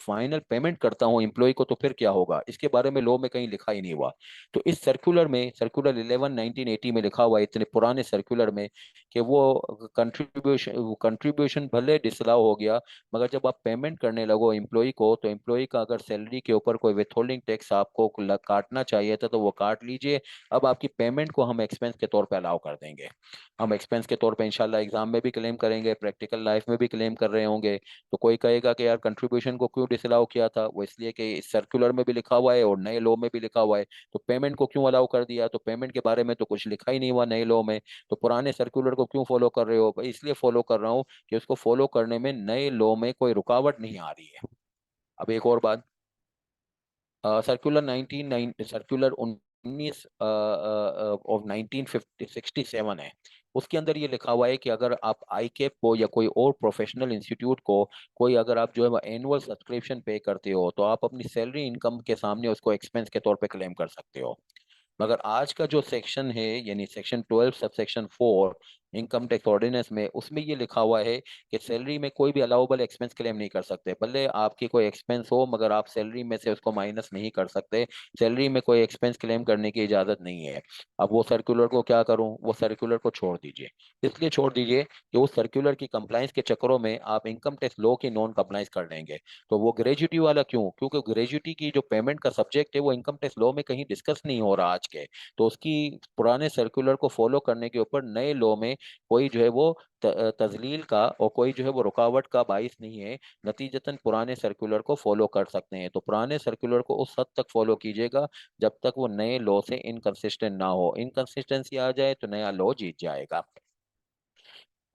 फाइनल पेमेंट करता हूँ एम्प्लॉय को, तो फिर क्या होगा, इसके बारे में लॉ में कहीं लिखा ही नहीं हुआ। तो इस सर्कुलर में, सर्कुलर 11/1980 में लिखा हुआ है, इतने पुराने सर्कुलर में, कि वो कंट्रीब्यूशन भले डिसअलाउ हो गया, मगर जब आप पेमेंट करने लगो एम्प्लॉय को, तो एम्प्लॉय का अगर सैलरी के ऊपर कोई विथहोल्डिंग टैक्स आपको काटना चाहिए था तो वो काट लीजिए। अब आपकी पेमेंट को हम एक्सपेंस के तौर पे अलाउ कर देंगे। हम एक्सपेंस के तौर पे इंशाल्लाह एग्जाम में भी क्लेम करेंगे, प्रैक्टिकल लाइफ में भी क्लेम कर रहे होंगे। तो कोई कहेगा कि यार कंट्रीब्यूशन को क्यों डिसअलाउ किया था, वो इसलिए कि इस सर्कुलर में भी लिखा हुआ है और नए लॉ में भी लिखा हुआ है। तो पेमेंट को क्यों अलाउ कर दिया, तो पेमेंट के बारे में तो कुछ लिखा ही नहीं हुआ नए लॉ में। तो पुराने सर्कुलर को क्यों फॉलो कर रहे हो भाई, इसलिए फॉलो कर रहा हूँ कि उसको फॉलो करने में नए लॉ में कोई रुकावट नहीं आ रही है। अब एक और बात, सर्कुलर 19 ऑफ 1967 है। उसके अंदर ये लिखा हुआ है कि अगर आप आईकेप को या कोई और प्रोफेशनल इंस्टीट्यूट को, कोई अगर आप जो है एनुअल सब्सक्रिप्शन पे करते हो, तो आप अपनी सैलरी इनकम के सामने उसको एक्सपेंस के तौर पे क्लेम कर सकते हो। मगर आज का जो सेक्शन है, यानी section 12 sub section 4 income tax ordinance में, उसमें ये लिखा हुआ है कि सैलरी में कोई भी अलाउबल एक्सपेंस क्लेम नहीं कर सकते, भले आपकी कोई एक्सपेंस हो, मगर आप सैलरी में से उसको माइनस नहीं कर सकते। सैलरी में कोई एक्सपेंस क्लेम करने की इजाजत नहीं है। अब वो सर्कुलर को क्या करूं, वो सर्कुलर को छोड़ दीजिए। इसलिए छोड़ दीजिए कि उस सर्कुलर की कंप्लाइंस के चक्करों में आप इनकम टैक्स लॉ की नॉन कंप्लाइंस कर लेंगे। तो वो ग्रेजुटी वाला क्यों, क्योंकि ग्रेजुटी की जो पेमेंट का सब्जेक्ट है वो इनकम टैक्स लॉ में कहीं डिस्कस नहीं हो रहा आज के। तो उसकी पुराने सर्कुलर को फॉलो करने के ऊपर नए लॉ में कोई जो है वो तजलील का और कोई जो है वो रुकावट का बाइस नहीं है। नतीजतन पुराने सर्कुलर को फॉलो कर सकते हैं। तो पुराने सर्कुलर को उस हद तक फॉलो कीजिएगा जब तक वो नए लॉ से इनकंसिस्टेंट ना हो। इनकंसिस्टेंसी आ जाए तो नया लॉ जीत जाएगा।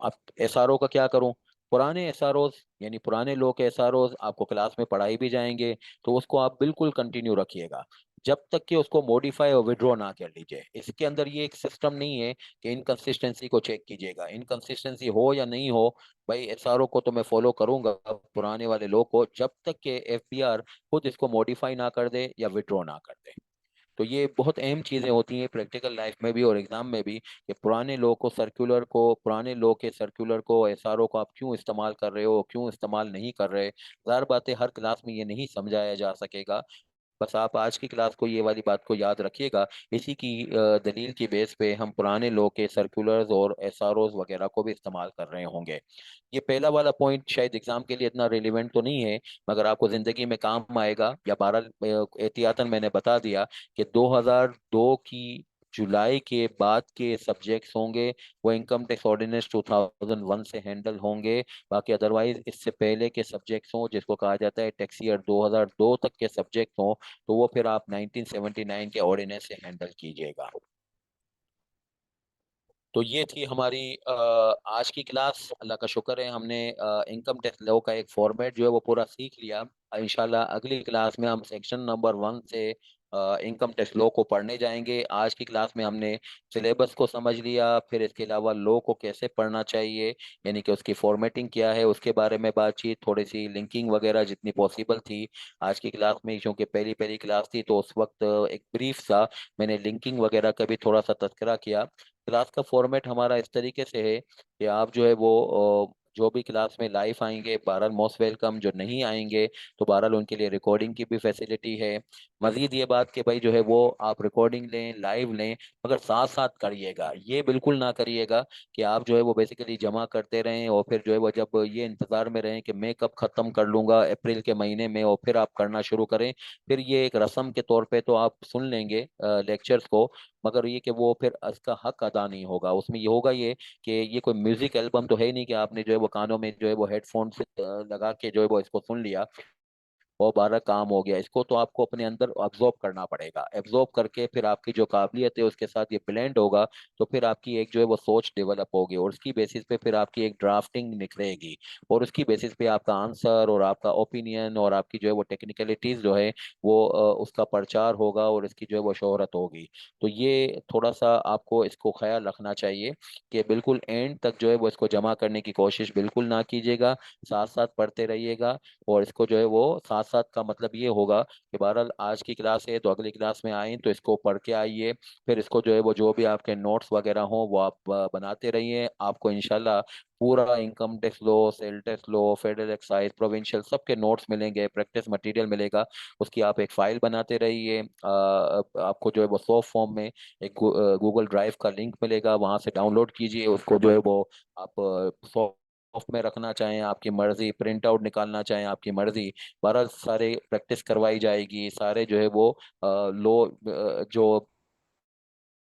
अब एसआरओ का क्या करूं, पुराने एसआरओ, यानी पुराने लो के एसआरओ आपको क्लास में पढ़ाई भी जाएंगे, तो उसको आप बिल्कुल कंटिन्यू रखिएगा जब तक कि उसको मॉडिफाई और विड्रॉ ना कर लीजिए। इसके अंदर ये एक सिस्टम नहीं है कि इनकंसिस्टेंसी को चेक कीजिएगा, इनकंसिस्टेंसी हो या नहीं हो, भाई एसआरओ को तो मैं फॉलो करूंगा पुराने वाले लो को, जब तक कि एफबीआर खुद इसको मॉडिफाई ना कर दे या विड्रॉ ना कर दे। तो ये बहुत अहम चीजें होती हैं प्रैक्टिकल लाइफ में भी और एग्जाम में भी, कि पुराने लॉ को, सर्कुलर को, पुराने लॉ के सर्कुलर को, एसआरओ को आप क्यों इस्तेमाल कर रहे हो, क्यों इस्तेमाल नहीं कर रहे। जाहिर बात है हर क्लास में ये नहीं समझाया जा सकेगा। बस आप आज की क्लास को ये वाली बात को याद रखिएगा। इसी की दलील की बेस पे हम पुराने लॉ के सर्कुलर्स और एसआरओज वगैरह को भी इस्तेमाल कर रहे होंगे। ये पहला वाला पॉइंट शायद एग्जाम के लिए इतना रिलेवेंट तो नहीं है, मगर आपको जिंदगी में काम आएगा। या बहरहाल एहतियातन मैंने बता दिया कि 2002 की जुलाई के बाद के सब्जेक्ट्स होंगे वो इनकम टैक्स ऑर्डिनेंस 2001 से हैंडल होंगे। बाकी अदरवाइज इससे पहले के सब्जेक्ट्स हों, जिसको कहा जाता है टैक्स ईयर 2002 तक के सब्जेक्ट हों, तो वो फिर आप 1979 के ऑर्डिनेंस से हैंडल कीजिएगा। तो ये थी हमारी आज की क्लास। अल्लाह का शुक्र है हमने इनकम टैक्स लॉ का एक फॉर्मेट जो है वो पूरा सीख लिया। इंशाल्लाह अगली क्लास में हम सेक्शन नंबर 1 से इनकम टैक्स लॉ को पढ़ने जाएंगे। आज की क्लास में हमने सिलेबस को समझ लिया, फिर इसके अलावा लॉ को कैसे पढ़ना चाहिए, यानी कि उसकी फॉर्मेटिंग क्या है उसके बारे में बातचीत, थोड़ी सी लिंकिंग वगैरह जितनी पॉसिबल थी। आज की क्लास में क्योंकि पहली पहली क्लास थी तो उस वक्त एक ब्रीफ सा मैंने लिंकिंग वगैरह का भी थोड़ा सा तज़किरा किया। क्लास का फॉर्मेट हमारा इस तरीके से है कि आप जो है वो जो भी क्लास में लाइव आएंगे बहरहाल मोस्ट वेलकम, जो नहीं आएंगे तो बहरहाल उनके लिए रिकॉर्डिंग की भी फैसिलिटी है। मजीद ये बात कि भाई जो है वो आप रिकॉर्डिंग लें, लाइव लें, मगर साथ साथ करिएगा। ये बिल्कुल ना करिएगा कि आप जो है वो बेसिकली जमा करते रहें और फिर जो है वो जब ये इंतजार में रहें कि मैं कब खत्म कर लूंगा अप्रैल के महीने में, और फिर आप करना शुरू करें। फिर ये एक रस्म के तौर पे तो आप सुन लेंगे लेक्चर्स को, मगर ये कि वो फिर उसका हक अदा नहीं होगा। उसमें ये होगा ये कि ये कोई म्यूजिक एल्बम तो है नहीं कि आपने जो है वो कानों में जो है वो हेडफोन से लगा के जो है वो इसको सुन लिया और 12 काम हो गया। इसको तो आपको अपने अंदर अब्जॉर्ब करना पड़ेगा। एब्जॉर्ब करके फिर आपकी जो काबिलियत है उसके साथ ये ब्लेंड होगा, तो फिर आपकी एक जो है वो सोच डेवलप होगी और उसकी बेसिस पे फिर आपकी एक ड्राफ्टिंग निकलेगी, और उसकी बेसिस पे आपका आंसर और आपका ओपिनियन और आपकी जो है वो टेक्निकलिटीज जो है वो उसका प्रचार होगा और इसकी जो है वो शोहरत होगी। तो ये थोड़ा सा आपको इसको ख्याल रखना चाहिए कि बिल्कुल एंड तक जो है वो इसको जमा करने की कोशिश बिल्कुल ना कीजिएगा। साथ साथ पढ़ते रहिएगा और इसको जो है वो साथ साथ का मतलब ये होगा कि बहरहाल आज की क्लास है तो अगली क्लास में आए तो इसको पढ़ के आइए, फिर इसको जो है वो जो भी आपके नोट्स वगैरह हो वो आप बनाते रहिए। आपको इंशाल्लाह पूरा इनकम टैक्स लो, सेल टैक्स लो, फेडरल एक्साइज, प्रोविंशियल सबके नोट्स मिलेंगे, प्रैक्टिस मटेरियल मिलेगा। उसकी आप एक फाइल बनाते रहिए। आपको जो है वो सॉफ्ट फॉर्म में एक गूगल ड्राइव का लिंक मिलेगा, वहां से डाउनलोड कीजिए उसको। जो है वो आप सॉफ्ट में रखना चाहें आपकी मर्जी, प्रिंट आउट निकालना चाहें आपकी मर्जी। बहरहाल सारे प्रैक्टिस करवाई जाएगी, सारे जो है वो लो जो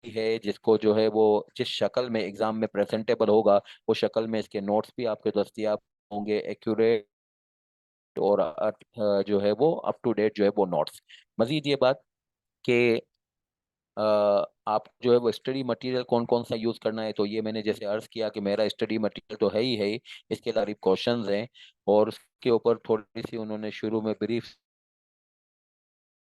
है जिसको जो है वो जिस शक्ल में एग्जाम में प्रेजेंटेबल होगा वो शक्ल में इसके नोट्स भी आपके दस्तयाब होंगे, एक्यूरेट और जो है वो अप टू डेट जो है वो नोट्स। मजीद ये बात कि आप जो है वो स्टडी मटेरियल कौन कौन सा यूज करना है, तो ये मैंने जैसे अर्ज किया कि मेरा स्टडी मटेरियल तो है ही, इसके अलावा क्वेश्चंस हैं और उसके ऊपर थोड़ी सी उन्होंने शुरू में ब्रीफ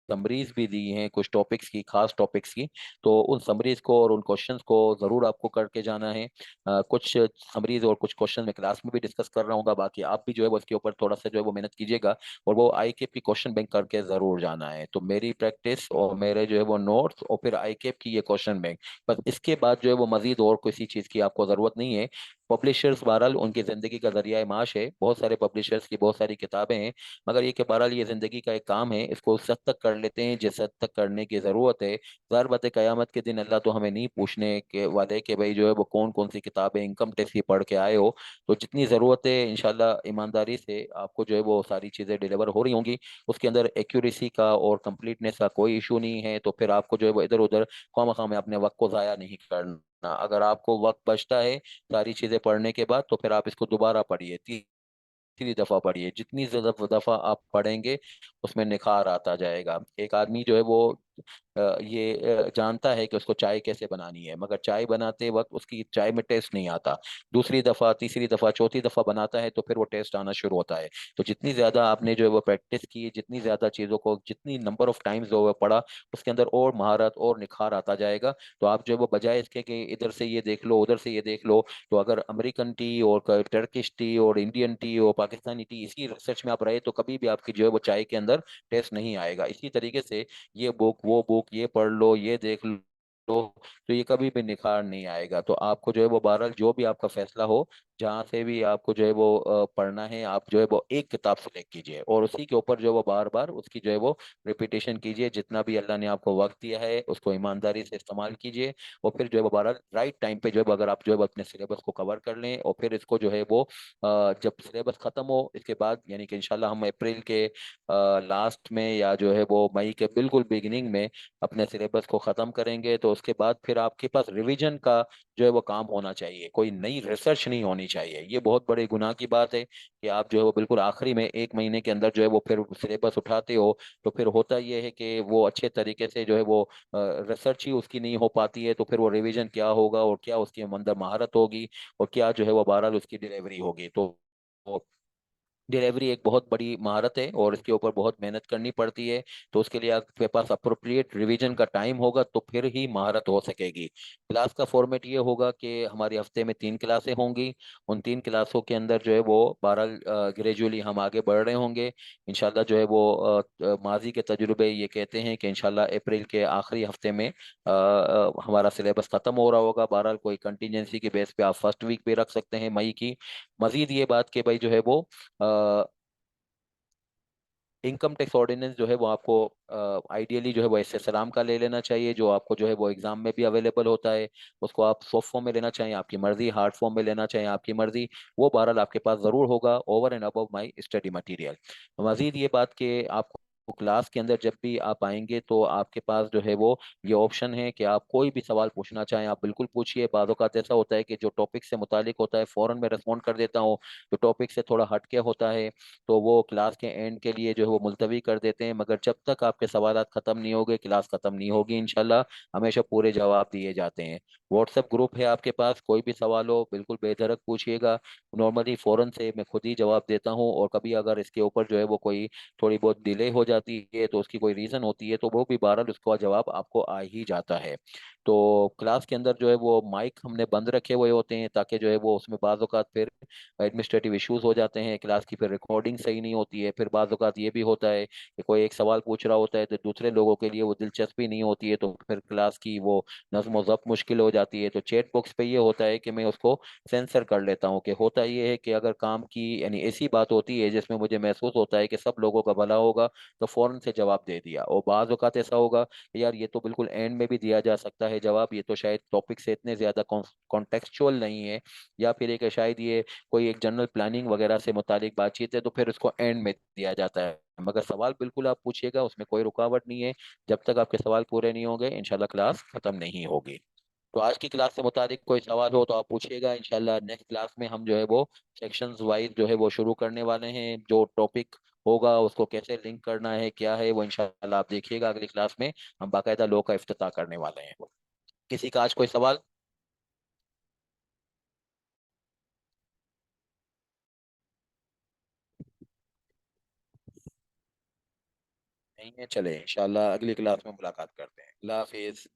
समरीज भी दी हैं कुछ टॉपिक्स की, खास टॉपिक्स की। तो उन समरीज को और उन क्वेश्चंस को जरूर आपको करके जाना है। कुछ समरीज और कुछ क्वेश्चन मैं क्लास में भी डिस्कस कर रहा हूँ, बाकी आप भी जो है वो इसके ऊपर थोड़ा सा जो है वो मेहनत कीजिएगा और वो आई कैप की क्वेश्चन बैंक करके जरूर जाना है। तो मेरी प्रैक्टिस और मेरे जो है वो नोट्स और फिर आई कैप की ये क्वेश्चन बैंक, बस इसके बाद जो है वो मजीद और किसी चीज की आपको जरूरत नहीं है। पब्लिशर्स बहरहाल उनकी जिंदगी का जरिया माश है, बहुत सारे पब्लिशर्स की बहुत सारी किताबें हैं, मगर ये कि बहरहाल ये जिंदगी का एक काम है, इसको उस हद तक कर लेते हैं जिस हद तक करने की जरूरत है। ज़ाहिर बात है क़यामत के दिन अल्लाह तो हमें नहीं पूछने के वाले कि भाई जो है वो कौन कौन सी किताबें इनकम टैक्स की पढ़ के आए हो। तो जितनी ज़रूरत है इंशाल्लाह ईमानदारी से आपको जो है वो सारी चीज़ें डिलीवर हो रही होंगी। उसके अंदर एक्यूरेसी का और कंप्लीटनेस का कोई इशू नहीं है, तो फिर आपको जो है वो इधर उधर खामखा में अपने वक्त को ज़ाया नहीं करना। अगर आपको वक्त बचता है सारी चीज़ें पढ़ने के बाद तो फिर आप इसको दोबारा पढ़िए, तीसरी दफा पढ़िए। जितनी ज्यादा दफा आप पढ़ेंगे उसमें निखार आता जाएगा। एक आदमी जो है वो ये जानता है कि उसको चाय कैसे बनानी है, मगर चाय बनाते वक्त उसकी चाय में टेस्ट नहीं आता। दूसरी दफा, तीसरी दफा, चौथी दफा बनाता है तो फिर वो टेस्ट आना शुरू होता है। तो जितनी ज्यादा आपने जो है वो प्रैक्टिस की, जितनी ज्यादा चीजों को, जितनी नंबर ऑफ टाइम्स जो है पढ़ा, उसके अंदर और महारत और निखार आता जाएगा। तो आप जो है वो बजाय इसके कि इधर से ये देख लो उधर से ये देख लो, तो अगर अमेरिकन टी और टर्किश टी और इंडियन टी और पाकिस्तानी टी इसी रिसर्च में आप रहे तो कभी भी आपकी जो है वो चाय के अंदर टेस्ट नहीं आएगा। इसी तरीके से ये बुक वो बुक ये पढ़ लो ये देख लो तो ये कभी भी निखार नहीं आएगा। तो आपको जो है वो बहरहाल जो भी आपका फैसला हो, जहाँ से भी आपको जो है वो पढ़ना है, आप जो है वो एक किताब सेलेक्ट कीजिए और उसी के ऊपर जो है वो बार बार उसकी जो है वो रिपीटेशन कीजिए। जितना भी अल्लाह ने आपको वक्त दिया है उसको ईमानदारी से इस्तेमाल कीजिए और फिर जो है वो बहरहाल राइट टाइम पे जो है वो अगर आप जो है वो अपने सिलेबस को कवर कर लें और फिर इसको जो है वो जब सिलेबस खत्म हो इसके बाद, यानी कि इंशाल्लाह हम अप्रैल के लास्ट में या जो है वो मई के बिल्कुल बिगिनिंग में अपने सिलेबस को ख़त्म करेंगे, तो उसके बाद फिर आपके पास रिवीजन का जो है वो काम होना चाहिए, कोई नई रिसर्च नहीं होनी चाहिए। ये बहुत बड़े गुनाह की बात है कि आप जो है वो बिल्कुल आखिरी में एक महीने के अंदर जो है वो फिर सिलेबस उठाते हो, तो फिर होता ये है कि वो अच्छे तरीके से जो है वो रिसर्च ही उसकी नहीं हो पाती है, तो फिर वो रिवीजन क्या होगा और क्या उसके अंदर महारत होगी और क्या जो है वो बहरहाल उसकी डिलीवरी होगी। तो डिलीवरी एक बहुत बड़ी महारत है और इसके ऊपर बहुत मेहनत करनी पड़ती है। तो उसके लिए आपके पास अप्रोप्रिएट रिवीजन का टाइम होगा तो फिर ही महारत हो सकेगी। क्लास का फॉर्मेट ये होगा कि हमारे हफ्ते में 3 क्लासें होंगी। उन 3 क्लासों के अंदर जो है वो 12 ग्रेजुअली हम आगे बढ़ रहे होंगे इंशाल्लाह। जो है वो माजी के तजुर्बे ये कहते हैं कि इंशाल्लाह अप्रैल के आखिरी हफ्ते में हमारा सिलेबस खत्म हो रहा होगा। बहरहाल कोई कंटीजेंसी के बेस पे आप फर्स्ट वीक भी रख सकते हैं मई की। मजीद ये बात कि भाई जो है वो इनकम टैक्स ऑर्डिनेंस जो है वो आपको आइडियली जो है वो एसएसराम का ले लेना चाहिए, जो आपको जो है वो एग्जाम में भी अवेलेबल होता है। उसको आप सॉफ्ट फॉर्म में लेना चाहें आपकी मर्जी, हार्ड फॉर्म में लेना चाहें आपकी मर्जी, वो बहरहाल आपके पास जरूर होगा over and above my study material. मजीद ये बात कि आपको क्लास के अंदर जब भी आप आएंगे तो आपके पास जो है वो ये ऑप्शन है कि आप कोई भी सवाल पूछना चाहें आप बिल्कुल पूछिए। बाद औक़ात ऐसा होता है कि जो टॉपिक से मुतालिक होता है फौरन मैं रिस्पॉन्ड कर देता हूँ, जो टॉपिक से थोड़ा हटके होता है तो वो क्लास के एंड के लिए जो है वो मुलतवी कर देते हैं। मगर जब तक आपके सवालात खत्म नहीं होंगे क्लास खत्म नहीं होगी इंशाल्लाह। हमेशा पूरे जवाब दिए जाते हैं। व्हाट्सएप ग्रुप है आपके पास, कोई भी सवाल हो बिल्कुल बेधड़क पूछिएगा। नॉर्मली फौरन से मैं खुद ही जवाब देता हूँ और कभी अगर इसके ऊपर जो है वो कोई थोड़ी बहुत डिले हो जाती जाती है तो उसकी कोई रीज़न होती है, तो वो भी बहरहाल उसका जवाब आपको आ ही जाता है। तो क्लास के अंदर जो है वो माइक हमने बंद रखे हुए होते हैं, ताकि जो है वो उसमें बाज़ औक़ात फिर एडमिनिस्ट्रेटिव इश्यूज हो जाते हैं, क्लास की फिर रिकॉर्डिंग सही नहीं होती है। फिर बाज़ औक़ात ये भी होता है कि कोई एक सवाल पूछ रहा होता है तो दूसरे लोगों के लिए वो दिलचस्पी नहीं होती है, तो फिर क्लास की वो नज़्म व ज़ब्त मुश्किल हो जाती है। तो चैट बॉक्स पे ये होता है कि मैं उसको सेंसर कर लेता हूँ। कि होता ये है कि अगर काम की यानी ऐसी बात होती है जिसमें मुझे महसूस होता है कि सब लोगों का भला होगा, तो फौरन से जवाब दे दिया। और बाज़ औक़ात ऐसा होगा कि यार ये तो बिल्कुल एंड में भी दिया जा सकता है जवाब, ये तो शायद टॉपिक से इतने ज़्यादा कॉन्टेक्चुअल नहीं है, या फिर एक शायद ये कोई एक जनरल प्लानिंग वगैरह से मुतालिक बातचीत है, तो फिर उसको एंड में दिया जाता है। मगर सवाल बिल्कुल आप पूछिएगा, उसमें कोई रुकावट नहीं है। जब तक आपके सवाल पूरे नहीं होंगे इंशाल्लाह क्लास खत्म नहीं होगी। तो आज की क्लास से मुताबिक कोई सवाल हो तो आप पूछिएगा। इंशाल्लाह नेक्स्ट क्लास में हम जो है वो सेक्शंस वाइज जो है वो शुरू करने वाले हैं। जो टॉपिक होगा उसको कैसे लिंक करना है क्या है वो इंशाल्लाह आप देखिएगा। अगली क्लास में हम बाकायदा लॉ का इफ्तिताह करने वाले हैं। किसी का आज कोई सवाल नहीं है? चले इंशाल्लाह अगली क्लास में मुलाकात करते हैं। अल्लाह हाफिज।